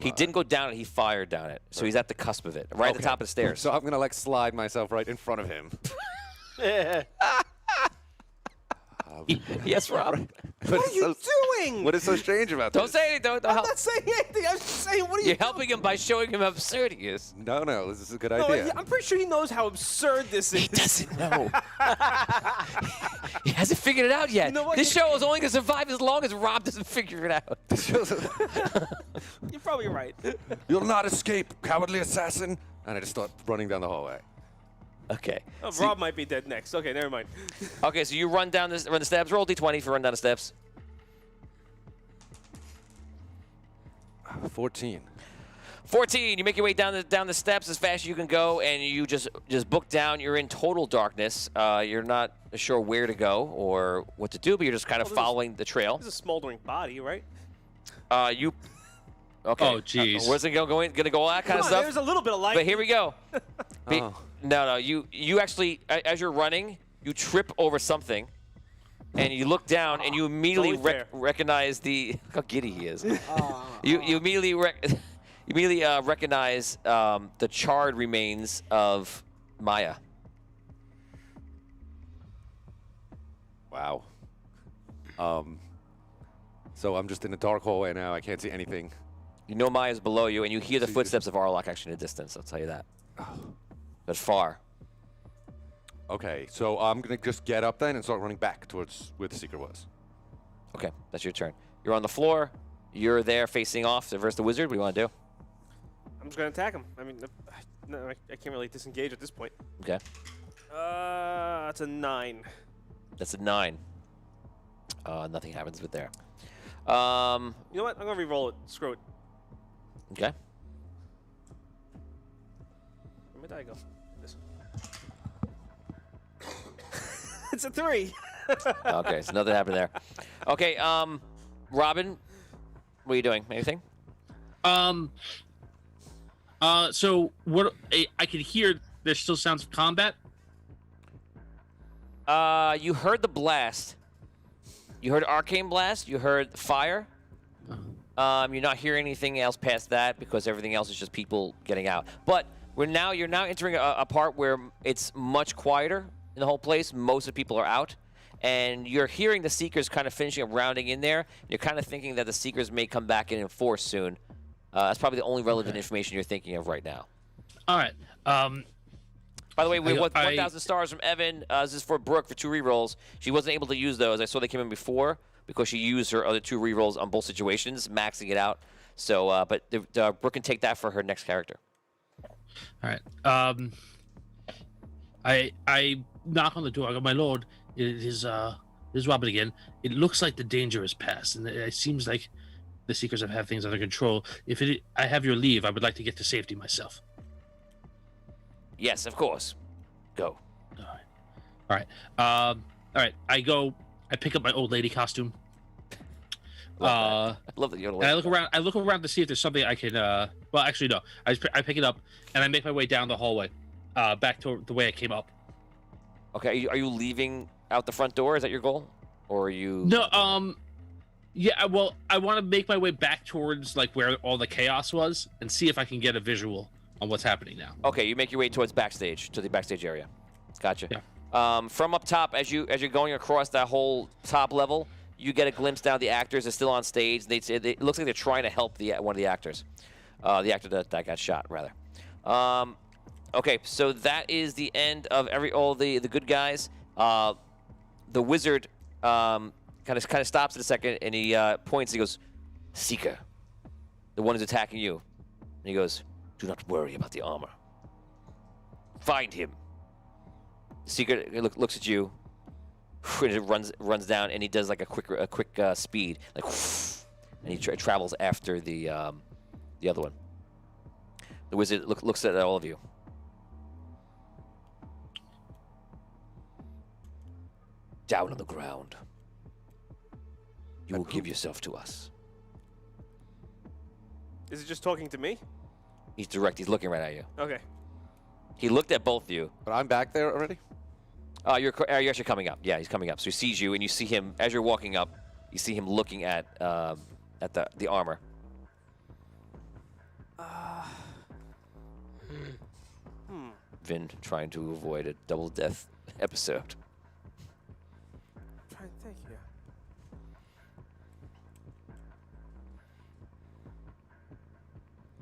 Speaker 1: He didn't go down it. He fired down it. So he's at the cusp of it, right at the top of the stairs.
Speaker 5: So I'm gonna like slide myself right in front of him.
Speaker 1: Yes, Rob.
Speaker 6: What are you doing?
Speaker 5: What is so strange about
Speaker 1: Don't
Speaker 5: this?
Speaker 1: say anything. Don't
Speaker 6: I'm
Speaker 1: help.
Speaker 6: not saying anything. I'm just saying, what are you
Speaker 1: You're
Speaker 6: doing?
Speaker 1: helping him by showing him how absurd he is.
Speaker 5: No, this is a good
Speaker 6: No,
Speaker 5: idea.
Speaker 6: I'm pretty sure he knows how absurd this is.
Speaker 1: He doesn't know. He hasn't figured it out yet.
Speaker 6: You know what?
Speaker 1: This show is only going to survive as long as Rob doesn't figure it out.
Speaker 6: You're probably right.
Speaker 5: You'll not escape, cowardly assassin! And I just start running down the hallway.
Speaker 1: Okay.
Speaker 6: Oh, Rob might be dead next. Okay, never mind.
Speaker 1: Okay, so you run the steps. Roll D20 for run down the steps.
Speaker 5: 14.
Speaker 1: 14. You make your way down the steps as fast as you can go, and you just book down. You're in total darkness. You're not sure where to go or what to do, but you're just kind of following the trail.
Speaker 6: This is a smoldering body, right?
Speaker 1: You. Okay.
Speaker 7: Oh, jeez.
Speaker 1: Where's it going? Gonna go all that kind
Speaker 6: Come
Speaker 1: of
Speaker 6: on,
Speaker 1: stuff?
Speaker 6: there's a little bit of light.
Speaker 1: But here we go.
Speaker 5: Oh.
Speaker 1: No. You actually, as you're running, you trip over something, and you look down, and you immediately
Speaker 6: Totally fair.
Speaker 1: recognize the how giddy he is. You immediately recognize the charred remains of Maya.
Speaker 5: Wow. So I'm just in a dark hallway now. I can't see anything.
Speaker 1: You know Maya's below you, and you hear the footsteps of Arlok actually in the distance. I'll tell you that. But far.
Speaker 5: Okay, so I'm gonna just get up then and start running back towards where the seeker was.
Speaker 1: Okay, that's your turn. You're on the floor. You're there facing off versus the wizard. What do you want to do?
Speaker 6: I'm just going to attack him. I mean, no, I can't really disengage at this point.
Speaker 1: Okay.
Speaker 6: That's a 9.
Speaker 1: That's a 9. Nothing happens with there.
Speaker 6: You know what? I'm going to re-roll it. Screw it.
Speaker 1: Okay.
Speaker 6: Where my die go? This. It's a 3.
Speaker 1: Okay, so nothing happened there. Okay, Robin, what are you doing? Anything?
Speaker 7: So what I can hear there's still sounds of combat.
Speaker 1: You heard the blast. You heard arcane blast. You heard fire. You're not hearing anything else past that because everything else is just people getting out. But you're now entering a part where it's much quieter in the whole place. Most of the people are out. And you're hearing the Seekers kind of finishing up rounding in there. You're kind of thinking that the Seekers may come back in force soon. That's probably the only relevant information you're thinking of right now.
Speaker 7: All right.
Speaker 1: By the way, we have
Speaker 7: I-
Speaker 1: 1,000 stars from Evan. This is for Brooke for 2 rerolls. She wasn't able to use those. I saw they came in before because she used her other 2 rerolls on both situations, maxing it out. So, but Brooke can take that for her next character.
Speaker 7: All right. I knock on the door. I go, my lord, it is Robin again. It looks like the danger is past, and it seems like the Seekers have things under control. I have your leave, I would like to get to safety myself.
Speaker 1: Yes, of course. Go.
Speaker 7: All right. I go. I pick up my old lady costume.
Speaker 1: Love that you're
Speaker 7: And I look around. I look around to see if there's something I can. Well, actually, no. I pick it up and I make my way down the hallway, back to the way I came up.
Speaker 1: Okay, are you leaving out the front door? Is that your goal, or are you?
Speaker 7: No. Yeah. Well, I want to make my way back towards like where all the chaos was and see if I can get a visual on what's happening now.
Speaker 1: Okay, you make your way towards backstage, to the backstage area. Gotcha.
Speaker 7: Yeah.
Speaker 1: From up top, as you're going across that whole top level, you get a glimpse down. The actors are still on stage. It looks like they're trying to help one of the actors, the actor that got shot, rather. Okay, so that is the end of all the good guys. The wizard kind of stops in a second, and he points. He goes, "Seeker, the one who's attacking you." And he goes, "Do not worry about the armor. Find him." Seeker looks at you, and it runs down, and he does like a quick speed, like, and he travels after the other one. The wizard looks at all of you. Down on the ground. You will give yourself to us.
Speaker 6: Is it just talking to me?
Speaker 1: He's direct. He's looking right at you.
Speaker 6: Okay.
Speaker 1: He looked at both of you.
Speaker 5: But I'm back there already?
Speaker 1: You're actually coming up. Yeah, he's coming up. So he sees you, and you see him as you're walking up. You see him looking at the armor. Vin trying to avoid a double death episode.
Speaker 6: Trying to think here.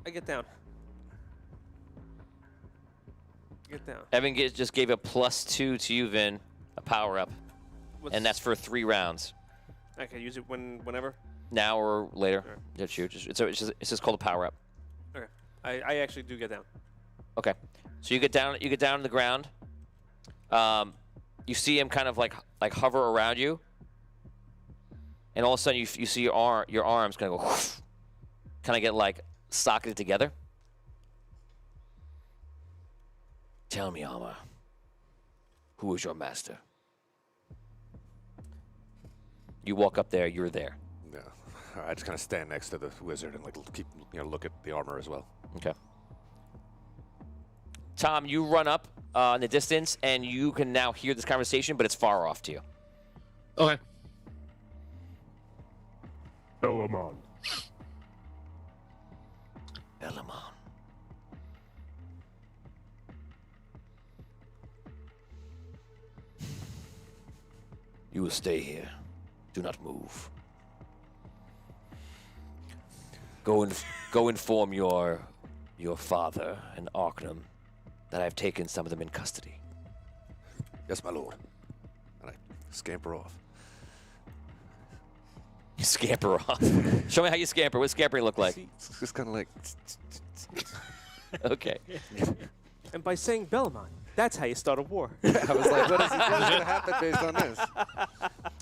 Speaker 6: I get down. Get down.
Speaker 1: Evan just gave a +2 to you, Vin, a power up,
Speaker 6: What's,
Speaker 1: and that's for 3 rounds.
Speaker 6: I can use it whenever.
Speaker 1: Now or later.
Speaker 6: Sure.
Speaker 1: That's you. It's just called a power up.
Speaker 6: Okay. I actually do get down.
Speaker 1: Okay. So you get down on the ground. You see him kind of like hover around you, and all of a sudden you see your arms kind of go, kind of get like socketed together. Tell me, Armor, who is your master? You walk up there. You're there.
Speaker 5: Yeah. I just kind of stand next to the wizard and like keep look at the armor as well.
Speaker 1: Okay. Tom, you run up in the distance, and you can now hear this conversation, but it's far off to you.
Speaker 7: Okay.
Speaker 9: Elamon.
Speaker 1: Elamon. You will stay here. Do not move. Go inform your father and Arcanum that I've taken some of them in custody.
Speaker 5: Yes, my lord. And I scamper off.
Speaker 1: You scamper off. Show me how you scamper. What does scampering look like?
Speaker 5: It's just kind of like.
Speaker 1: Okay.
Speaker 6: And by saying Bellamont, that's how you start a war.
Speaker 5: I was like, what is going to happen based on this?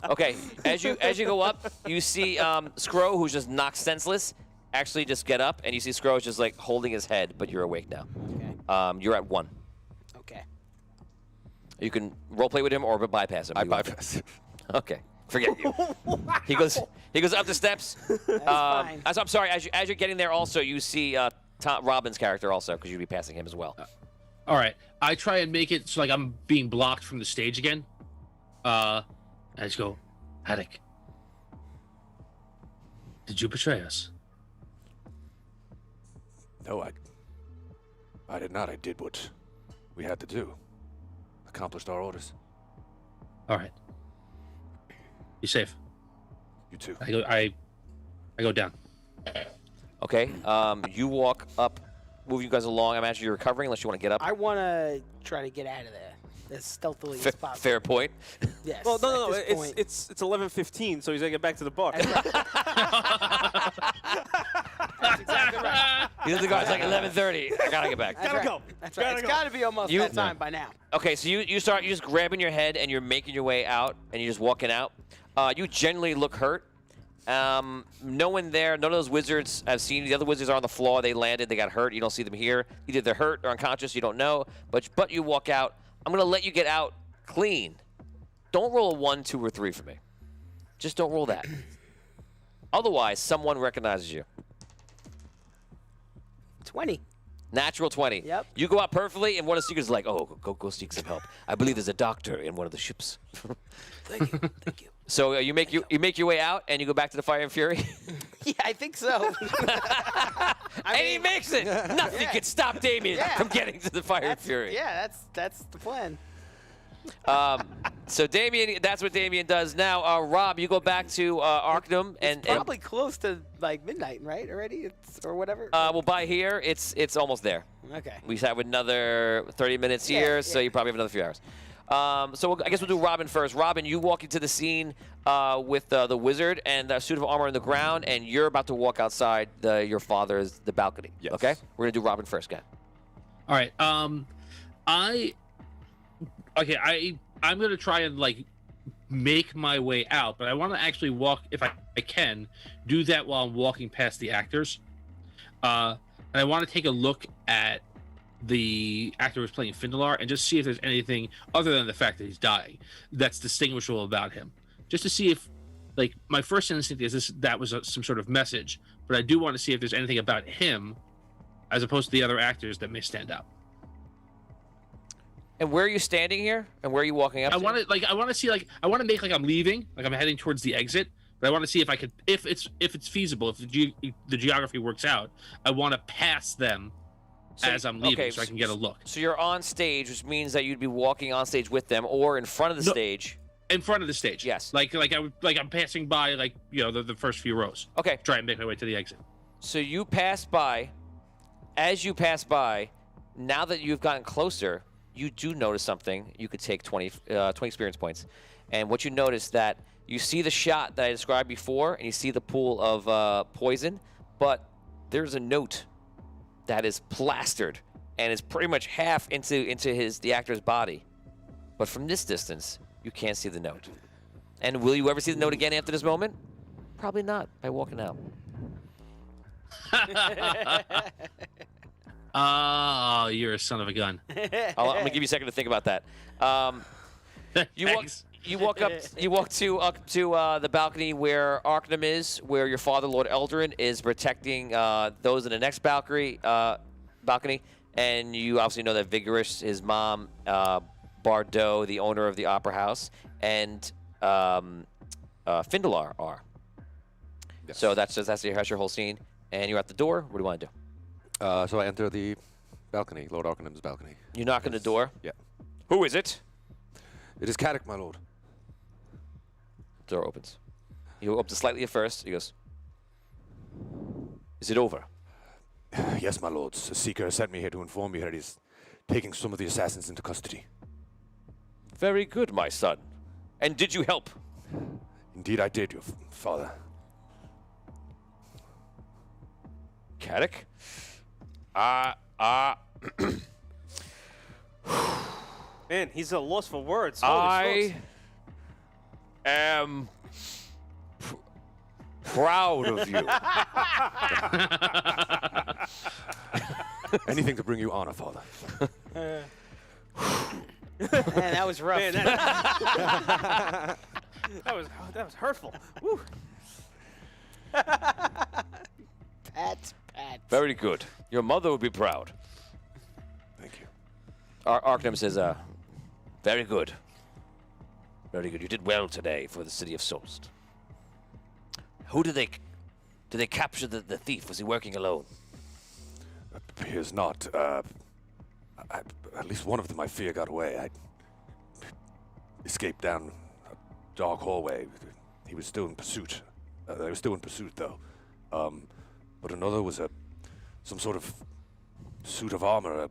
Speaker 1: Okay. As you go up, you see Scro, who's just knocked senseless, actually just get up, and you see Scro just like holding his head, but you're awake now.
Speaker 4: Okay.
Speaker 1: You're at 1.
Speaker 4: Okay.
Speaker 1: You can roleplay with him or bypass him.
Speaker 5: I bypass.
Speaker 1: Okay. Forget you. He goes up the steps.
Speaker 4: That's fine.
Speaker 1: I'm sorry. As you're getting there, also you see Robin's character also, because you'd be passing him as well.
Speaker 7: All right. I try and make it so like I'm being blocked from the stage again. I just go, Haddock, did you betray us?
Speaker 5: No, I did not. I did what we had to do. Accomplished our orders.
Speaker 7: All right. Be safe.
Speaker 5: You too.
Speaker 7: I go down.
Speaker 1: Okay. You walk up, moving you guys along. I imagine you're recovering, unless you want to get up.
Speaker 4: I want to try to get out of there as stealthily as possible.
Speaker 1: Fair point.
Speaker 4: Yes.
Speaker 6: Well, no.
Speaker 4: at this point.
Speaker 6: It's 11:15, so he's gonna get back to the bar.
Speaker 4: That's exactly right.
Speaker 1: He's at the guard. It's like 11:30. I gotta get back.
Speaker 4: That's
Speaker 6: Gotta
Speaker 4: right.
Speaker 6: go.
Speaker 4: That's right.
Speaker 6: Gotta
Speaker 4: It's
Speaker 6: go.
Speaker 4: got to be almost that time by now.
Speaker 1: Okay, so you're just grabbing your head and you're making your way out, and you're just walking out. You generally look hurt. No one there. None of those wizards have seen you. The other wizards are on the floor. They landed. They got hurt. You don't see them here. Either they're hurt or unconscious. You don't know. But you walk out. I'm gonna let you get out clean. Don't roll a 1, 2, or 3 for me. Just don't roll that. Otherwise, someone recognizes you.
Speaker 4: 20.
Speaker 1: Natural 20.
Speaker 4: Yep.
Speaker 1: You go out perfectly, and one of the seekers is like, "Oh, go seek some help. I believe there's a doctor in one of the ships."
Speaker 3: Thank you. Thank you.
Speaker 1: So you make your way out, and you go back to the Fire and Fury.
Speaker 4: Yeah, I think so.
Speaker 1: And he makes it. Nothing can stop Damien from getting to the Fire and Fury.
Speaker 4: Yeah, that's the plan.
Speaker 1: So Damien, that's what Damien does now. Rob, you go back to Arcanum, and
Speaker 4: Probably close to like midnight, right? Already, or whatever.
Speaker 1: well, by here, it's almost there.
Speaker 4: Okay.
Speaker 1: We have another 30 minutes here, so you probably have another few hours. So I guess we'll do Robin first. Robin, you walk into the scene with the wizard and a suit of armor on the ground, and you're about to walk outside your father's the balcony.
Speaker 5: Yes.
Speaker 1: Okay, we're gonna do Robin first, guy.
Speaker 7: All right. I'm gonna try and like make my way out, but I want to actually walk, if I can, do that while I'm walking past the actors. And I want to take a look at the actor who's playing Findalar and just see if there's anything other than the fact that he's dying that's distinguishable about him. Just to see if, like, my first instinct is that was some sort of message, but I do want to see if there's anything about him as opposed to the other actors that may stand out.
Speaker 1: And where are you standing here? And where are you walking up?
Speaker 7: I want to I want to make like I'm leaving, like I'm heading towards the exit. But I want to see if I could, if it's feasible, if the geography works out, I want to pass them as I'm leaving, so I can get a look.
Speaker 1: So you're on stage, which means that you'd be walking on stage with them, or in front of the stage.
Speaker 7: In front of the stage.
Speaker 1: Yes.
Speaker 7: Like I'm passing by, like, you know, the first few rows.
Speaker 1: Okay.
Speaker 7: Try and make my way to the exit.
Speaker 1: So you pass by. As you pass by, now that you've gotten closer, you do notice something. You could take 20 experience points. And what you notice that you see the shot that I described before, and you see the pool of poison, but there's a note that is plastered and is pretty much half into the actor's body. But from this distance, you can't see the note. And will you ever see the note again after this moment? Probably not, by walking out.
Speaker 7: Oh, you're a son of a gun.
Speaker 1: I'm gonna give you a second to think about that. You walk up to the balcony where Arcanum is, where your father, Lord Eldarin, is protecting those in the next balcony. And you obviously know that Vigorous, his mom, Bardot, the owner of the Opera House, and Findalar are.
Speaker 5: Yes.
Speaker 1: So that's your whole scene. And you're at the door. What do you want to do?
Speaker 5: So I enter the balcony, Lord Arcanum's balcony.
Speaker 1: You knock on the door.
Speaker 5: Yeah.
Speaker 1: Who is it?
Speaker 5: It is Caddick, my lord.
Speaker 1: Door opens. He opens slightly at first. He goes, "Is it over?"
Speaker 5: Yes, my lords. A seeker sent me here to inform me that he's taking some of the assassins into custody.
Speaker 1: Very good, my son. And did you help?
Speaker 5: Indeed, I did, your father.
Speaker 1: Caddick?
Speaker 6: Man, he's a loss for words. Holy
Speaker 1: I
Speaker 6: smokes.
Speaker 1: am proud of you.
Speaker 5: Anything to bring you honor, father.
Speaker 4: Man, that was rough.
Speaker 6: Man, that was hurtful. Woo.
Speaker 4: Pat.
Speaker 1: Very good. Your mother would be proud.
Speaker 5: Thank you.
Speaker 1: Arcanum says, very good. Very good. You did well today for the city of Solst. Who did they capture the thief? Was he working alone?
Speaker 5: Appears not. At least one of them, I fear, got away. I escaped down a dark hallway. He was still in pursuit. They were still in pursuit, though. But another was some sort of suit of armor, a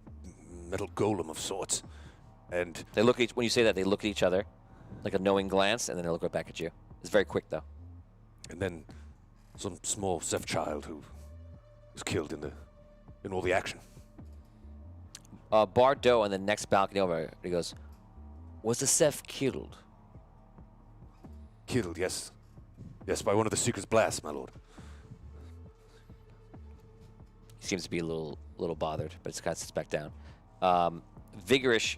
Speaker 5: metal golem of sorts. And
Speaker 1: They look when you say that, they look at each other, like a knowing glance, and then they look right back at you. It's very quick, though.
Speaker 5: and then some small Seth child who was killed in all the action.
Speaker 1: Bardot on the next balcony over, he goes, was the Seth killed?
Speaker 5: Killed, yes. Yes, by one of the Seeker's blasts, my lord.
Speaker 1: He seems to be a little bothered, but it's kind of sits back down. Vigorous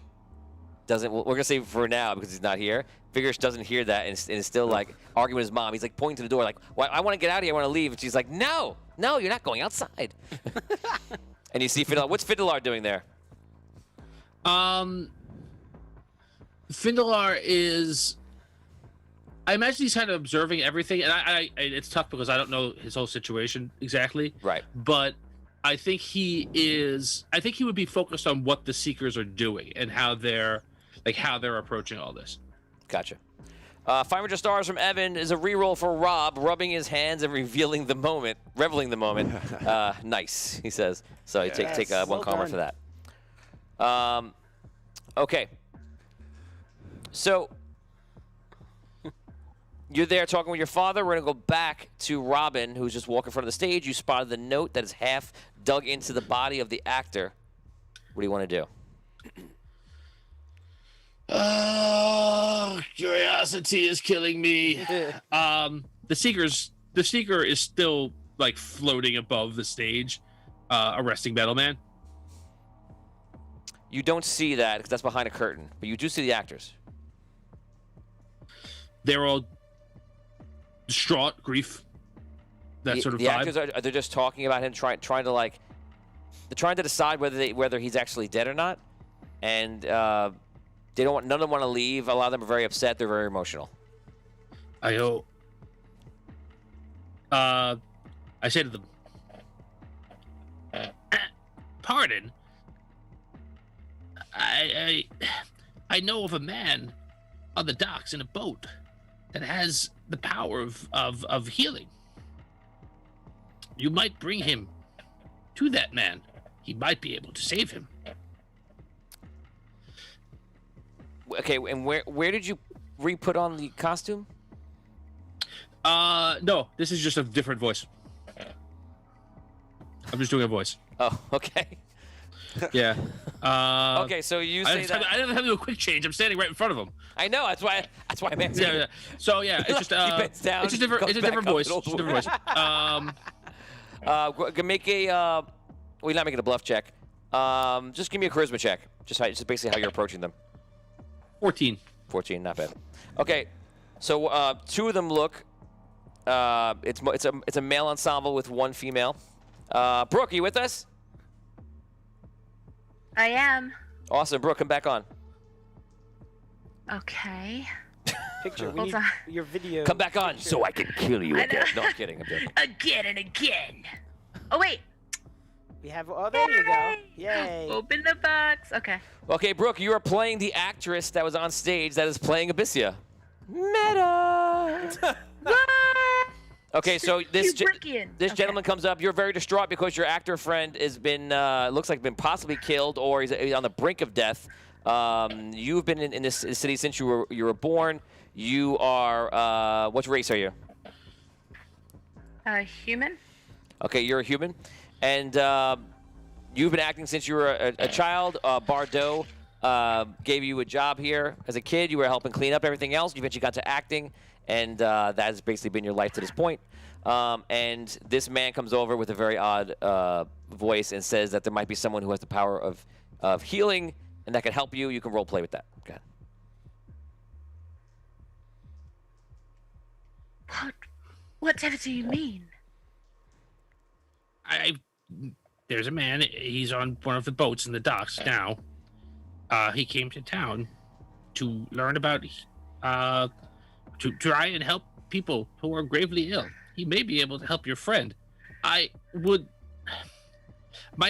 Speaker 1: doesn't. We're gonna say for now because he's not here. Figures doesn't hear that and is still like arguing with his mom. He's like pointing to the door, like, "Well, I want to get out of here. I want to leave." And she's like, "No, no, you're not going outside." And you see Findelar. What's Findelar doing there?
Speaker 7: Findelar is. I imagine he's kind of observing everything, and I it's tough because I don't know his whole situation exactly.
Speaker 1: Right.
Speaker 7: But I think he is. I think he would be focused on what the Seekers are doing and how they're approaching all this.
Speaker 1: Gotcha. 500 stars from Evan is a reroll for Rob, rubbing his hands and reveling the moment, reveling the moment. Nice, he says. So you take one
Speaker 4: well
Speaker 1: karma
Speaker 4: done.
Speaker 1: for that. Okay. So you're there talking with your father. We're gonna go back to Robin, who's just walking in front of the stage. You spotted the note that is half dug into the body of the actor. What do you want to do?
Speaker 7: Oh, curiosity is killing me. The Seeker is still like floating above the stage, arresting Metalman.
Speaker 1: You don't see that because that's behind a curtain, but you do see the actors.
Speaker 7: They're all distraught, grief, that sort of
Speaker 1: the
Speaker 7: vibe.
Speaker 1: actors are they're just talking about him, trying to like, they're trying to decide whether he's actually dead or not, and they don't want, none of them want to leave. A lot of them are very upset. They're very emotional.
Speaker 7: I say to them, pardon. I know of a man on the docks in a boat that has the power of healing. You might bring him to that man. He might be able to save him.
Speaker 1: Okay, and where did you re-put on the costume?
Speaker 7: No, this is just a different voice. I'm just doing a voice.
Speaker 1: Oh, okay.
Speaker 7: Yeah.
Speaker 1: Okay, so you say
Speaker 7: I
Speaker 1: that.
Speaker 7: didn't have to do a quick change. I'm standing right in front of him.
Speaker 1: I know. That's why I'm asking.
Speaker 7: Yeah. So yeah, it's just
Speaker 1: He bends down,
Speaker 7: it's a different
Speaker 1: comes
Speaker 7: different
Speaker 1: back up,
Speaker 7: voice.
Speaker 1: and
Speaker 7: It's a different voice.
Speaker 1: Make a. Well, you're not making a bluff check. Just give me a charisma check. Just basically how you're approaching them.
Speaker 7: 14.
Speaker 1: 14, not bad. Okay, so two of them look. It's a male ensemble with one female. Brooke, are you with us?
Speaker 2: I am.
Speaker 1: Awesome, Brooke, come back on.
Speaker 2: Okay.
Speaker 4: Picture. We
Speaker 2: Hold
Speaker 4: need
Speaker 2: on.
Speaker 4: your video.
Speaker 1: Come back on, so I can kill you
Speaker 2: I
Speaker 1: again.
Speaker 2: know.
Speaker 1: No, I'm kidding. I'm joking.
Speaker 2: Again and again. Oh wait.
Speaker 4: We have. Oh, there you go. Yay.
Speaker 2: Open the box. Okay.
Speaker 1: Okay, Brooke, you are playing the actress that was on stage that is playing Abyssia. Meta.
Speaker 2: What?
Speaker 1: Okay, so this
Speaker 2: Kubrickian.
Speaker 1: this
Speaker 2: Okay.
Speaker 1: gentleman comes up. You're very distraught because your actor friend has been looks like been possibly killed or he's on the brink of death. You've been in this city since you were born. You are what race are you?
Speaker 2: Human.
Speaker 1: Okay, you're a human, and you've been acting since you were a child. Bardot gave you a job here as a kid. You were helping clean up everything else. You eventually got to acting, and that has basically been your life to this point. And this man comes over with a very odd voice and says that there might be someone who has the power of healing and that can help you. You can role play with that. Go ahead.
Speaker 2: Whatever do you mean?
Speaker 7: There's a man. He's on one of the boats in the docks now. He came to town to learn about, to try and help people who are gravely ill. He may be able to help your friend. My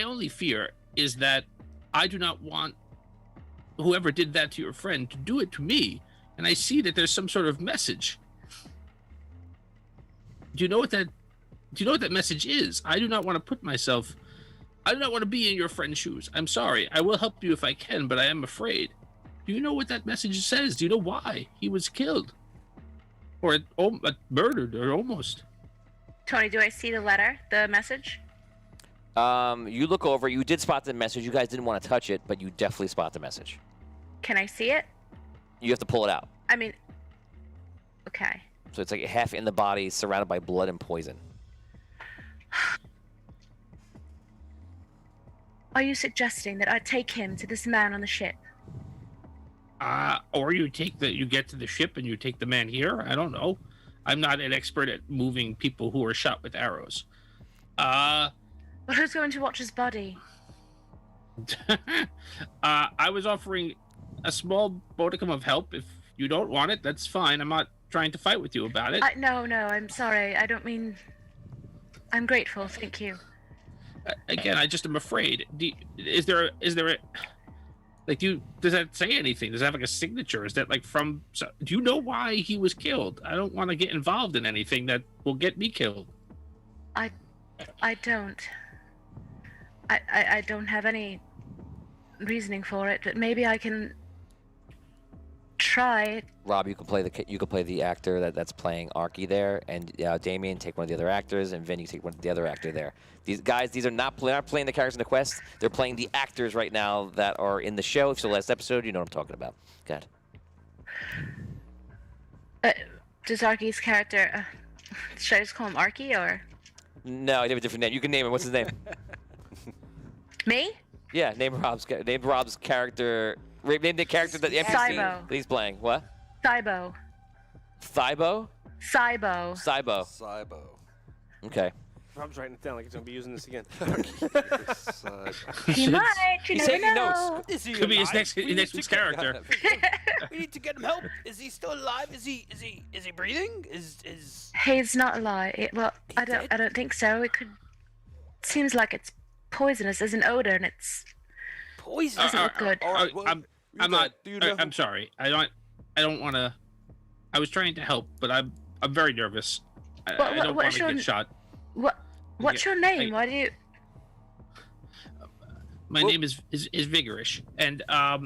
Speaker 7: only fear is that I do not want whoever did that to your friend to do it to me. And I see that there's some sort of message. Do you know what that message is? I do not want to be in your friend's shoes. I'm sorry. I will help you if I can, but I am afraid. Do you know what that message says? Do you know why he was killed? Or murdered, or almost?
Speaker 2: Tony, do I see the letter, the message?
Speaker 1: You look over. You did spot the message. You guys didn't want to touch it, but you definitely spot the message.
Speaker 2: Can I see it?
Speaker 1: You have to pull it out.
Speaker 2: I mean, okay.
Speaker 1: So it's like half in the body, surrounded by blood and poison.
Speaker 2: Are you suggesting that I take him to this man on the ship?
Speaker 7: Or you get to the ship and you take the man here. I don't know. I'm not an expert at moving people who are shot with arrows.
Speaker 2: But who's going to watch his body?
Speaker 7: I was offering a small modicum of help. If you don't want it, that's fine. I'm not trying to fight with you about it.
Speaker 2: No, I'm sorry. I don't mean... I'm grateful, thank you.
Speaker 7: Again, I just am afraid. Is there a... Like, does that say anything? Does that have like a signature? Is that like from... Do you know why he was killed? I don't want to get involved in anything that will get me killed.
Speaker 2: I don't. I don't have any reasoning for it, but maybe I can try.
Speaker 1: Rob, you can play the actor that's playing Arky there, and Damien, take one of the other actors, and Vin, you take one of the other actor there. These guys, these are not playing the characters in the quest. They're playing the actors right now that are in the show. If it's the last episode, you know what I'm talking about. Go ahead.
Speaker 2: Does Arky's character? Should I just call him Arky or?
Speaker 1: No, I have a different name. You can name him. What's his name?
Speaker 2: Me?
Speaker 1: Yeah, name Rob's character. Name the character that the NPC
Speaker 2: Cybo.
Speaker 1: that he's playing. What?
Speaker 2: Cybo.
Speaker 1: Thibo?
Speaker 2: Cybo.
Speaker 1: Cybo.
Speaker 5: Cybo.
Speaker 1: Okay.
Speaker 6: Rob's writing it down like he's gonna be using this again.
Speaker 2: He might. You
Speaker 1: He's
Speaker 2: never
Speaker 1: taking
Speaker 2: know.
Speaker 1: notes.
Speaker 4: Is he
Speaker 7: Could be his
Speaker 4: alive?
Speaker 7: next week's character.
Speaker 4: We need to get him help. Is he still alive? Is he breathing? Is
Speaker 2: He's not alive. Well, I don't think so. It could. Seems like it's poisonous. There's an odor, and it's
Speaker 4: poison?
Speaker 2: doesn't look good.
Speaker 5: All right, well,
Speaker 7: I'm not. I'm sorry. I don't want to. I was trying to help, but I'm very nervous. I don't want to get shot.
Speaker 2: What's your name? Why do you?
Speaker 7: My name is Vigorish, and I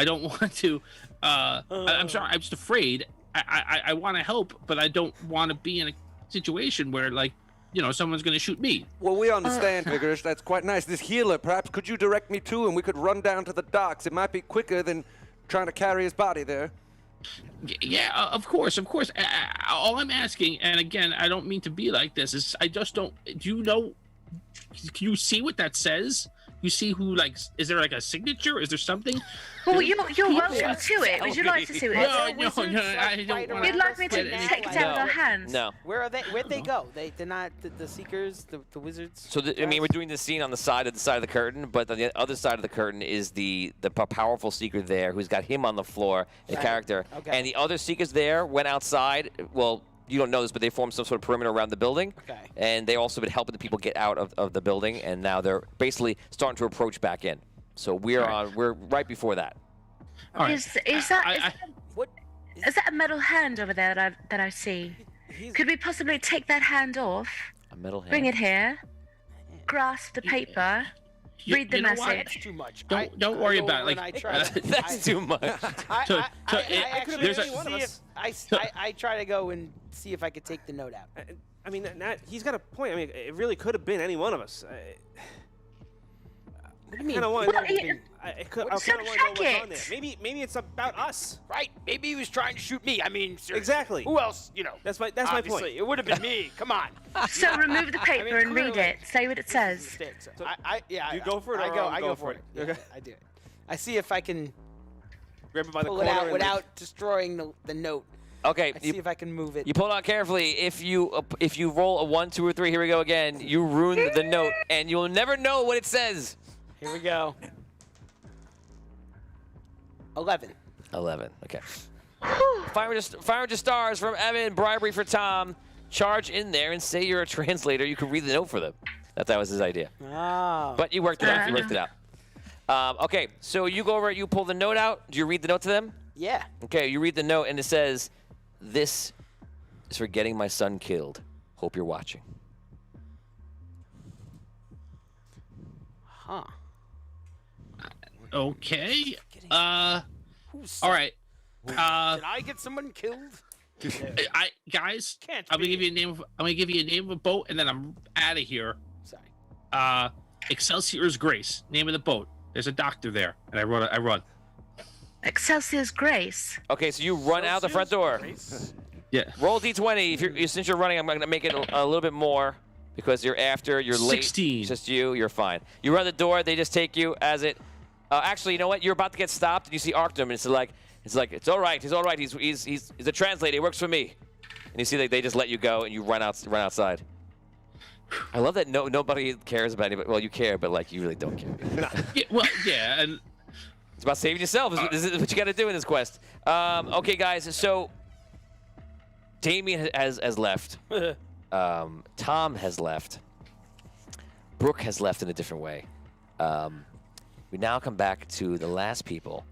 Speaker 7: don't want to. I'm sorry. I'm just afraid. I want to help, but I don't want to be in a situation where someone's going to shoot me.
Speaker 5: Well, we understand, Vigorish. That's quite nice. This healer, perhaps, could you direct me to, and we could run down to the docks. It might be quicker than trying to carry his body there.
Speaker 7: Yeah, of course. All I'm asking, and again, I don't mean to be like this, is I just don't. Do you know? Can you see what that says? You see who is there like a signature? Is there something?
Speaker 2: Well, you're welcome to it. Would you like to see it?
Speaker 7: No, I don't want
Speaker 2: You'd like me to take it out of our hands?
Speaker 1: No.
Speaker 4: Where are they? Where'd they go? They're not the seekers, the wizards.
Speaker 1: So we're doing this scene on the side of the curtain, but on the other side of the curtain is the powerful seeker there, who's got him on the floor, the character,
Speaker 4: Okay.
Speaker 1: and the other seekers there went outside. Well, you don't know this, but they formed some sort of perimeter around the building.
Speaker 4: Okay.
Speaker 1: And they also been helping the people get out of the building, and now they're basically starting to approach back in. So we're right before that.
Speaker 7: All right.
Speaker 2: Is that
Speaker 4: What?
Speaker 2: is that a metal hand over there that I see? Could we possibly take that hand off,
Speaker 1: A metal hand.
Speaker 2: bring it here, grasp the paper, read the
Speaker 7: you know what?
Speaker 2: message?
Speaker 4: That's too much.
Speaker 7: Don't worry
Speaker 4: go
Speaker 7: about it.
Speaker 4: over and I try to-
Speaker 1: That's too much.
Speaker 7: So- so
Speaker 4: I
Speaker 7: it-
Speaker 4: actually
Speaker 7: there's a-
Speaker 4: see if I try to go and see if I could take the note out.
Speaker 6: I mean, he's got a point. I mean, it really could have been any one of us.
Speaker 4: What do you mean?
Speaker 6: kind of want to know.
Speaker 2: What are you-
Speaker 6: I
Speaker 2: So
Speaker 6: kind of want to know what's
Speaker 2: check
Speaker 6: on there.
Speaker 2: it.
Speaker 6: Maybe it's about us.
Speaker 4: Right? Maybe he was trying to shoot me. I mean, seriously.
Speaker 6: Exactly.
Speaker 4: Who else?
Speaker 6: That's my
Speaker 4: obviously,
Speaker 6: point.
Speaker 4: It would have been me. Come on.
Speaker 2: So remove the paper
Speaker 4: mean,
Speaker 2: and read
Speaker 4: clearly-
Speaker 2: it. Say what it says.
Speaker 4: Mistake, so
Speaker 6: So,
Speaker 4: yeah.
Speaker 6: you go for it
Speaker 4: I
Speaker 6: or
Speaker 4: go.
Speaker 6: I'll
Speaker 4: I
Speaker 6: go
Speaker 4: go
Speaker 6: for
Speaker 4: for
Speaker 6: it?
Speaker 4: it. Yeah,
Speaker 6: Okay.
Speaker 4: I do it. I see if I can
Speaker 6: Grab it by the
Speaker 4: pull
Speaker 6: corner.
Speaker 4: it out
Speaker 6: and-
Speaker 4: without destroying the note.
Speaker 1: Okay.
Speaker 4: I see if I can move it.
Speaker 1: You pull it out carefully. If you roll a 1, 2, or 3, here we go again. You ruin the note, and you'll never know what it says.
Speaker 4: Here we go. 11.
Speaker 1: 11. Okay. Fire just stars from Evan. Bribery for Tom. Charge in there and say you're a translator. You can read the note for them. That was his idea.
Speaker 4: Oh.
Speaker 1: But you worked it out. You worked it out. Okay. So you go over. You pull the note out. Do you read the note to them?
Speaker 4: Yeah.
Speaker 1: Okay. You read the note, and it says, "This is for getting my son killed. Hope you're watching."
Speaker 4: Huh.
Speaker 7: Okay.
Speaker 4: Who's
Speaker 7: All right.
Speaker 4: Did I get someone killed?
Speaker 7: Guys,
Speaker 4: Can't
Speaker 7: I'm gonna
Speaker 4: be.
Speaker 7: give you a name. I'm gonna give you a name of a boat, and then I'm out of here.
Speaker 4: Sorry.
Speaker 7: Excelsior's Grace, name of the boat. There's a doctor there, and I run.
Speaker 2: Excelsior's Grace.
Speaker 1: Okay. So you run out the front door.
Speaker 7: Yeah.
Speaker 1: Roll D20. Since you're running, I'm going to make it a little bit more because you're late.
Speaker 7: 16.
Speaker 1: It's just you. You're fine. You run the door. They just take you as it Actually, you know what? You're about to get stopped, and you see Arctum, and it's like, it's all right. He's all right. He's a translator. He works for me. And you see they just let you go, and you run outside. I love that nobody cares about anybody. Well, you care, but like you really don't care.
Speaker 7: Yeah, well, yeah, and
Speaker 1: It's about saving yourself. This is what you got to do in this quest. Okay, guys. So Damien has left. Tom has left. Brooke has left in a different way. We now come back to the last people.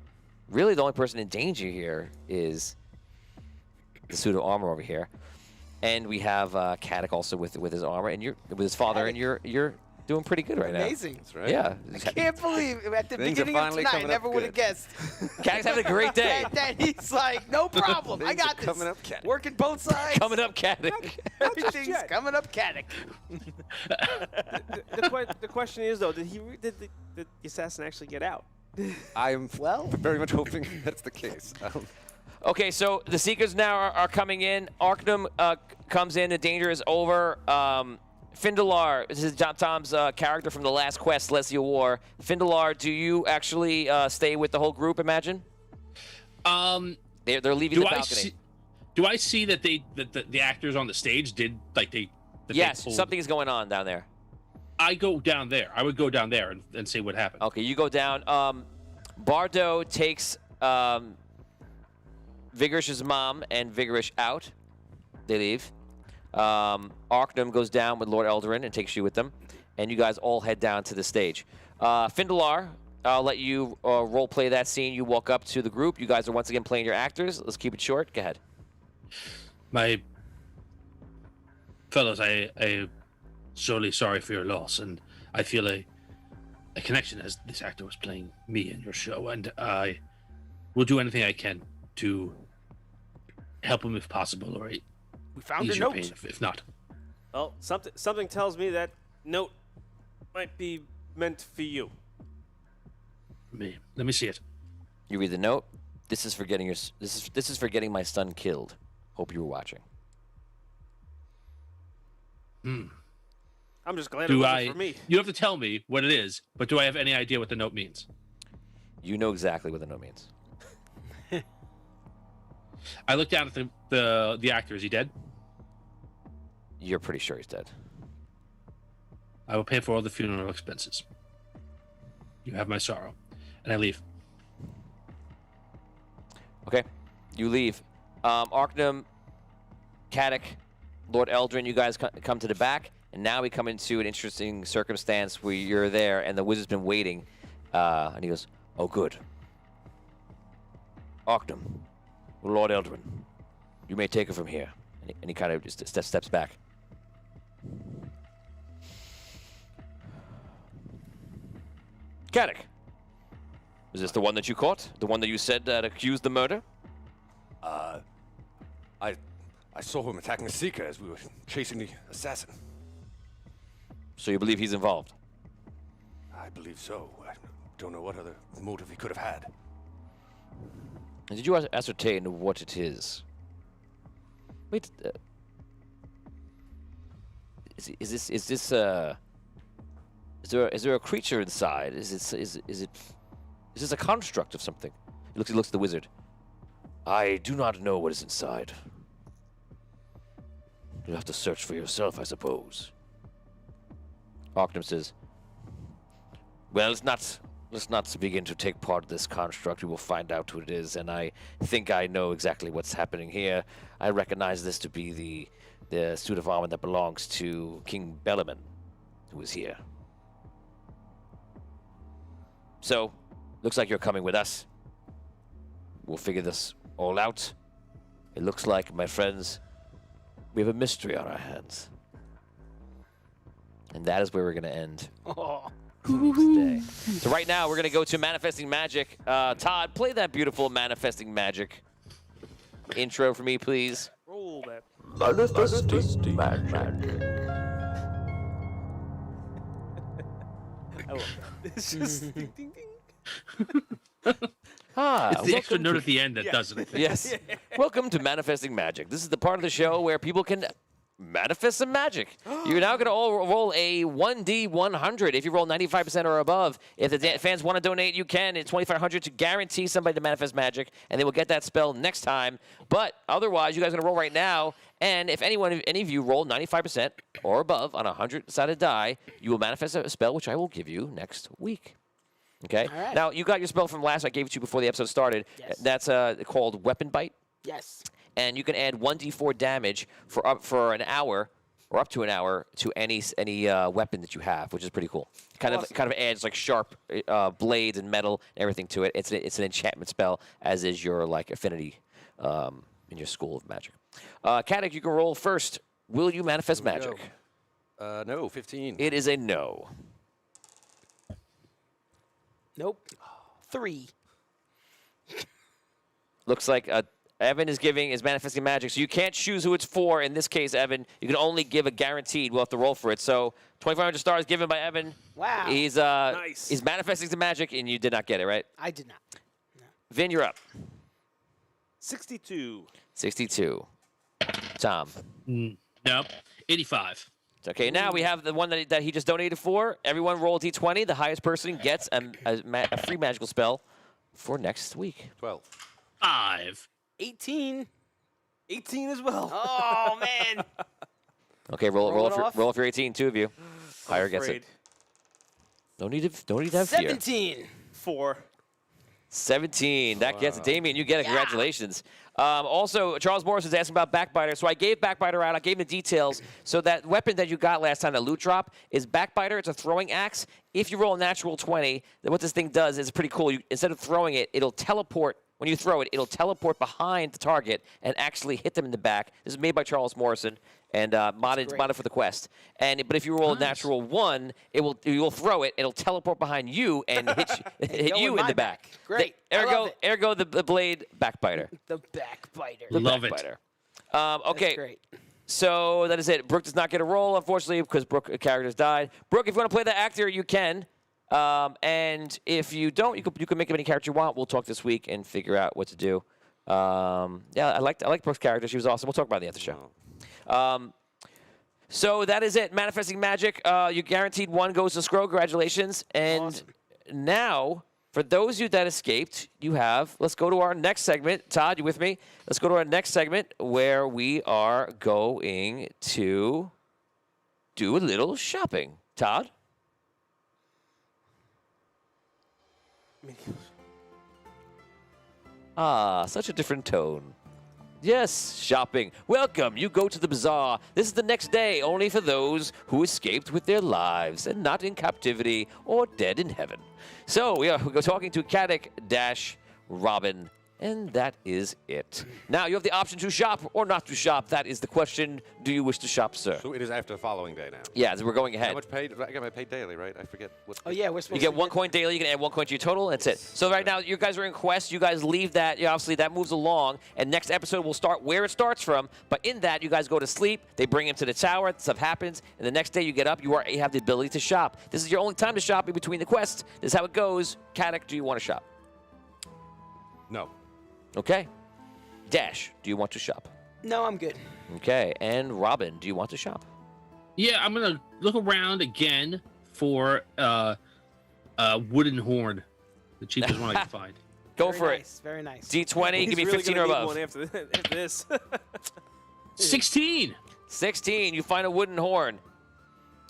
Speaker 1: Really, the only person in danger here is the suit of armor over here, and we have Caddick also with his armor, and with his father, and you're doing pretty good right now.
Speaker 4: Amazing.
Speaker 5: That's right.
Speaker 1: Yeah.
Speaker 4: I can't believe at the
Speaker 5: Things are
Speaker 4: beginning of
Speaker 5: finally
Speaker 4: tonight, I
Speaker 5: coming
Speaker 4: never
Speaker 5: up
Speaker 4: would have
Speaker 5: good.
Speaker 4: guessed.
Speaker 1: Caddick's having a great day.
Speaker 4: that he's like, no problem. I
Speaker 5: Things are
Speaker 4: got this.
Speaker 5: coming up, Caddick.
Speaker 4: Working both sides.
Speaker 1: Coming up, Caddick.
Speaker 4: Everything's
Speaker 6: yet.
Speaker 4: coming up, Caddick.
Speaker 6: The question is though, did the assassin actually get out?
Speaker 5: I'm
Speaker 4: Well.
Speaker 5: very much hoping that's the case.
Speaker 1: Okay, so the Seekers now are coming in. Arctum comes in. The danger is over. Findalar, this is Tom's character from the last quest, Celestial War. Findalar, do you actually stay with the whole group, imagine? They're leaving the balcony.
Speaker 7: Do I see that the actors on the stage did like they? That
Speaker 1: Yes,
Speaker 7: they pulled-
Speaker 1: something is going on down there.
Speaker 7: I go down there. I would go down there and see what happened.
Speaker 1: Okay, you go down. Bardo takes Vigorish's mom and Vigorish out. They leave. Arctum goes down with Lord Eldarin and takes you with them. And you guys all head down to the stage. Findalar, I'll let you role play that scene. You walk up to the group. You guys are once again playing your actors. Let's keep it short. Go ahead.
Speaker 7: My fellows, I sorely sorry for your loss, and I feel a connection as this actor was playing me in your show, and I will do anything I can to help him if possible, or
Speaker 4: We found
Speaker 7: ease
Speaker 4: a
Speaker 7: your
Speaker 4: note.
Speaker 7: pain if not.
Speaker 6: Well, something tells me that note might be meant for you.
Speaker 7: Let me see it.
Speaker 1: You read the note. This is for getting this is for getting my son killed. Hope you were watching.
Speaker 6: I'm just glad it
Speaker 7: Do
Speaker 6: wasn't
Speaker 7: I?
Speaker 6: for me.
Speaker 7: You don't have to tell me what it is, but do I have any idea what the note means?
Speaker 1: You know exactly what the note means.
Speaker 7: I look down at the actor. Is he dead?
Speaker 1: You're pretty sure he's dead.
Speaker 7: I will pay for all the funeral expenses. You have my sorrow, and I leave.
Speaker 1: Okay, you leave. Arctum, Caddick, Lord Eldrin, you guys come to the back, and now we come into an interesting circumstance where you're there, and the wizard's been waiting, and he goes, "Oh, good. Arctum, Lord Eldrin, you may take it from here." And he kind of just steps back. Caddick, is this the one that you caught? The one that you said accused the murder?
Speaker 5: I saw him attacking a seeker as we were chasing the assassin.
Speaker 1: So you believe he's involved?
Speaker 5: I believe so. I don't know what other motive he could have had.
Speaker 1: And did you ascertain what it is? Wait, is there a creature inside? Is this a construct of something? He looks at the wizard. I do not know what is inside. You'll have to search for yourself, I suppose. Arctum says, "Well, let's not begin to take part in this construct. We will find out what it is, and I think I know exactly what's happening here. I recognize this to be the suit of armor that belongs to King Bellaman, who is here. So, looks like you're coming with us. We'll figure this all out. It looks like, my friends, we have a mystery on our hands." And that is where we're going to end
Speaker 4: Oh.
Speaker 1: today. So right now, we're going to go to Manifesting Magic. Todd, play that beautiful Manifesting Magic intro for me, please.
Speaker 6: Roll that. I love that. It's just ding, ding, ding.
Speaker 1: Ah,
Speaker 7: It's the extra
Speaker 1: welcome
Speaker 7: note
Speaker 1: to-
Speaker 7: at the end that does it.
Speaker 1: Yes. Welcome to Manifesting Magic. This is the part of the show where people can manifest some magic. You're now going to roll a 1d100 if you roll 95% or above. If the fans want to donate, you can. It's 2,500 to guarantee somebody to manifest magic, and they will get that spell next time. But otherwise, you guys are going to roll right now, and if any of you roll 95% or above on a 100-sided die, you will manifest a spell, which I will give you next week. Okay?
Speaker 4: All right.
Speaker 1: Now, you got your spell from last I gave it to you before the episode started.
Speaker 4: Yes.
Speaker 1: That's called Weapon Bite.
Speaker 4: Yes.
Speaker 1: And you can add 1d4 damage for an hour or up to an hour to any weapon that you have, which is pretty cool. Kind of adds like sharp blades and metal and everything to it. It's an enchantment spell, as is your like affinity in your school of magic. Katic, you can roll first. Will you manifest magic?
Speaker 5: No, 15.
Speaker 1: It is a no.
Speaker 4: Nope. 3.
Speaker 1: Looks like Evan is manifesting magic, so you can't choose who it's for. In this case, Evan, you can only give a guaranteed. We'll have to roll for it. So 2,500 stars given by Evan.
Speaker 4: Wow.
Speaker 1: He's
Speaker 6: Nice.
Speaker 1: He's manifesting some magic, and you did not get it, right?
Speaker 4: I did not.
Speaker 1: Vin, you're up.
Speaker 6: 62.
Speaker 1: 62. Tom.
Speaker 7: Nope. 85.
Speaker 1: Okay, now we have the one that he just donated for. Everyone roll a d20. The highest person gets a free magical spell for next week.
Speaker 5: 12.
Speaker 7: 5.
Speaker 4: 18.
Speaker 6: 18 as well.
Speaker 4: Oh, man.
Speaker 1: Okay, roll
Speaker 4: it off.
Speaker 1: off your 18, two of you. Higher gets it. No need to have fear.
Speaker 4: 17.
Speaker 6: 4.
Speaker 1: 17. That gets it. Damien, you get it. Congratulations. Also, Charles Morris is asking about Backbiter. So I gave Backbiter out. I gave him the details. So that weapon that you got last time, that loot drop, is Backbiter. It's a throwing axe. If you roll a natural 20, then what this thing does is pretty cool. Instead of throwing it, it'll teleport. When you throw it, it'll teleport behind the target and actually hit them in the back. This is made by Charles Morrison and modded for the quest. But if you roll a natural 1, you will throw it. It'll teleport behind you and hit you in the back.
Speaker 4: Great. I love it.
Speaker 1: Ergo the blade Backbiter.
Speaker 4: The backbiter.
Speaker 7: Love it.
Speaker 1: Backbiter. Okay.
Speaker 4: That's great.
Speaker 1: So that is it. Brooke does not get a roll, unfortunately, because Brooke character's died. Brooke, if you want to play the actor, you can. And if you don't, you can make him any character you want. We'll talk this week and figure out what to do. I like Brooke's character. She was awesome. We'll talk about it at the show. So that is it. Manifesting magic. You guaranteed 1 goes to Scroll. Congratulations. And now, for those of you that escaped, let's go to our next segment. Todd, you with me? Let's go to our next segment where we are going to do a little shopping. Todd? Such a different tone. Yes, shopping. Welcome. You go to the bazaar. This is the next day, only for those who escaped with their lives and not in captivity or dead in heaven. So we're talking to Katic-Robin, and that is it. Now you have the option to shop or not to shop. That is the question. Do you wish to shop, sir?
Speaker 5: So it is after the following day now.
Speaker 1: Yeah, so we're going ahead.
Speaker 5: How much paid? I got my paid daily, right? I forget.
Speaker 4: Oh, yeah, we're
Speaker 1: You
Speaker 4: supposed
Speaker 1: get
Speaker 4: to
Speaker 1: 1 coin daily. You can add 1 coin to your total. That's it. So right now, you guys are in quest. You guys leave that. Obviously, that moves along. And next episode, we'll start where it starts from. But in that, you guys go to sleep. They bring him to the tower. Stuff happens. And the next day, you get up. You have the ability to shop. This is your only time to shop in between the quests. This is how it goes. Katic, do you want to shop?
Speaker 5: No.
Speaker 1: Okay. Dash, do you want to shop?
Speaker 4: No, I'm good.
Speaker 1: Okay. And Robin, do you want to shop?
Speaker 7: Yeah, I'm gonna look around again for wooden horn, the cheapest one I can find.
Speaker 1: Go
Speaker 4: Very
Speaker 1: for
Speaker 4: nice, Very nice.
Speaker 1: it. D20,
Speaker 6: He's
Speaker 1: give me
Speaker 6: really
Speaker 1: 15 or
Speaker 6: gonna need
Speaker 1: above.
Speaker 6: one after this.
Speaker 7: 16.
Speaker 1: 16, you find a wooden horn.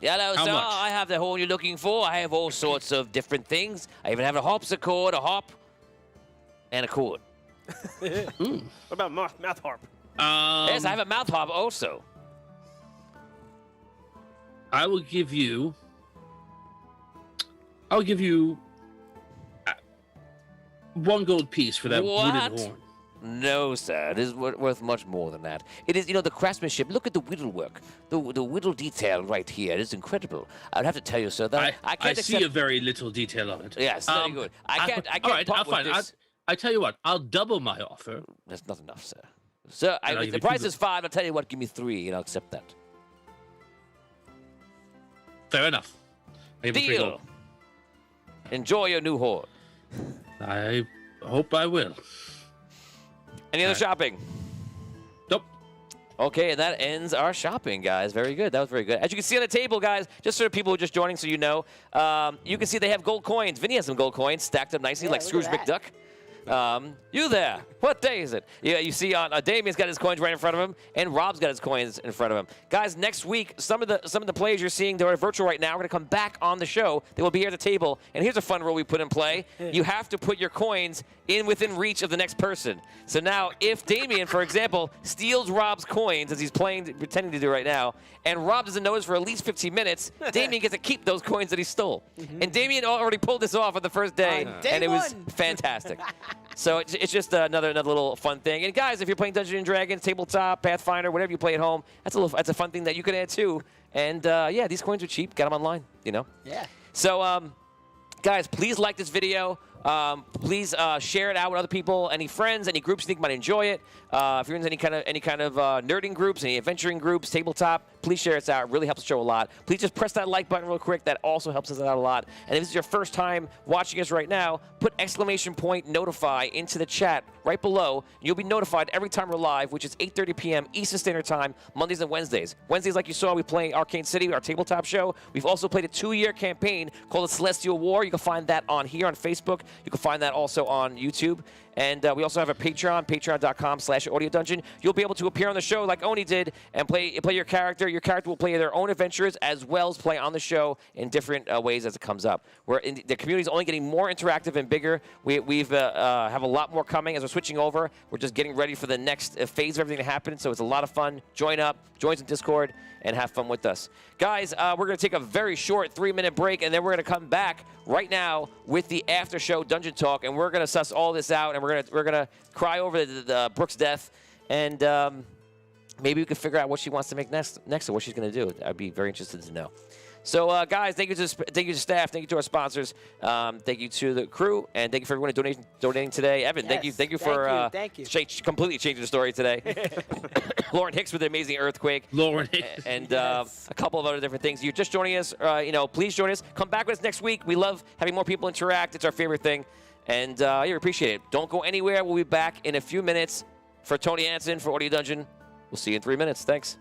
Speaker 1: Hello,
Speaker 7: How
Speaker 1: sir.
Speaker 7: much?
Speaker 1: I have the horn you're looking for. I have all sorts of different things. I even have a harpsichord, a harp, and a chord.
Speaker 6: What about mouth harp?
Speaker 1: Yes, I have a mouth harp also.
Speaker 7: I will give you. I'll give you 1 gold piece for that
Speaker 1: What?
Speaker 7: wooden horn.
Speaker 1: No, sir. It is worth much more than that. It is, the craftsmanship. Look at the whittlework. The whittle detail right here. It is incredible. I'd have to tell you, sir, that I can't
Speaker 7: see
Speaker 1: accept...
Speaker 7: a very little detail of it.
Speaker 1: Yes, very good. I can't
Speaker 7: all right,
Speaker 1: part
Speaker 7: I'll
Speaker 1: with
Speaker 7: find
Speaker 1: this.
Speaker 7: I tell you what, I'll double my offer.
Speaker 1: That's not enough, sir. Sir,
Speaker 7: And I'll
Speaker 1: if
Speaker 7: give
Speaker 1: the
Speaker 7: you
Speaker 1: price
Speaker 7: 2
Speaker 1: is 5, I'll tell you what, give me 3, and I'll accept that.
Speaker 7: Fair enough. I give you 3
Speaker 1: Deal.
Speaker 7: gold.
Speaker 1: Enjoy your new horn.
Speaker 7: I hope I will.
Speaker 1: Any other shopping?
Speaker 7: Nope.
Speaker 1: Okay, and that ends our shopping, guys. Very good. That was very good. As you can see on the table, guys, just for the people who are just joining so you know, you can see they have gold coins. Vinny has some gold coins stacked up nicely like
Speaker 4: look
Speaker 1: Scrooge
Speaker 4: at
Speaker 1: McDuck. You there? What day is it? Yeah, you see on Damien's got his coins right in front of him, and Rob's got his coins in front of him. Guys, next week, some of the players you're seeing, they're virtual right now. We're gonna come back on the show. They will be here at the table. And here's a fun rule we put in play: you have to put your coins in within reach of the next person. So now, if Damien, for example, steals Rob's coins as he's pretending to do right now, and Rob doesn't notice for at least 15 minutes, Damien gets to keep those coins that he stole. And Damien already pulled this off on the first day, and it was fantastic. So it's just another little fun thing. And guys, if you're playing Dungeons & Dragons, tabletop, Pathfinder, whatever you play at home, that's a fun thing that you can add too. And yeah, these coins are cheap. Got them online, you know.
Speaker 4: Yeah.
Speaker 1: So guys, please like this video. Please share it out with other people, any friends, any groups you think might enjoy it. If you're in any kind of nerding groups, any adventuring groups, tabletop, please share it out. It really helps the show a lot. Please just press that like button real quick. That also helps us out a lot. And if this is your first time watching us right now, put !notify into the chat right below. You'll be notified every time we're live, which is 8:30 p.m. Eastern Standard Time, Mondays and Wednesdays. Wednesdays, like you saw, we play Arcane City, our tabletop show. We've also played a 2-year campaign called the Celestial War. You can find that on here on Facebook. You can find that also on YouTube. And we also have a Patreon, patreon.com/audiodungeon. You'll be able to appear on the show like Oni did and play your character. Your character will play their own adventures as well as play on the show in different ways as it comes up. The community is only getting more interactive and bigger. We have a lot more coming as we're switching over. We're just getting ready for the next phase of everything to happen. So it's a lot of fun. Join up, join some Discord, and have fun with us. Guys, we're going to take a very short 3-minute break, and then we're going to come back right now with the after show Dungeon Talk, and we're going to suss all this out, and we're gonna cry over the Brooke's death, and maybe we can figure out what she wants to make next or what she's going to do. I'd be very interested to know. So, guys, thank you to staff, thank you to our sponsors, thank you to the crew, and thank you for everyone donating today. Evan,
Speaker 4: Yes,
Speaker 1: thank you for
Speaker 4: thank you.
Speaker 1: completely changing the story today. Lauren Hicks with the amazing earthquake.
Speaker 7: Lauren.
Speaker 1: And
Speaker 4: Yes.
Speaker 1: a couple of other different things. You're just joining us, please join us. Come back with us next week. We love having more people interact. It's our favorite thing. And yeah, we appreciate it. Don't go anywhere. We'll be back in a few minutes. For Tony Hansen, for Audio Dungeon, we'll see you in 3 minutes. Thanks.